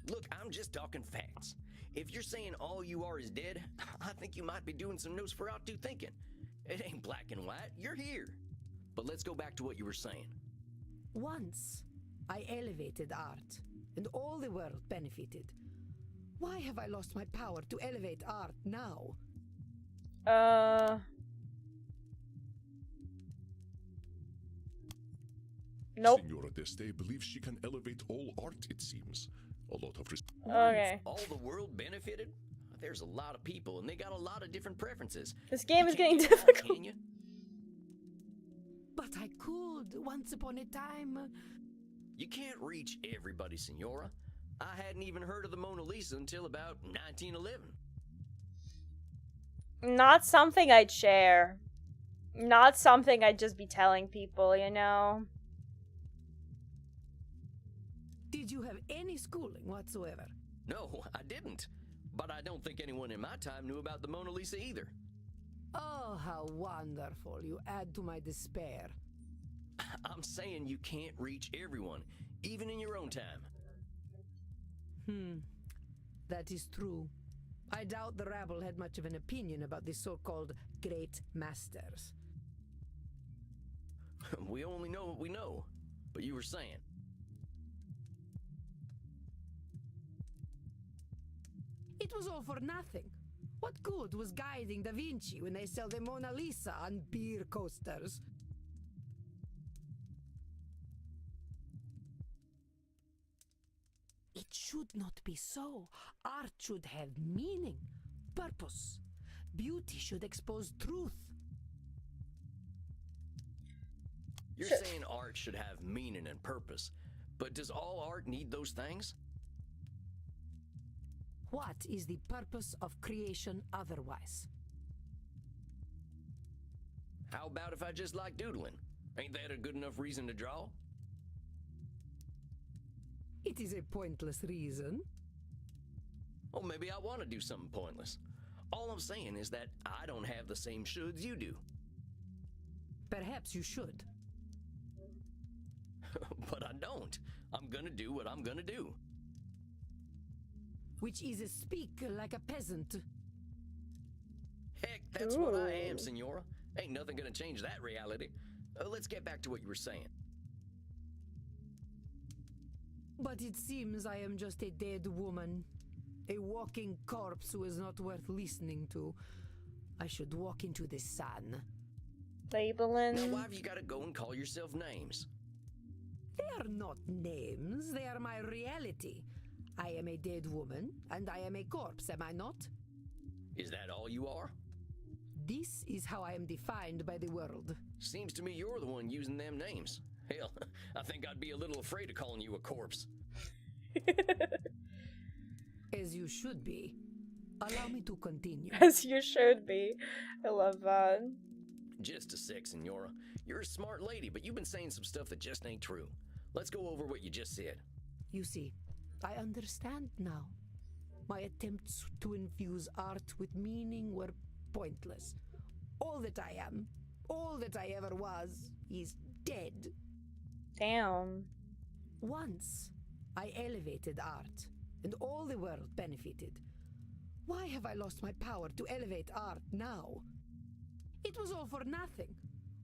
Look, I'm just talking facts. If you're saying all you are is dead, I think you might be doing some Nosferatu thinking. It ain't black and white. You're here. But let's go back to what you were saying. Once, I elevated art, and all the world benefited. Why have I lost my power to elevate art now? Nope. Signora d'Este believes she can elevate all art, it seems. A lot of Okay. All the world benefited? There's a lot of people, and they got a lot of different preferences. This game is getting All, difficult. can you? But I could, once upon a time. You can't reach everybody, Signora. I hadn't even heard of the Mona Lisa until about 1911. Not something I'd share. Not something I'd just be telling people, you know? Did you have any schooling whatsoever? No, I didn't. But I don't think anyone in my time knew about the Mona Lisa either. Oh, how wonderful. You add to my despair. I'm saying you can't reach everyone, even in your own time. That is true. I doubt the rabble had much of an opinion about the so-called great masters. We only know what we know. But you were saying. It was all for nothing. What good was guiding Da Vinci when they sell the Mona Lisa on beer coasters? It should not be so. Art should have meaning, purpose. Beauty should expose truth. You're saying art should have meaning and purpose. But does all art need those things? What is the purpose of creation otherwise? How about if I just like doodling? Ain't that a good enough reason to draw? It is a pointless reason. Well, maybe I want to do something pointless. All I'm saying is that I don't have the same shoulds you do. Perhaps you should. But I don't. I'm gonna do what I'm gonna do. Which is speak like a peasant. Heck, that's what I am, Senora. Ain't nothing gonna change that reality. Let's get back to what you were saying. But it seems I am just a dead woman. A walking corpse who is not worth listening to. I should walk into the sun. Labeling. Now, why have you gotta go and call yourself names? They are not names, they are my reality. I am a dead woman, and I am a corpse, am I not? Is that all you are? This is how I am defined by the world. Seems to me you're the one using them names. Hell, I think I'd be a little afraid of calling you a corpse. As you should be. Allow me to continue. As you should be. I love that. Just a sec, Senora. You're a smart lady, but you've been saying some stuff that just ain't true. Let's go over what you just said. You see, I understand now. My attempts to infuse art with meaning were pointless. All that I am, all that I ever was, is dead. Damn. Once, I elevated art, and all the world benefited. Why have I lost my power to elevate art now? It was all for nothing.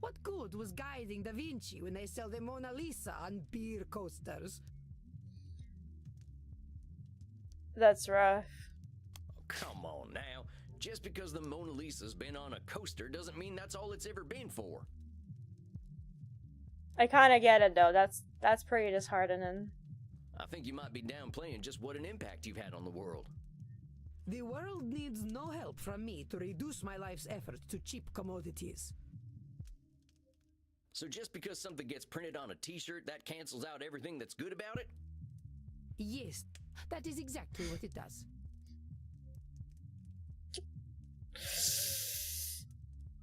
What good was guiding Da Vinci when they sell the Mona Lisa on beer coasters? That's rough. Oh, come on now. Just because the Mona Lisa's been on a coaster doesn't mean that's all it's ever been for. I kind of get it though. That's pretty disheartening. I think you might be downplaying just what an impact you've had on the world. The world needs no help from me to reduce my life's effort to cheap commodities. So just because something gets printed on a t-shirt, that cancels out everything that's good about it? Yes, that is exactly what it does.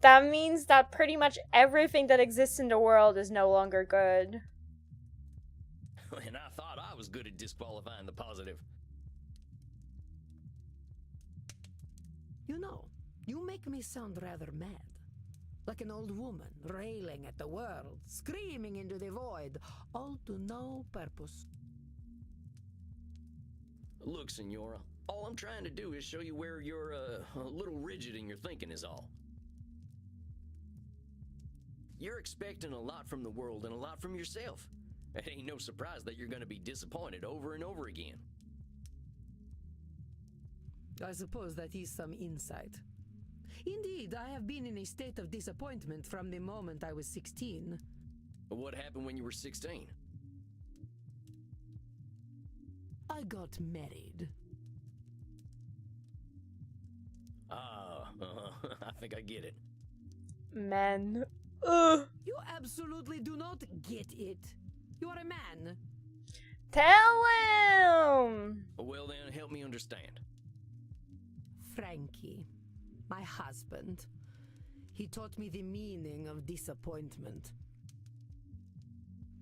That means that pretty much everything that exists in the world is no longer good. And I thought I was good at disqualifying the positive. You know, you make me sound rather mad. Like an old woman, railing at the world, screaming into the void, all to no purpose. Look, Senora, all I'm trying to do is show you where you're a little rigid in your thinking is all. You're expecting a lot from the world and a lot from yourself. It ain't no surprise that you're gonna be disappointed over and over again. I suppose that is some insight. Indeed, I have been in a state of disappointment from the moment I was 16. What happened when you were 16? I got married. I think I get it. Men. Ugh. You absolutely do not get it. You are a man. Tell him! Well then, help me understand. Frankie, my husband, he taught me the meaning of disappointment.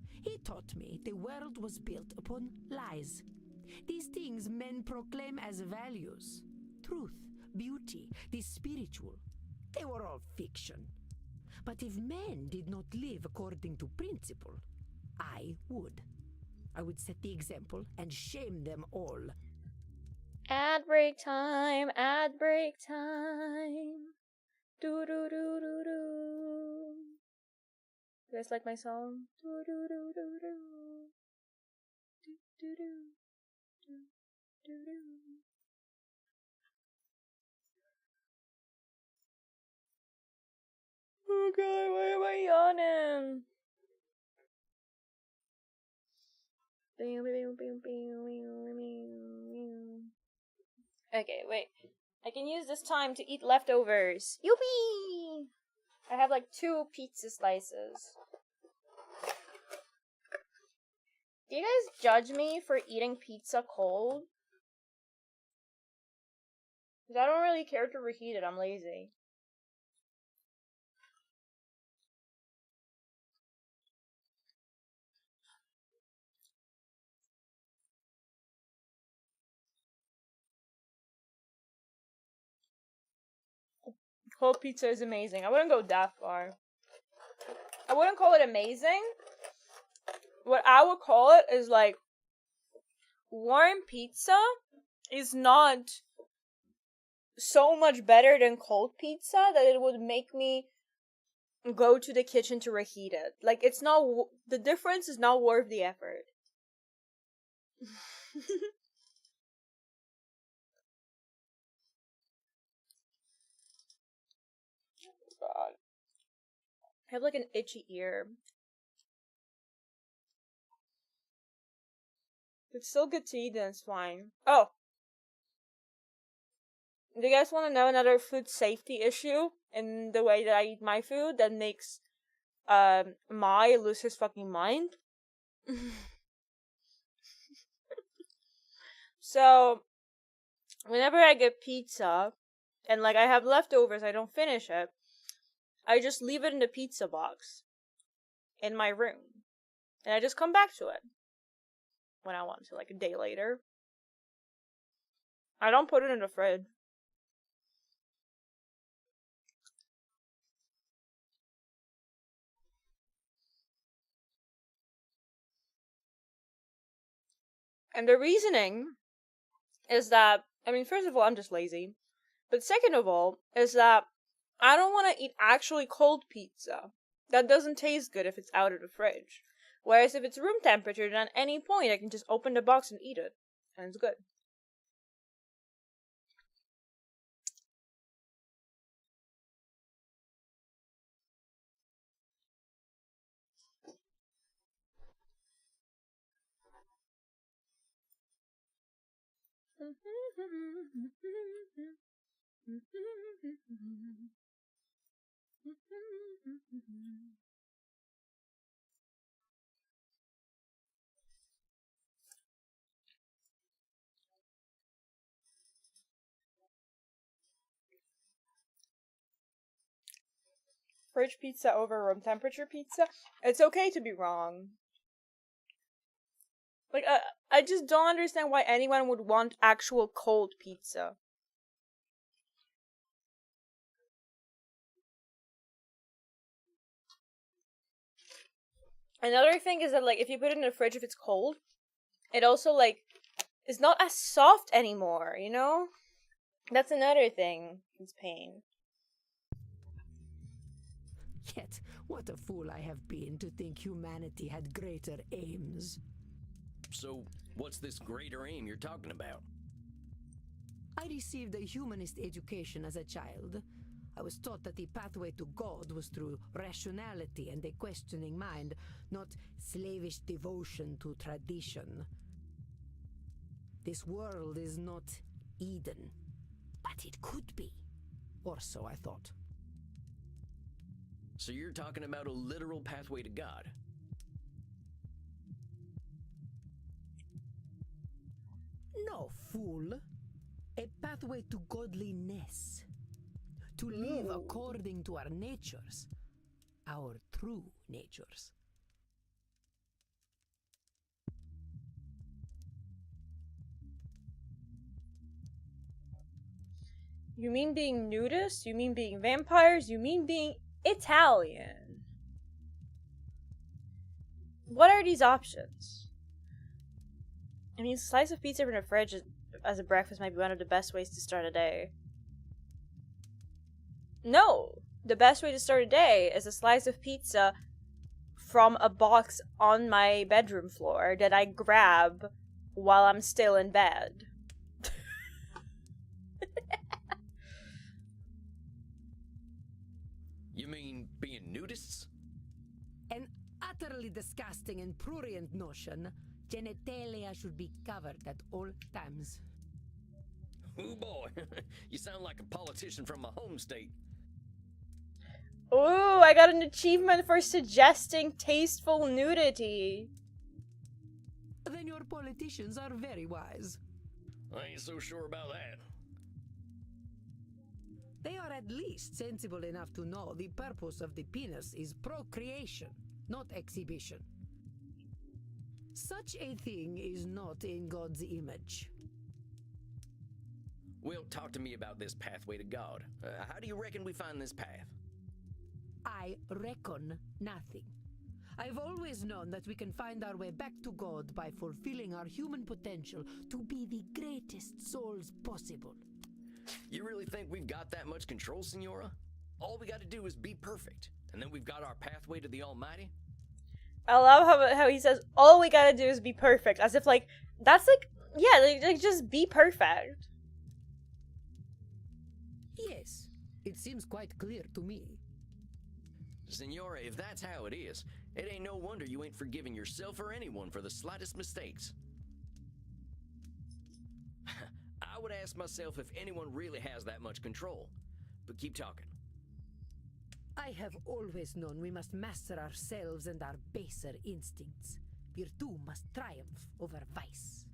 He taught me the world was built upon lies. These things men proclaim as values. Truth, beauty, the spiritual. They were all fiction. But if men did not live according to principle, I would. I would set the example and shame them all. Ad break time, ad break time. Do do do do do. You guys like my song? Do do do do do. Do do do do do do. Oh god, why am I yawning? Okay, wait. I can use this time to eat leftovers. Youpee! I have like 2 pizza slices. Do you guys judge me for eating pizza cold? Because I don't really care to reheat it, I'm lazy. Cold pizza is amazing. I wouldn't go that far. I wouldn't call it amazing. What I would call it is like warm pizza is not so much better than cold pizza that it would make me go to the kitchen to reheat it. Like, it's not, the difference is not worth the effort. God. I have like an itchy ear. It's still good to eat and it's fine. Oh! Do you guys want to know another food safety issue in the way that I eat my food that makes Mai lose his fucking mind? So, whenever I get pizza, and like I have leftovers, I don't finish it, I just leave it in the pizza box in my room. And I just come back to it when I want to, like a day later. I don't put it in the fridge. And the reasoning is that, I mean, first of all, I'm just lazy. But second of all, is that I don't want to eat actually cold pizza. That doesn't taste good if it's out of the fridge. Whereas if it's room temperature, then at any point I can just open the box and eat it. And it's good. Fridge pizza over room temperature pizza? It's okay to be wrong. Like, I just don't understand why anyone would want actual cold pizza. Another thing is that, like, if you put it in the fridge if it's cold, it also, like, is not as soft anymore, you know? That's another thing. It's pain. Yet, what a fool I have been to think humanity had greater aims. So, what's this greater aim you're talking about? I received a humanist education as a child. I was taught that the pathway to God was through rationality and a questioning mind, not slavish devotion to tradition. This world is not Eden, but it could be. Or so I thought. So you're talking about a literal pathway to God? No, fool. A pathway to godliness. To live according to our natures. Our true natures. You mean being nudists? You mean being vampires? You mean being Italian? What are these options? I mean, a slice of pizza from the fridge as a breakfast might be one of the best ways to start a day. No! The best way to start a day is a slice of pizza from a box on my bedroom floor that I grab while I'm still in bed. You mean being nudists? An utterly disgusting and prurient notion. Genitalia should be covered at all times. Oh boy, you sound like a politician from my home state. Ooh, I got an achievement for suggesting tasteful nudity. Then your politicians are very wise. I ain't so sure about that. They are at least sensible enough to know the purpose of the penis is procreation, not exhibition. Such a thing is not in God's image. Well, talk to me about this pathway to God. How do you reckon we find this path? I reckon nothing. I've always known that we can find our way back to God by fulfilling our human potential to be the greatest souls possible. You really think we've got that much control, Senora? All we got to do is be perfect, and then we've got our pathway to the Almighty? I love how he says, all we gotta do is be perfect. As if, like, that's like, yeah, like just be perfect. Yes, it seems quite clear to me. Senora, if that's how it is, it ain't no wonder you ain't forgiving yourself or anyone for the slightest mistakes. I would ask myself if anyone really has that much control. But keep talking. I have always known we must master ourselves and our baser instincts. Virtue must triumph over vice.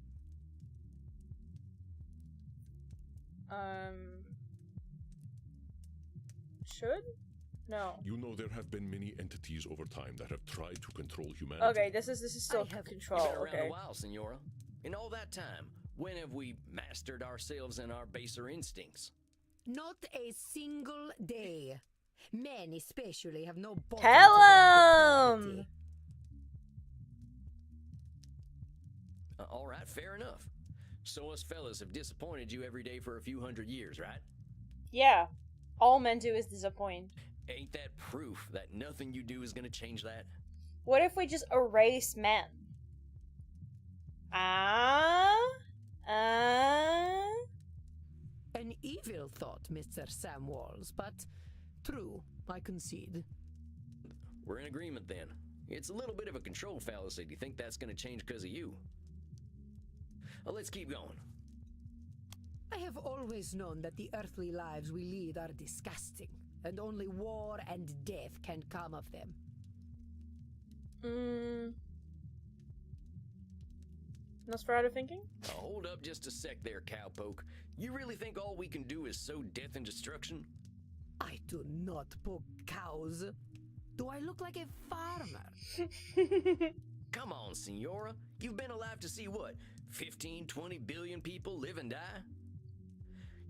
Should? No. You know there have been many entities over time that have tried to control humanity. Okay, this is still control. You've been around Okay. a while, Senora. In all that time, when have we mastered ourselves and our baser instincts? Not a single day. Men especially have no bottom Tell to their him! depravity. All right, fair enough. So us fellas have disappointed you every day for a few hundred years, right? Yeah. All men do is disappoint. Ain't that proof that nothing you do is gonna change that? What if we just erase men? An evil thought, Mr. Samwalls, but true, I concede. We're in agreement then. It's a little bit of a control fallacy to think that's gonna change because of you. Let's keep going. I have always known that the earthly lives we lead are disgusting, and only war and death can come of them. Nosferatu thinking? Hold up just a sec there, cowpoke. You really think all we can do is sow death and destruction? I do not poke cows. Do I look like a farmer? Come on, Senora. You've been alive to see what? 15, 20 billion people live and die?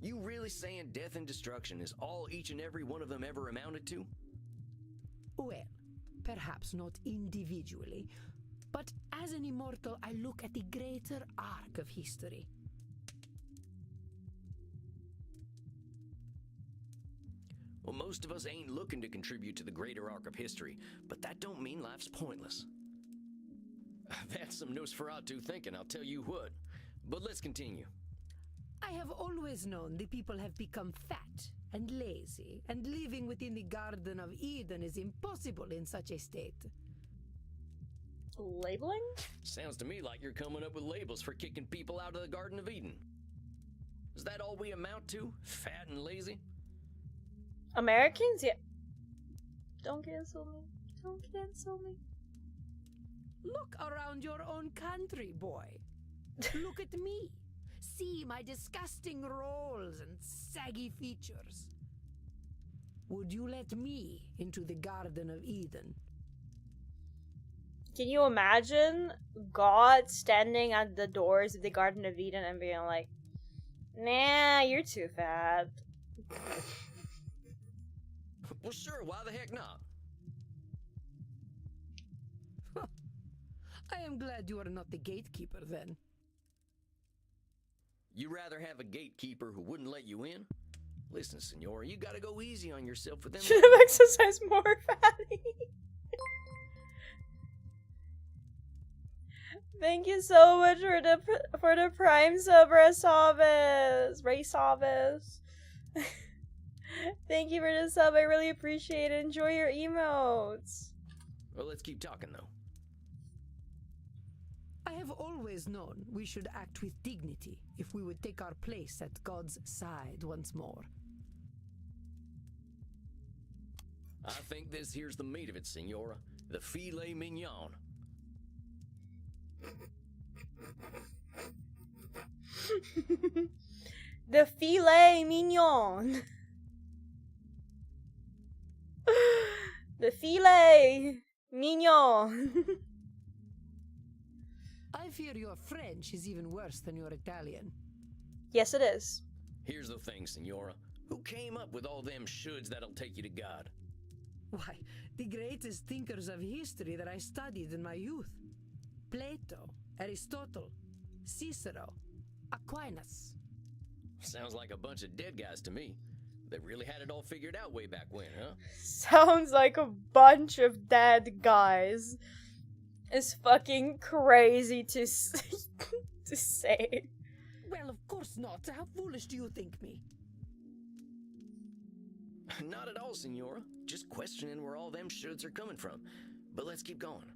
You really saying death and destruction is all each and every one of them ever amounted to? Well, perhaps not individually, but as an immortal, I look at the greater arc of history. Well, most of us ain't looking to contribute to the greater arc of history, but that don't mean life's pointless. That's some Nosferatu thinking, I'll tell you what. But let's continue. I have always known the people have become fat and lazy, and living within the Garden of Eden is impossible in such a state. Labeling? Sounds to me like you're coming up with labels for kicking people out of the Garden of Eden. Is that all we amount to? Fat and lazy? Americans? Yeah. Don't cancel me. Don't cancel me. Look around your own country, boy. Look at me. See my disgusting rolls and saggy features. Would you let me into the Garden of Eden? Can you imagine God standing at the doors of the Garden of Eden and being like, nah, you're too fat. Well, sure, why the heck not? I am glad you are not the gatekeeper then. You rather have a gatekeeper who wouldn't let you in? Listen, Senora, you gotta go easy on yourself with them. Should have exercised more, fatty. Thank you so much for the prime sub, Raysavis. Thank you for the sub. I really appreciate it. Enjoy your emotes. Well, let's keep talking though. I have always known we should act with dignity if we would take our place at God's side once more. I think this here's the meat of it, Senora. The filet mignon. The filet mignon. The filet mignon. I fear your French is even worse than your Italian. Yes, it is. Here's the thing, Senora. Who came up with all them shoulds that'll take you to God? Why, the greatest thinkers of history that I studied in my youth. Plato, Aristotle, Cicero, Aquinas. Sounds like a bunch of dead guys to me. They really had it all figured out way back when, huh? Sounds like a bunch of dead guys. It's fucking crazy to to say. Well, of course not. How foolish do you think me? Not at all, Senora. Just questioning where all them shoulds are coming from. But let's keep going.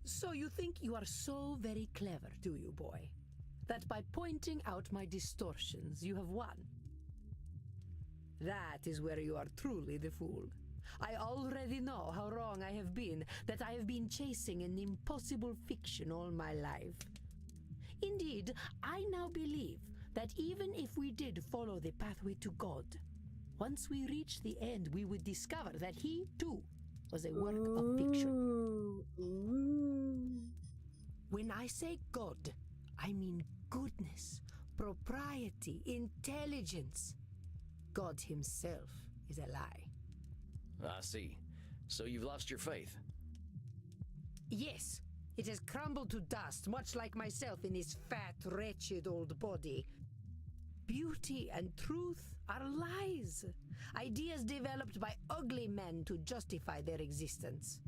So you think you are so very clever, do you, boy? That by pointing out my distortions, you have won? That is where you are truly the fool. I already know how wrong I have been, that I have been chasing an impossible fiction all my life. Indeed, I now believe that even if we did follow the pathway to God, once we reach the end, we would discover that he, too, was a work of fiction. When I say God, I mean goodness, propriety, intelligence. God himself is a lie. I see. So you've lost your faith? Yes, it has crumbled to dust, much like myself in this fat, wretched old body. Beauty and truth are lies. Ideas developed by ugly men to justify their existence.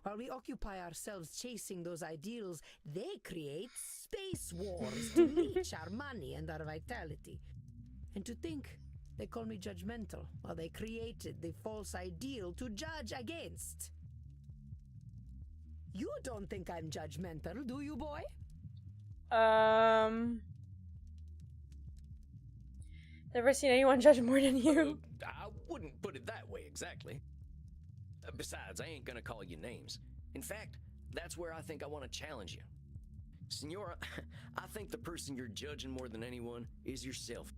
While we occupy ourselves chasing those ideals, they create space wars to leech our money and our vitality. And to think they call me judgmental while they created the false ideal to judge against. You don't think I'm judgmental, do you, boy? Never seen anyone judge more than you. I wouldn't put it that way exactly. Besides, I ain't gonna call you names. In fact, that's where I think I want to challenge you. Senora, I think the person you're judging more than anyone is yourself.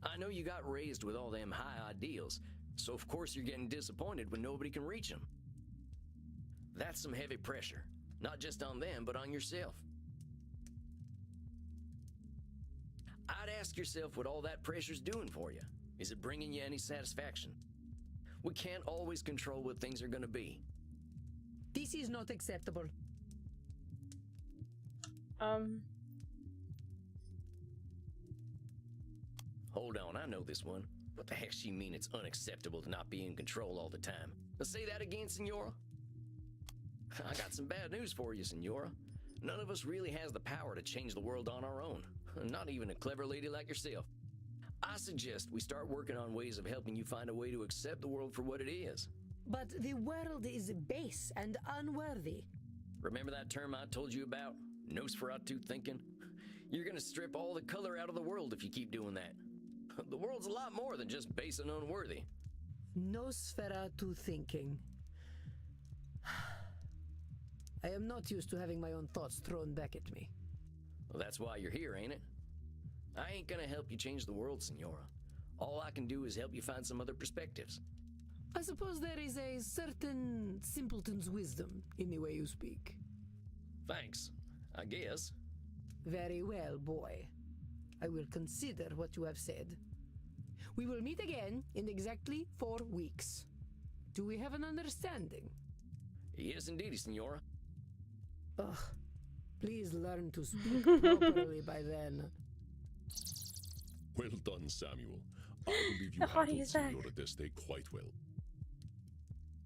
I know you got raised with all them high ideals, so of course you're getting disappointed when nobody can reach them. That's some heavy pressure, not just on them, but on yourself. I'd ask yourself what all that pressure's doing for you. Is it bringing you any satisfaction? We can't always control what things are gonna be. This is not acceptable. Hold on, I know this one. What the heck she mean it's unacceptable to not be in control all the time? Now say that again, Senora. I got some bad news for you, Senora. None of us really has the power to change the world on our own. Not even a clever lady like yourself. I suggest we start working on ways of helping you find a way to accept the world for what it is. But the world is base and unworthy. Remember that term I told you about? Nosferatu thinking? You're gonna strip all the color out of the world if you keep doing that. The world's a lot more than just base and unworthy. Nosferatu thinking. I am not used to having my own thoughts thrown back at me. Well, that's why you're here, ain't it? I ain't gonna help you change the world, Senora. All I can do is help you find some other perspectives. I suppose there is a certain simpleton's wisdom in the way you speak. Thanks, I guess. Very well, boy. I will consider what you have said. We will meet again in exactly 4 weeks. Do we have an understanding? Yes, indeed, Senora. Ugh. Please learn to speak properly by then. Well done, Samuel. I believe you How funny handled is that? Senora Deste quite well.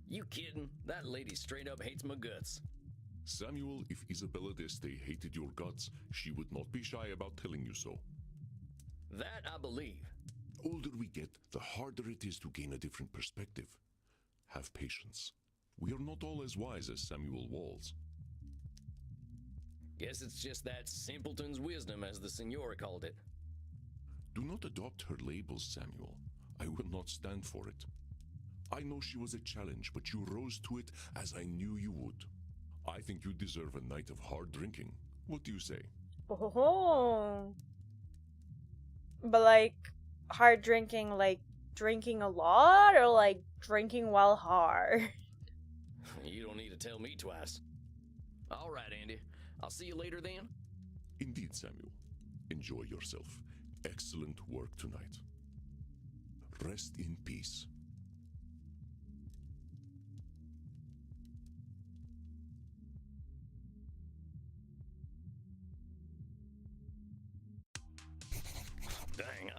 You kidding? That lady straight up hates my guts. Samuel, if Isabella Deste hated your guts, she would not be shy about telling you so. That I believe. Older we get, the harder it is to gain a different perspective. Have patience. We are not all as wise as Samuel Walls. Guess it's just that simpleton's wisdom, as the Senora called it. Do not adopt her labels, Samuel. I will not stand for it. I know she was a challenge, but you rose to it as I knew you would. I think you deserve a night of hard drinking. What do you say? Oh. But like, hard drinking, like drinking a lot, or like drinking while hard? You don't need to tell me twice. All right, Andy. I'll see you later then. Indeed, Samuel. Enjoy yourself. Excellent work tonight. Rest in peace.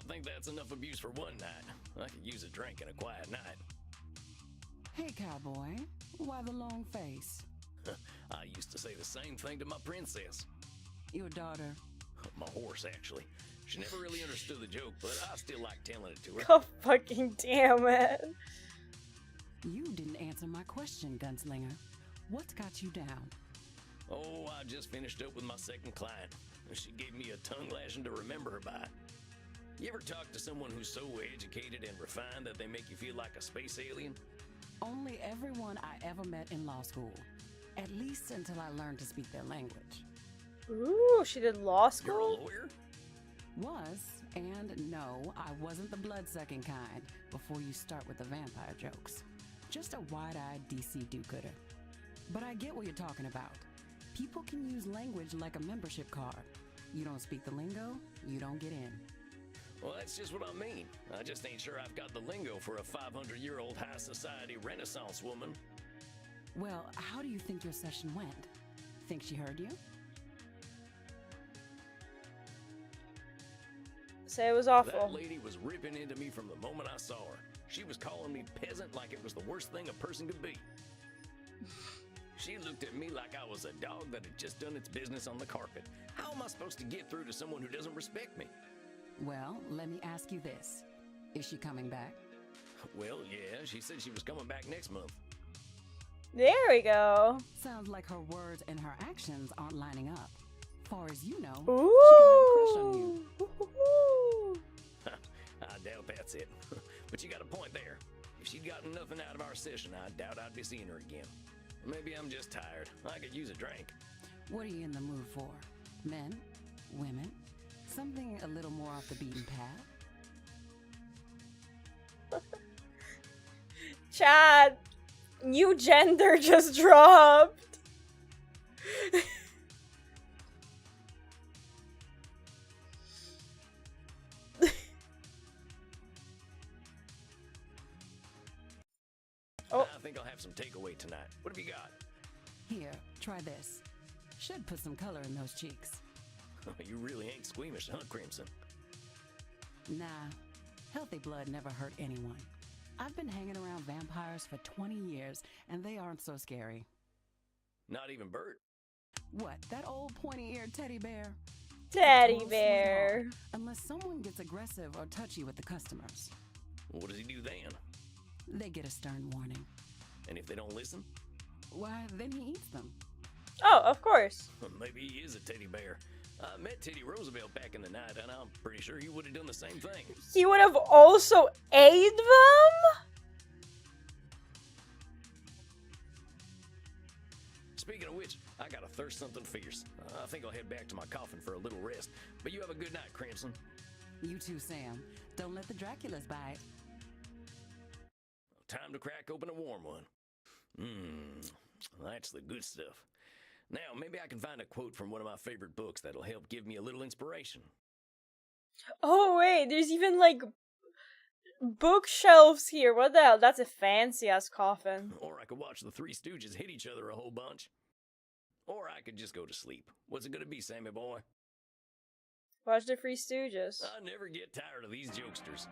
think that's enough abuse for one night. I could use a drink and a quiet night. Hey, cowboy. Why the long face? I used to say the same thing to my princess. Your daughter. My horse, actually. She never really understood the joke, but I still like telling it to her. God fucking damn it. You didn't answer my question, Gunslinger. What's got you down? Oh, I just finished up with my second client. She gave me a tongue lashing to remember her by. You ever talk to someone who's so educated and refined that they make you feel like a space alien? Only everyone I ever met in law school. At least until I learned to speak their language. Ooh, she did law school? You're a lawyer? Was, and no, I wasn't the blood-sucking kind before you start with the vampire jokes. Just a wide-eyed DC do-gooder. But I get what you're talking about. People can use language like a membership card. You don't speak the lingo, you don't get in. Well, that's just what I mean. I just ain't sure I've got the lingo for a 500-year-old high society Renaissance woman. Well, how do you think your session went? Think she heard you? Say it was awful. That lady was ripping into me from the moment I saw her. She was calling me peasant like it was the worst thing a person could be. She looked at me like I was a dog that had just done its business on the carpet. How am I supposed to get through to someone who doesn't respect me? Well, let me ask you this. Is she coming back? Well, yeah, she said she was coming back next month. There we go. Sounds like her words and her actions aren't lining up. Far as you know, Ooh. she could have a crush on you. Ooh. I doubt that's it. But you got a point there. If she'd gotten nothing out of our session, I doubt I'd be seeing her again. Maybe I'm just tired. I could use a drink. What are you in the mood for? Men? Women? Something a little more off the beaten path? Chad, new gender just dropped. Oh. I think I'll have some takeaway tonight. What have you got? Here, try this. Should put some color in those cheeks. You really ain't squeamish, huh, Crimson? Nah, healthy blood never hurt anyone. I've been hanging around vampires for 20 years, and they aren't so scary. Not even Bert? What, that old pointy-eared teddy bear? Teddy bear. Unless someone gets aggressive or touchy with the customers. What does he do then? They get a stern warning. And if they don't listen? Why, then he eats them. Oh, of course. Maybe he is a teddy bear. I met Teddy Roosevelt back in the night, and I'm pretty sure he would have done the same thing. He would have also ate them? Speaking of which, I got a thirst something fierce. I think I'll head back to my coffin for a little rest. But you have a good night, Crimson. You too, Sam. Don't let the Draculas bite. Time to crack open a warm one. That's the good stuff. Now, maybe I can find a quote from one of my favorite books that'll help give me a little inspiration. Oh, wait, there's even, like, bookshelves here. What the hell? That's a fancy-ass coffin. Or I could watch the Three Stooges hit each other a whole bunch. Or I could just go to sleep. What's it gonna be, Sammy boy? Watch the Three Stooges. I never get tired of these jokesters.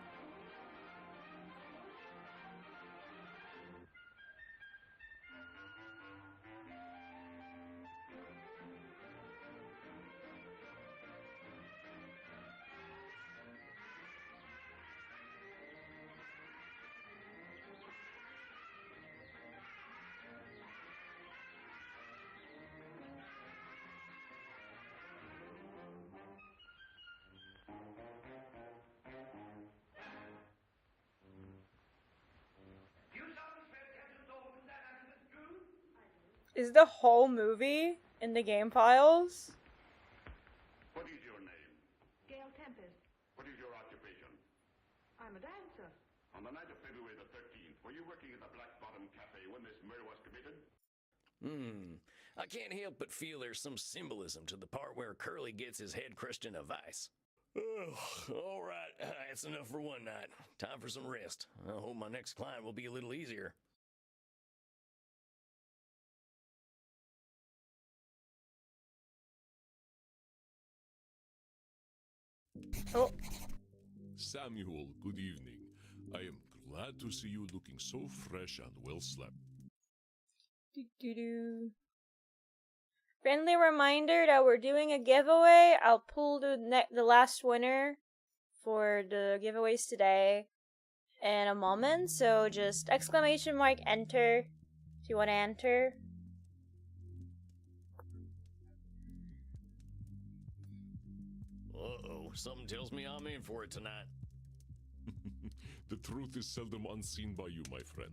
Is the whole movie in the game files? What is your name? Gail Tempest. What is your occupation? I'm a dancer. On the night of February the 13th, were you working at the Black Bottom Cafe when this murder was committed? I can't help but feel there's some symbolism to the part where Curly gets his head crushed in a vice. All right, that's enough for one night. Time for some rest. I hope my next client will be a little easier. Oh. Samuel, good evening. I am glad to see you looking so fresh and well slept. Friendly reminder that we're doing a giveaway. I'll pull the last winner for the giveaways today in a moment. So just exclamation mark enter if you want to enter. Uh-oh, something tells me I'm in for it tonight. The truth is seldom unseen by you, my friend.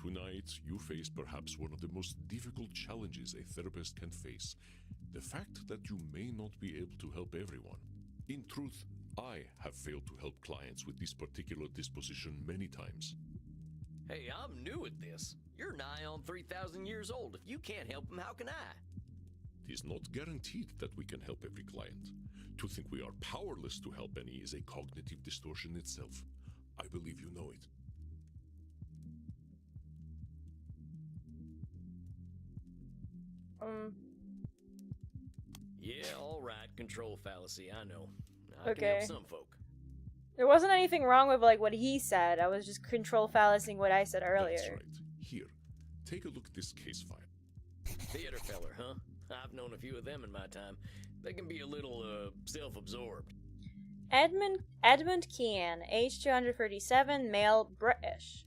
Tonight, you face perhaps one of the most difficult challenges a therapist can face. The fact that you may not be able to help everyone. In truth, I have failed to help clients with this particular disposition many times. Hey, I'm new at this. You're nigh on 3,000 years old. If you can't help them, how can I? It is not guaranteed that we can help every client. To think we are powerless to help any is a cognitive distortion itself. I believe you know it. Yeah, all right. Control fallacy, I know. I can Okay. help some folk. There wasn't anything wrong with like what he said. I was just control fallacying what I said earlier. That's right. Here, take a look at this case file. Theater feller, huh? I've known a few of them in my time. They can be a little, self-absorbed. Edmund Kean, age 237, male, British.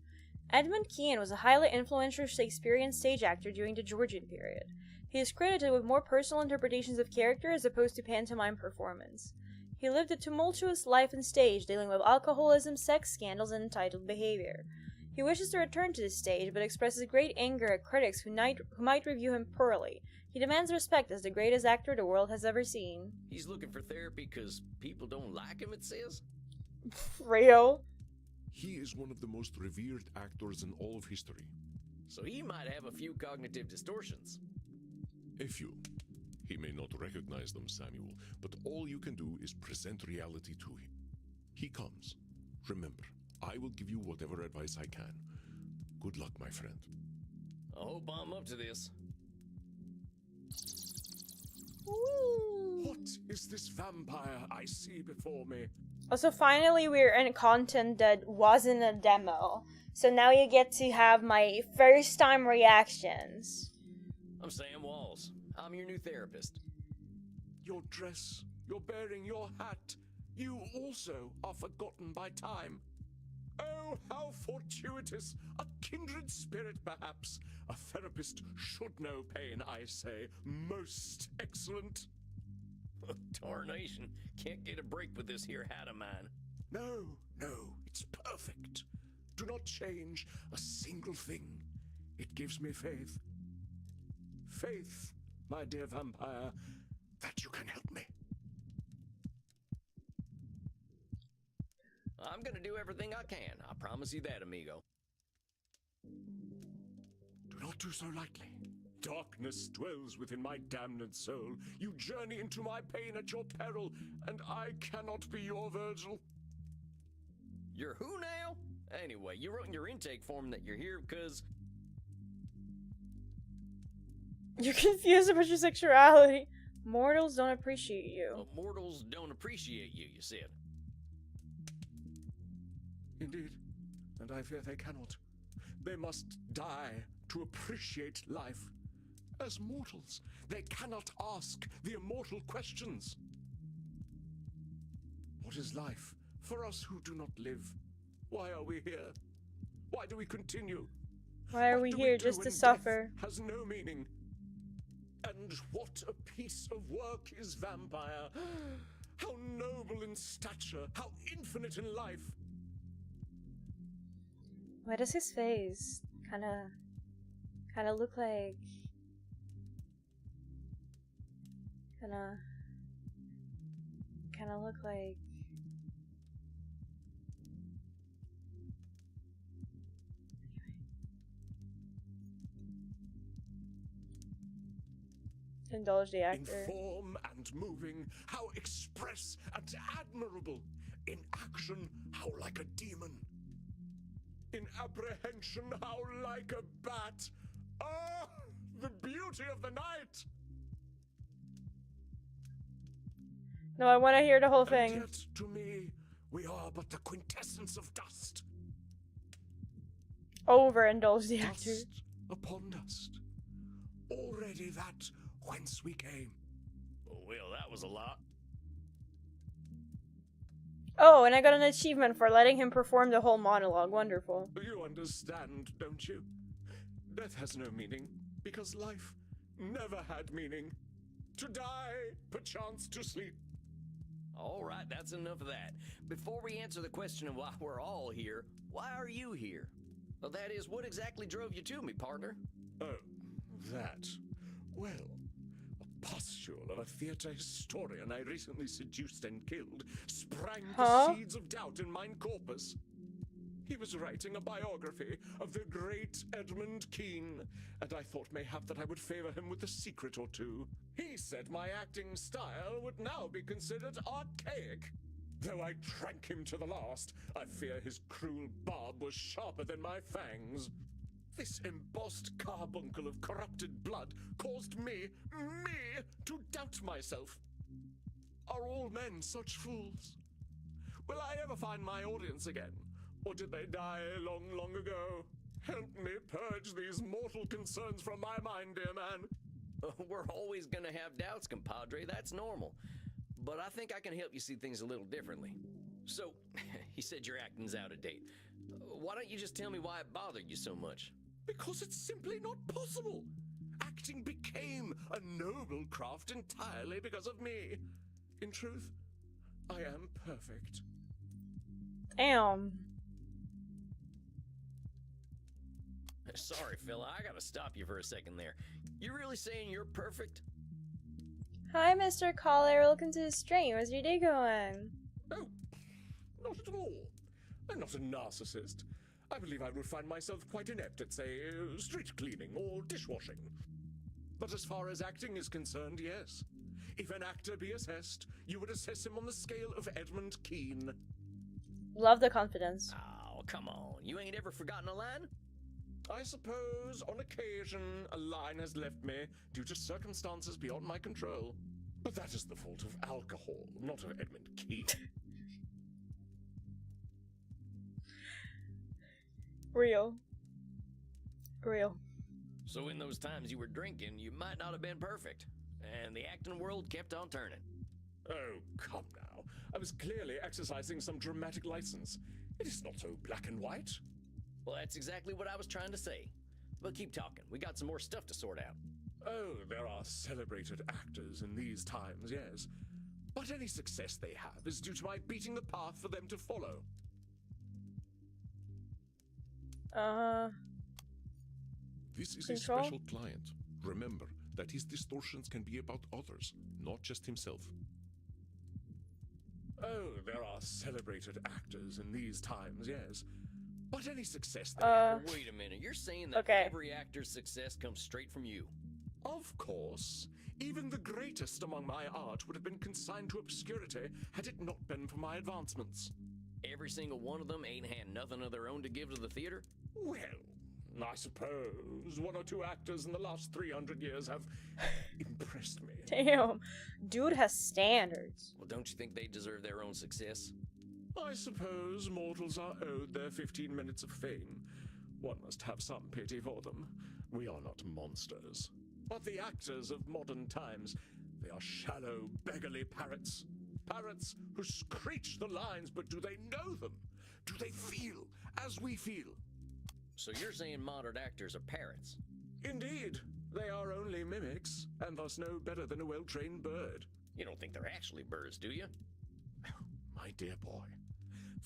Edmund Kean was a highly influential Shakespearean stage actor during the Georgian period. He is credited with more personal interpretations of character as opposed to pantomime performance. He lived a tumultuous life on stage, dealing with alcoholism, sex scandals, and entitled behavior. He wishes to return to the stage, but expresses great anger at critics who might review him poorly. He demands respect as the greatest actor the world has ever seen. He's looking for therapy because people don't like him, it says? Real? He is one of the most revered actors in all of history. So he might have a few cognitive distortions. A few. He may not recognize them, Samuel, but all you can do is present reality to him. He comes. Remember, I will give you whatever advice I can. Good luck, my friend. I hope I'm up to this. What is this vampire I see before me? Also, finally, we're in content that wasn't a demo. So now you get to have my first time reactions. I'm Sam Walls. I'm your new therapist. Your dress, your bearing, your hat, you also are forgotten by time. Oh, how fortuitous! A kindred spirit, perhaps. A therapist should know pain, I say. Most excellent. Tarnation. Can't get a break with this here hat of mine. No, it's perfect. Do not change a single thing. It gives me faith. Faith, my dear vampire, that you can help me. I'm gonna do everything I can. I promise you that, amigo. Do not do so lightly. Darkness dwells within my damned soul. You journey into my pain at your peril, and I cannot be your Virgil. You're who now? Anyway, you wrote in your intake form that you're here because... You're confused about your sexuality. Mortals don't appreciate you. mortals don't appreciate you, you said. Indeed, and I fear they cannot. They must die to appreciate life. As mortals, they cannot ask the immortal questions. What is life for us who do not live? Why are we here? Why do we continue? Why are we here just to suffer? Has no meaning. And what a piece of work is Vampire! How noble in stature, how infinite in life! Why does his face kinda look like kinda look like indulge the actor. In form and moving, how express and admirable. In action, how like a demon. In apprehension, how like a bat. Ah, the beauty of the night! No, I want to hear the whole thing. And yet, to me, We are but the quintessence of dust. Overindulge the actor. Dust upon dust. Already that whence we came. Well, that was a lot. Oh, and I got an achievement for letting him perform the whole monologue. Wonderful. You understand, don't you? Death has no meaning, because life never had meaning. To die, perchance to sleep. All right, that's enough of that. Before we answer the question of why we're all here, why are you here? Well, that is, what exactly drove you to me, partner? Oh, that. Well, a pustule of a theatre historian I recently seduced and killed sprang the seeds of doubt in mine corpus. He was writing a biography of the great Edmund Kean, and I thought mayhap that I would favor him with a secret or two. He said my acting style would now be considered archaic. Though I drank him to the last, I fear his cruel barb was sharper than my fangs. This embossed carbuncle of corrupted blood caused me to doubt myself. Are all men such fools? Will I ever find my audience again? Or did they die long, long ago? Help me purge these mortal concerns from my mind, dear man. We're always gonna have doubts, compadre. That's normal. But I think I can help you see things a little differently. So, he said your acting's out of date. Why don't you just tell me why it bothered you so much? Because it's simply not possible. Acting became a noble craft entirely because of me. In truth, I am perfect. Damn. Sorry, fella, I gotta stop you for a second there. You really saying you're perfect? Hi, Mr. Caller. Welcome to the stream. How's your day going? Oh, not at all. I'm not a narcissist. I believe I would find myself quite inept at, say, street cleaning or dishwashing. But as far as acting is concerned, yes. If an actor be assessed, you would assess him on the scale of Edmund Kean. Love the confidence. Oh, come on. You ain't ever forgotten a line? I suppose, on occasion, a line has left me due to circumstances beyond my control. But that is the fault of alcohol, not of Edmund Kean. Real. So in those times you were drinking, you might not have been perfect. And the acting world kept on turning. Oh, come now. I was clearly exercising some dramatic license. It is not so black and white. Well, that's exactly what I was trying to say. But keep talking. We got some more stuff to sort out. Oh, there are celebrated actors in these times, yes. But any success they have is due to my beating the path for them to follow. This is Control? a special client. Remember that his distortions can be about others, not just himself. Oh, there are celebrated actors in these times, yes. But any success they have... Wait a minute, you're saying that every actor's success comes straight from you? Of course. Even the greatest among my art would have been consigned to obscurity had it not been for my advancements. Every single one of them ain't had nothing of their own to give to the theater? Well, I suppose one or two actors in the last 300 years have impressed me. Damn. Dude has standards. Well, don't you think they deserve their own success? I suppose mortals are owed their 15 minutes of fame. One must have some pity for them. We are not monsters. But the actors of modern times, they are shallow, beggarly parrots. Parrots who screech the lines, but do they know them? Do they feel as we feel? So you're saying modern actors are parrots? Indeed. They are only mimics, and thus no better than a well-trained bird. You don't think they're actually birds, do you? My dear boy,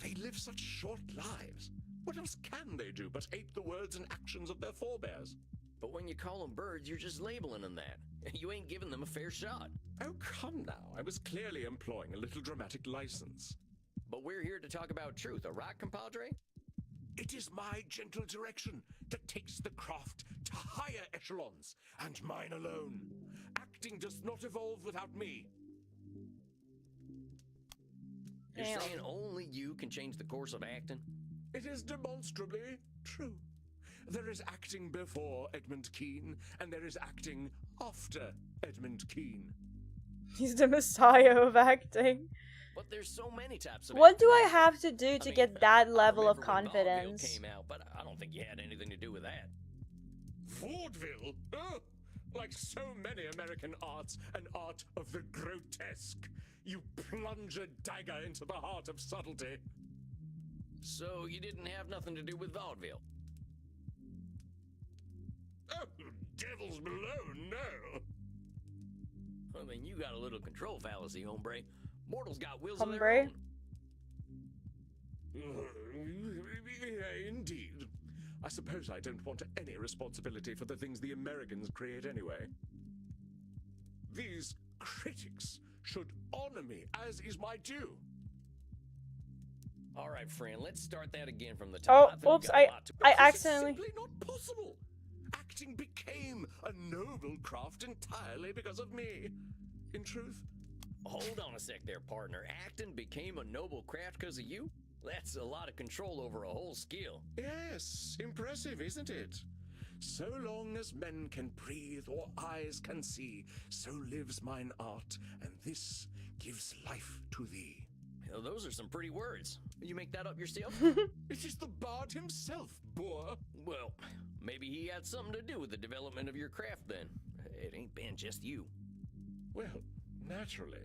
they live such short lives. What else can they do but ape the words and actions of their forebears? But when you call them birds, you're just labeling them that. You ain't giving them a fair shot. Oh, come now. I was clearly employing a little dramatic license. But we're here to talk about truth, all right, compadre? It is my gentle direction that takes the craft to higher echelons, and mine alone. Acting does not evolve without me. You're saying only you can change the course of acting? It is demonstrably true. There is acting before Edmund Kean, and there is acting after Edmund Kean. He's the messiah of acting. But there's so many types of What do acting I out there. have to do to get that level of confidence? Came out, but I don't think you had anything to do with that. Vaudeville? Oh, like so many American arts, an art of the grotesque. You plunge a dagger into the heart of subtlety. So you didn't have nothing to do with vaudeville? Oh, devils below, no. I mean, you got a little control fallacy, hombre. Mortals got wills Hombre? of their own. Indeed. I suppose I don't want any responsibility for the things the Americans create anyway. These critics should honor me, as is my due. All right, friend, let's start that again from the top. Oh, oops, I accidentally... It's simply not possible. Acting became a noble craft entirely because of me. In truth... Hold on a sec there, partner. Acting became a noble craft because of you? That's a lot of control over a whole skill. Yes, impressive, isn't it? So long as men can breathe or eyes can see, so lives mine art, and this gives life to thee. Well, those are some pretty words. You make that up yourself? It is the bard himself, boor. Well, maybe he had something to do with the development of your craft then. It ain't been just you. Well, naturally.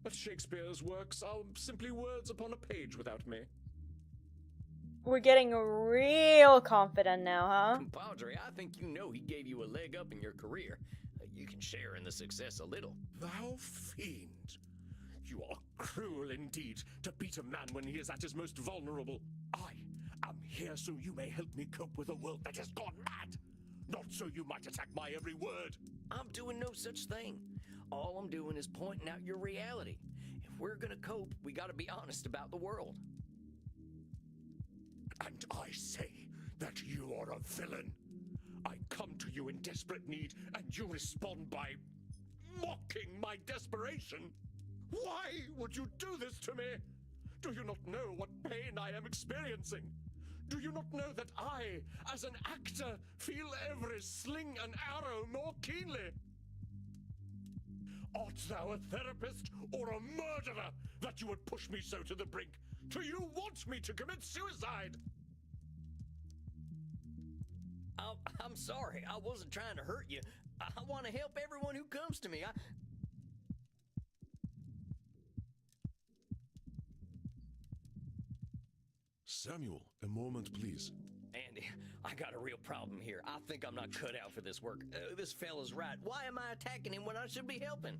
But Shakespeare's works are simply words upon a page without me. We're getting real confident now, huh? Compadre, I think you know he gave you a leg up in your career. You can share in the success a little. Thou fiend! You are cruel indeed to beat a man when he is at his most vulnerable. I am here so you may help me cope with a world that has gone mad. Not so you might attack my every word. I'm doing no such thing. All I'm doing is pointing out your reality. If we're gonna cope, we gotta be honest about the world. And I say that you are a villain. I come to you in desperate need, and you respond by mocking my desperation. Why would you do this to me? Do you not know what pain I am experiencing? Do you not know that I, as an actor, feel every sling and arrow more keenly? Art thou a therapist or a murderer that you would push me so to the brink? Do you want me to commit suicide? I'm sorry. I wasn't trying to hurt you. I want to help everyone who comes to me. Samuel, a moment, please. Andy, I got a real problem here. I think I'm not cut out for this work. This fella's right. Why am I attacking him when I should be helping?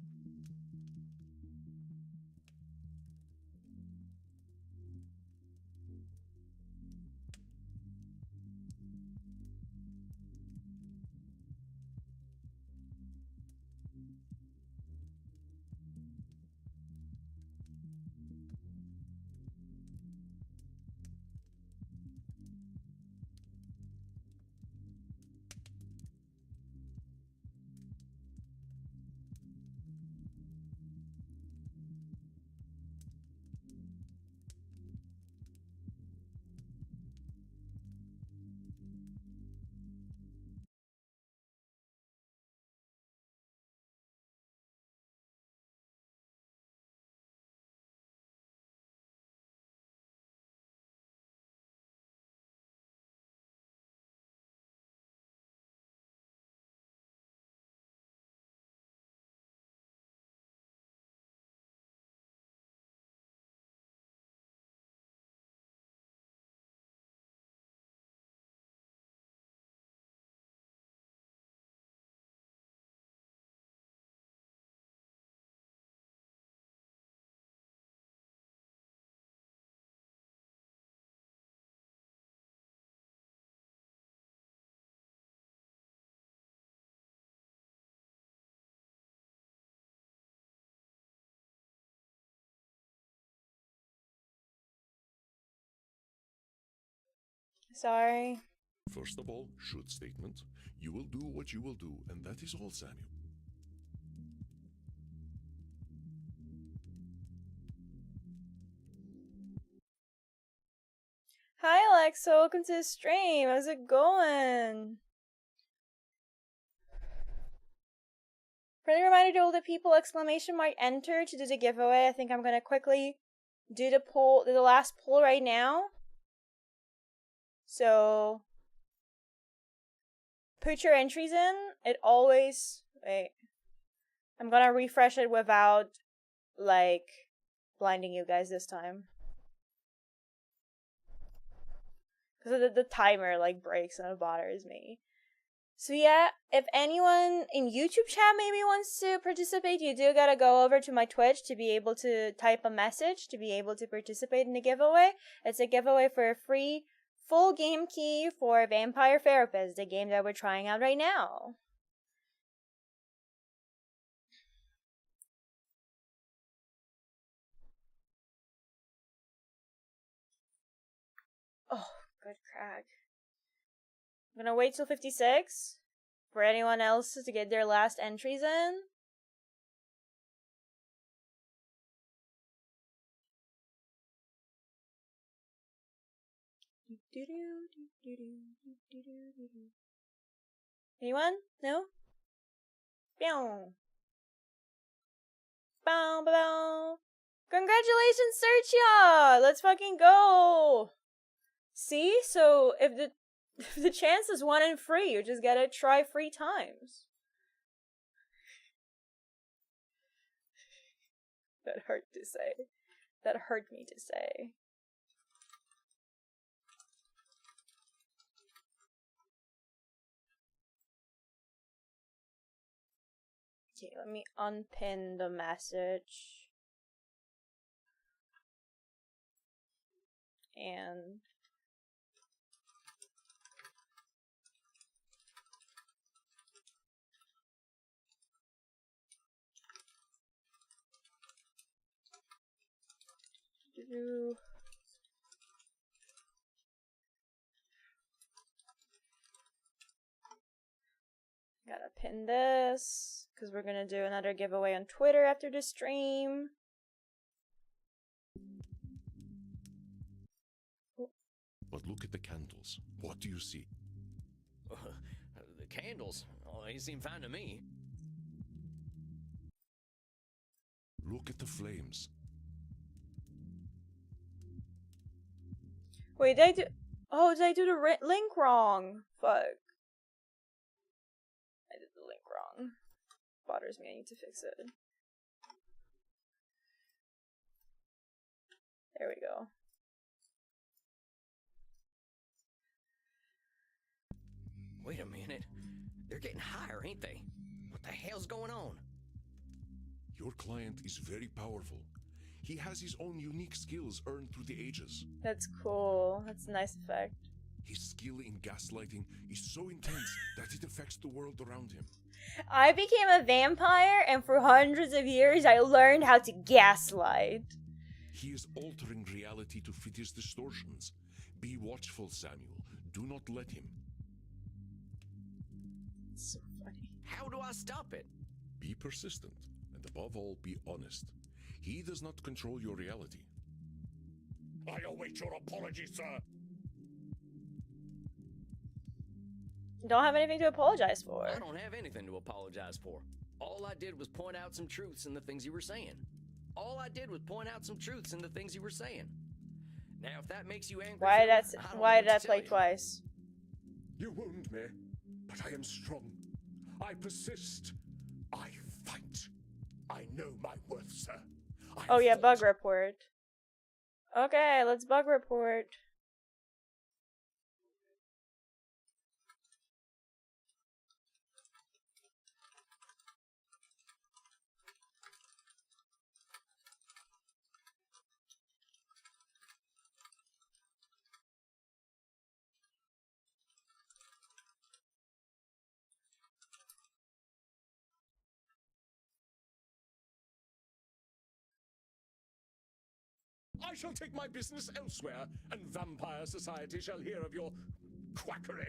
Sorry. First of all, should statement. You will do what you will do, and that is all, Samuel. Hi Alexa, welcome to the stream. How's it going? Friendly reminder to all the people, exclamation mark enter to do the giveaway. I think I'm gonna quickly do the poll, the last poll right now. So put your entries in. It always, wait, I'm gonna refresh it without like blinding you guys this time. Because the timer like breaks and it bothers me. So yeah, if anyone in YouTube chat maybe wants to participate, you do gotta go over to my Twitch to be able to type a message to be able to participate in the giveaway. It's a giveaway for a free full game key for Vampire Therapist, the game that we're trying out right now. Oh, good crack. I'm gonna wait till 56 for anyone else to get their last entries in. Anyone? No? Bow. Bow, bow. Congratulations, Sergio! Let's fucking go! See? So, if the chance is 1 in 3, you just gotta try 3 times. That hurt to say. That hurt me to say. Okay, let me unpin the message. And gotta pin this because we're gonna do another giveaway on Twitter after the stream. But look at the candles. What do you see? The candles? Oh, they seem fine to me. Look at the flames. Wait, did I do? Oh, did I do the link wrong? Fuck. I did the link wrong. Bothers me. I need to fix it. There we go. Wait a minute. They're getting higher, ain't they? What the hell's going on? Your client is very powerful. He has his own unique skills earned through the ages. That's cool. That's a nice effect. His skill in gaslighting is so intense that it affects the world around him. I became a vampire, and for hundreds of years, I learned how to gaslight. He is altering reality to fit his distortions. Be watchful, Samuel. Do not let him. It's so funny. How do I stop it? Be persistent, and above all, be honest. He does not control your reality. I await your apology, sir. Don't have anything to apologize for. I don't have anything to apologize for. All I did was point out some truths in the things you were saying. All I did was point out some truths in the things you were saying. Now, if that makes you angry, Why did I play twice? You wound me, but I am strong. I persist. I fight. I know my worth, sir. Oh yeah, bug report. Okay, let's bug report. I shall take my business elsewhere, and Vampire Society shall hear of your quackery.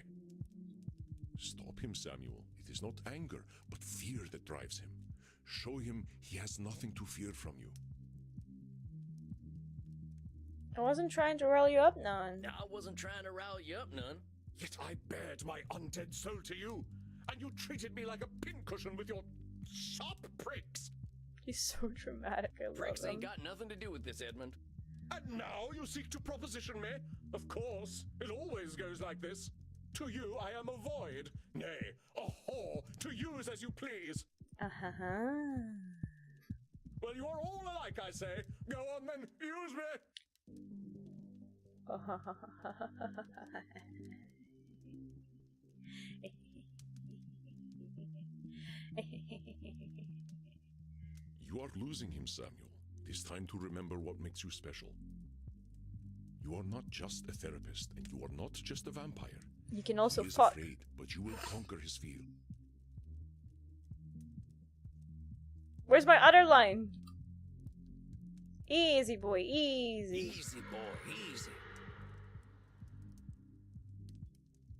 Stop him, Samuel. It is not anger, but fear that drives him. Show him he has nothing to fear from you. I wasn't trying to rile you up none. I wasn't trying to rile you up none. Yet I bared my undead soul to you, and you treated me like a pincushion with your sharp pricks! He's so dramatic, I love Pricks him. ain't got nothing to do with this, Edmund. And now you seek to proposition me? Of course, it always goes like this. To you I am a void, nay, a whore, to use as you please. Uh-huh. Well, you are all alike, I say. Go on then, use me. You are losing him, Samuel. It is time to remember what makes you special. You are not just a therapist, and you are not just a vampire. You can also He is fuck. afraid, but you will conquer his fear. Where's my other line? Easy, boy, easy. Easy, boy, easy.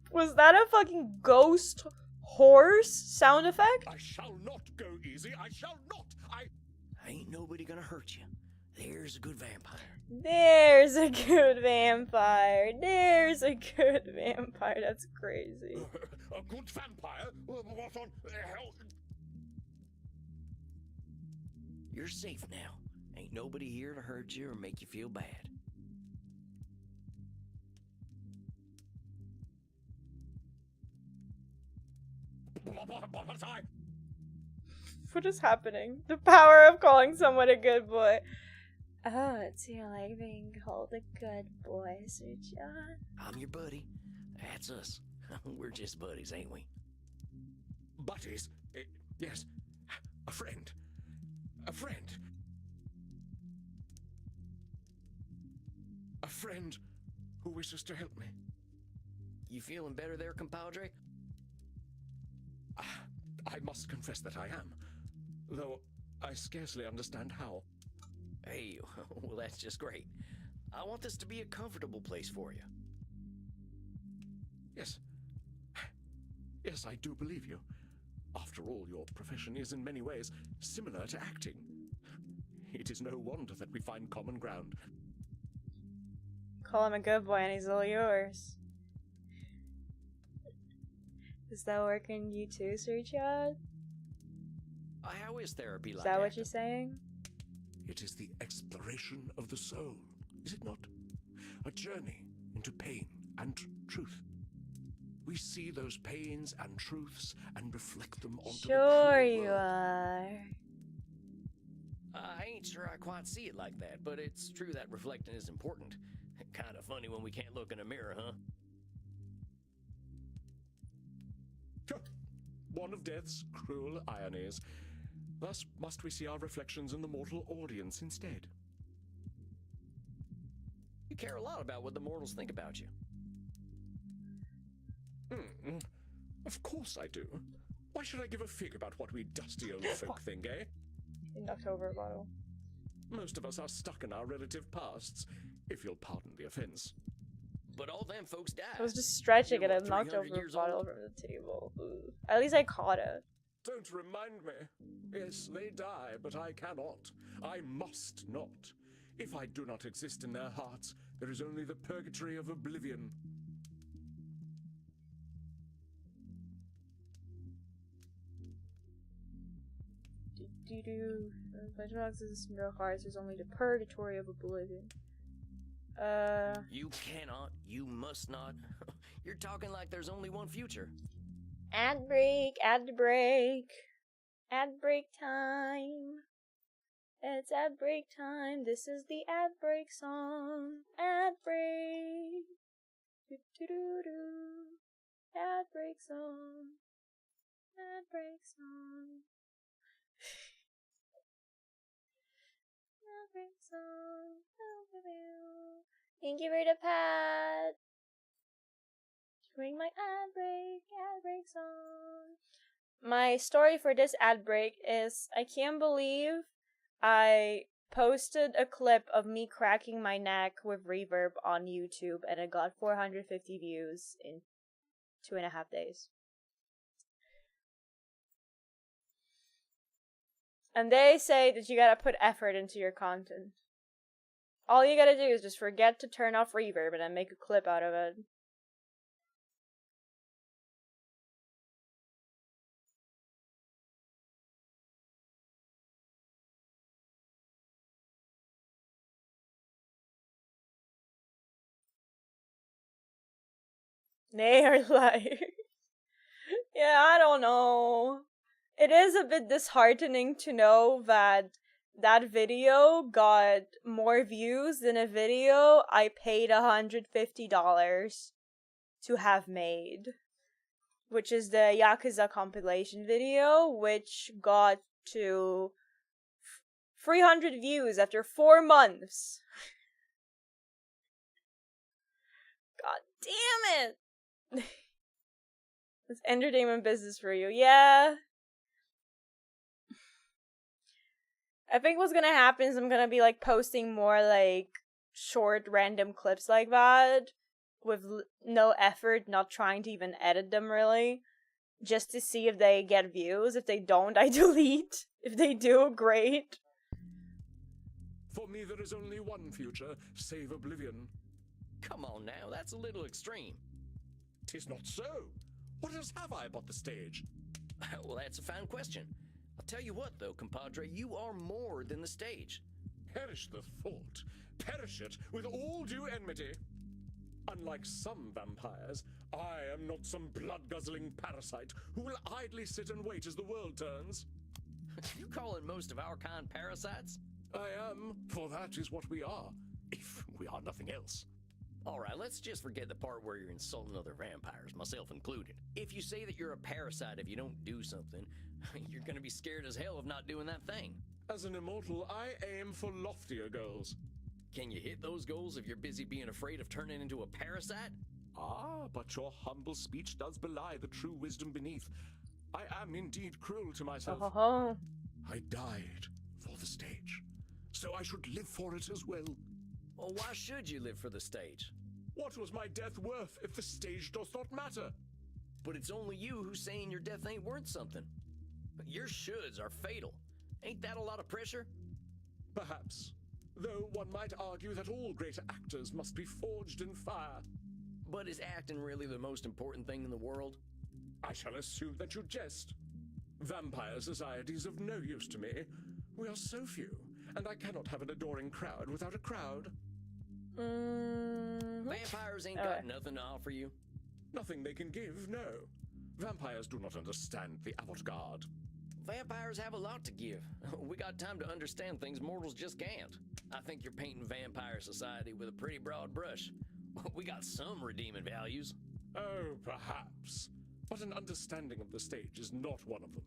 Was that a fucking ghost horse sound effect? I shall not go easy. I shall not. Ain't nobody gonna hurt you. There's a good vampire. There's a good vampire. There's a good vampire. That's crazy. A good vampire? What on hell? You're safe now. Ain't nobody here to hurt you or make you feel bad. But I... What is happening? The power of calling someone a good boy. Oh, it's you like being called a good boy, Sir John. I'm your buddy. That's us. We're just buddies, ain't we? Buddies? Yes. A friend. A friend. A friend who wishes to help me. You feeling better there, compadre? I must confess that I am, though I scarcely understand how. Hey, well, that's just great. I want this to be a comfortable place for you. Yes. Yes, I do believe you. After all, your profession is in many ways similar to acting. It is no wonder that we find common ground. Call him a good boy and he's all yours. Does that work in you too, Sir John? How is therapy like Is that what acting? you're saying? It is the exploration of the soul, is it not? A journey into pain and truth. We see those pains and truths and reflect them onto the Sure cruel you world. are. I ain't sure I quite see it like that, but it's true that reflecting is important. Kind of funny when we can't look in a mirror, huh? One of death's cruel ironies. Thus must we see our reflections in the mortal audience instead. You care a lot about what the mortals think about you. Of course I do. Why should I give a fig about what we dusty old folk think, eh? In October bottle. Most of us are stuck in our relative pasts, if you'll pardon the offense. But all them folks died. I was just stretching You're it what, and knocked 300 over a years bottle old? from the table. Ooh. At least I caught it. Don't remind me. Yes, they die, but I cannot. I must not. If I do not exist in their hearts, there is only the purgatory of oblivion. If I do not exist in their hearts, there's only the purgatory of oblivion. You cannot, you must not. You're talking like there's only one future. Ad break, ad break. Ad break time. It's ad break time. This is the ad break song. Ad break. Do-do-do-do. Ad break song. Ad break song. Ad break song. Thank you for the pat. Doing my ad break song. My story for this ad break is I can't believe I posted a clip of me cracking my neck with reverb on YouTube and it got 450 views in 2.5 days. And they say that you gotta put effort into your content. All you gotta do is just forget to turn off reverb and then make a clip out of it. They are liars. Yeah, I don't know. It is a bit disheartening to know that that video got more views than a video I paid $150 to have made, which is the Yakuza compilation video, which got to 300 views after 4 months. God damn it! It's entertainment business for you. Yeah. I think what's gonna happen is I'm gonna be like posting more like short random clips like that with no effort, not trying to even edit them really, just to see if they get views. If they don't, I delete. If they do, great. For me there is only one future, save oblivion. Come on now, that's a little extreme. 'Tis not so. What else have I but the stage? Well, that's a fine question. I'll tell you what, though, compadre, you are more than the stage. Perish the thought. Perish it with all due enmity. Unlike some vampires, I am not some blood-guzzling parasite who will idly sit and wait as the world turns. You calling most of our kind parasites? I am, for that is what we are, if we are nothing else. Alright, let's just forget the part where you're insulting other vampires, myself included. If you say that you're a parasite if you don't do something, you're gonna be scared as hell of not doing that thing. As an immortal, I aim for loftier goals. Can you hit those goals if you're busy being afraid of turning into a parasite? Ah, but your humble speech does belie the true wisdom beneath. I am indeed cruel to myself. Oh. I died for the stage, so I should live for it as well. Well, why should you live for the stage? What was my death worth if the stage does not matter? But it's only you who's saying your death ain't worth something. Your shoulds are fatal. Ain't that a lot of pressure? Perhaps. Though one might argue that all great actors must be forged in fire. But is acting really the most important thing in the world? I shall assume that you jest. Vampire society is of no use to me. We are so few, and I cannot have an adoring crowd without a crowd. Vampires ain't got nothing to offer you. Nothing they can give, no. Vampires do not understand the avant-garde. Vampires have a lot to give. We got time to understand things mortals just can't. I think you're painting vampire society with a pretty broad brush. We got some redeeming values. Oh, perhaps. But an understanding of the stage is not one of them.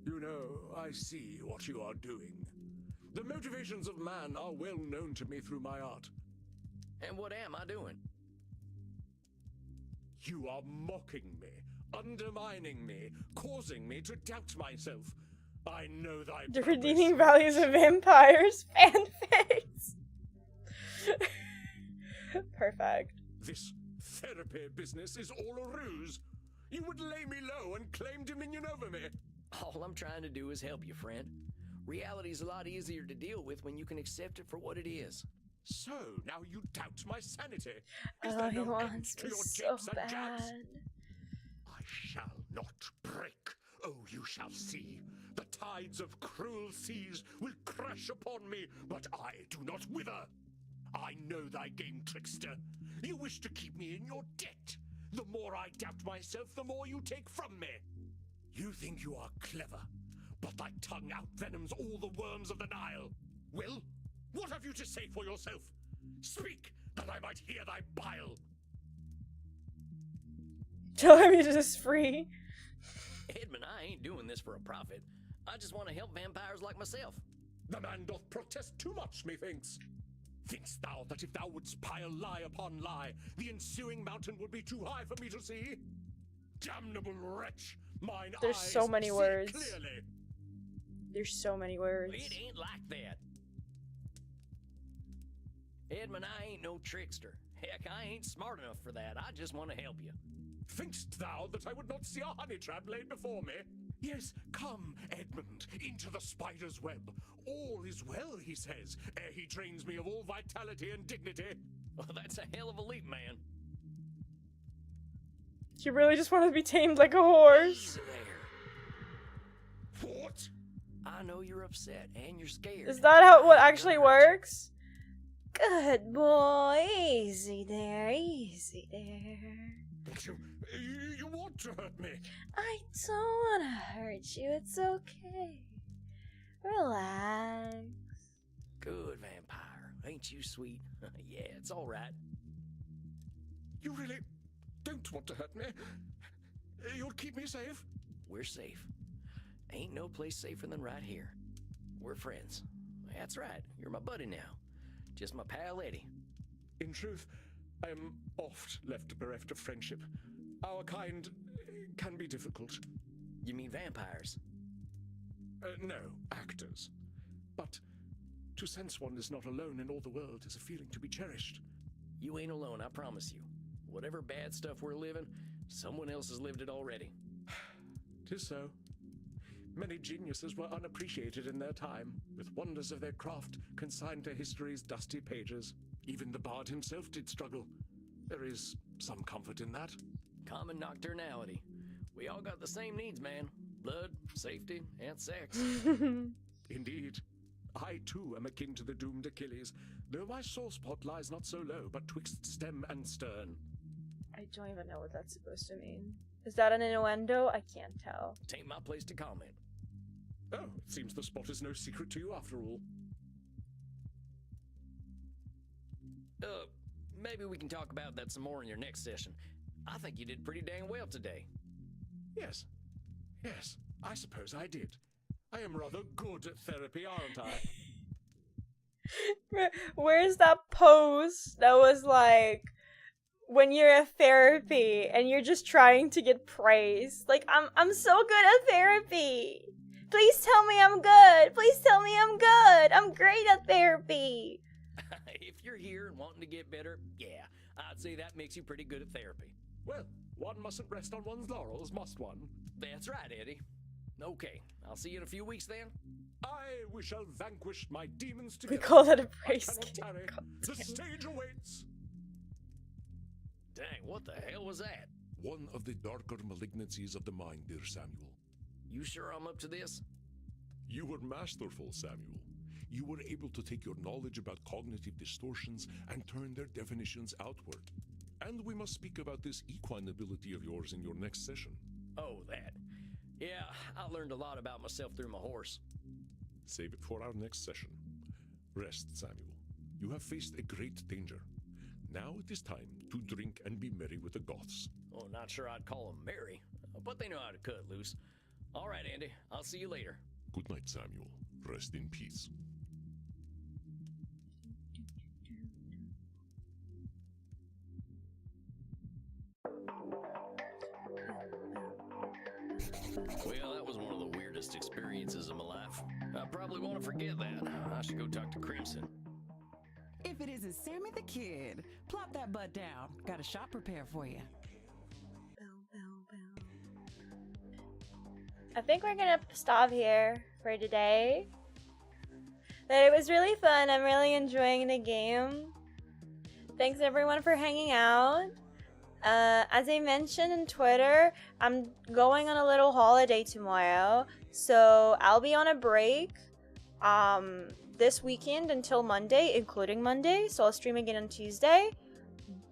You know, I see what you are doing. The motivations of man are well known to me through my art. And what am I doing? You are mocking me, undermining me, causing me to doubt myself. I know thy The purpose. redeeming values of vampires. Fanfics. Perfect. This therapy business is all a ruse. You would lay me low and claim dominion over me. All I'm trying to do is help you, friend. Reality's a lot easier to deal with when you can accept it for what it is. So, now you doubt my sanity. Is All there he no end wants to your is so jibs and jabs? bad. I shall not break. Oh, you shall see. The tides of cruel seas will crash upon me, but I do not wither. I know thy game, trickster. You wish to keep me in your debt. The more I doubt myself, the more you take from me. You think you are clever, but thy tongue outvenoms all the worms of the Nile. Well, what have you to say for yourself? Speak, that I might hear thy bile. Tell him he's just free. Edmund, I ain't doing this for a profit. I just want to help vampires like myself. The man doth protest too much, methinks. Thinkst thou that if thou wouldst pile lie upon lie, the ensuing mountain would be too high for me to see? Damnable wretch, mine There's eyes so many see words. clearly. There's so many words. It ain't like that. Edmund, I ain't no trickster. Heck, I ain't smart enough for that. I just want to help you. Thinkst thou that I would not see a honey trap laid before me? Yes, come, Edmund, into the spider's web. All is well, he says, ere he drains me of all vitality and dignity. Well, that's a hell of a leap, man. You really just want to be tamed like a horse. Easy there. What? I know you're upset and you're scared. Is that how what actually works? Good boy. Easy there. Easy there. You want to hurt me. I don't want to hurt you. It's okay. Relax. Good, vampire. Ain't you sweet? Yeah, it's all right. You really don't want to hurt me? You'll keep me safe? We're safe. Ain't no place safer than right here. We're friends. That's right. You're my buddy now. Just my pal Eddie. In truth, I am oft left bereft of friendship. Our kind can be difficult. You mean vampires? No, actors. But to sense one is not alone in all the world is a feeling to be cherished. You ain't alone, I promise you. Whatever bad stuff we're living, someone else has lived it already. 'Tis so. Many geniuses were unappreciated in their time, with wonders of their craft consigned to history's dusty pages. Even the bard himself did struggle. There is some comfort in that. Common nocturnality. We all got the same needs, man. Blood, safety, and sex. Indeed. I, too, am akin to the doomed Achilles, though my sore spot lies not so low, but twixt stem and stern. I don't even know what that's supposed to mean. Is that an innuendo? I can't tell. Tain't my place to comment. Oh, it seems the spot is no secret to you after all. Maybe we can talk about that some more in your next session. I think you did pretty dang well today. Yes, I suppose I did. I am rather good at therapy, aren't I? Where's that post that was like, when you're at therapy and you're just trying to get praise? Like, I'm so good at therapy. Please tell me I'm good. Please tell me I'm good. I'm great at therapy. If you're here and wanting to get better, yeah, I'd say that makes you pretty good at therapy. Well, one mustn't rest on one's laurels, must one? That's right, Eddie. Okay, I'll see you in a few weeks then. We shall vanquish my demons We together. call that a praise I cannot game. tarry. The stage awaits. Dang, what the hell was that? One of the darker malignancies of the mind, dear Samuel. You sure I'm up to this? You were masterful, Samuel. You were able to take your knowledge about cognitive distortions and turn their definitions outward. And we must speak about this equine ability of yours in your next session. Oh, that. Yeah, I learned a lot about myself through my horse. Save it for our next session. Rest, Samuel. You have faced a great danger. Now it is time to drink and be merry with the Goths. Oh, not sure I'd call them merry, but they know how to cut loose. All right, Andy, I'll see you later. Good night, Samuel. Rest in peace. Well, that was one of the weirdest experiences of my life. I probably want to forget that. I should go talk to Crimson. If it isn't Sammy the Kid, plop that butt down. Got a shot prepared for you. I think we're gonna stop here for today. But it was really fun. I'm really enjoying the game. Thanks everyone for hanging out. As I mentioned in Twitter, I'm going on a little holiday tomorrow, so I'll be on a break this weekend until Monday, including Monday, so I'll stream again on Tuesday.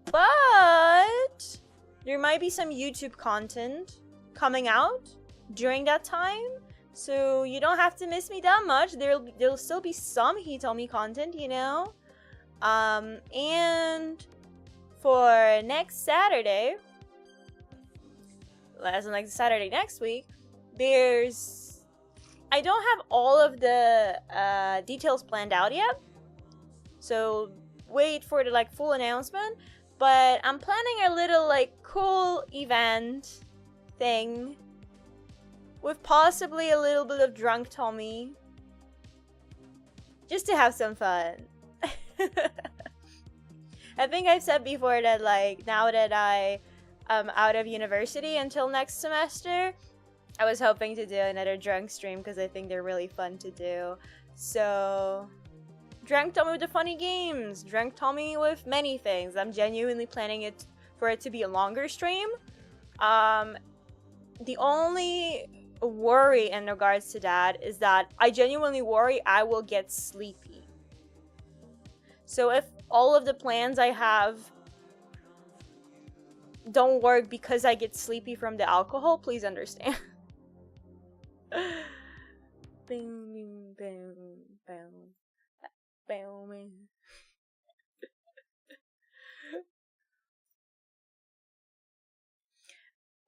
But there might be some YouTube content coming out during that time, so you don't have to miss me that much. There'll still be some Hitomi content, you know. And for next Saturday, as in like Saturday next week, I don't have all of the details planned out yet, so wait for the like full announcement. But I'm planning a little like cool event thing with possibly a little bit of drunk Tommy, just to have some fun. I think I've said before that like now that I am out of university until next semester, I was hoping to do another drunk stream because I think they're really fun to do. So, drunk Tommy with the funny games, drunk Tommy with many things. I'm genuinely planning for it to be a longer stream. The only worry in regards to that is that I genuinely worry I will get sleepy. So if all of the plans I have don't work because I get sleepy from the alcohol. Please understand. Boom, boom, boom, boom.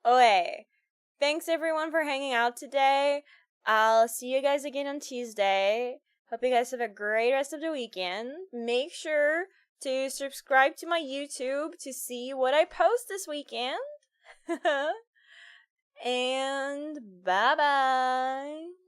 Okay. Thanks everyone for hanging out today. I'll see you guys again on Tuesday. Hope you guys have a great rest of the weekend. Make sure to subscribe to my YouTube to see what I post this weekend. And bye-bye.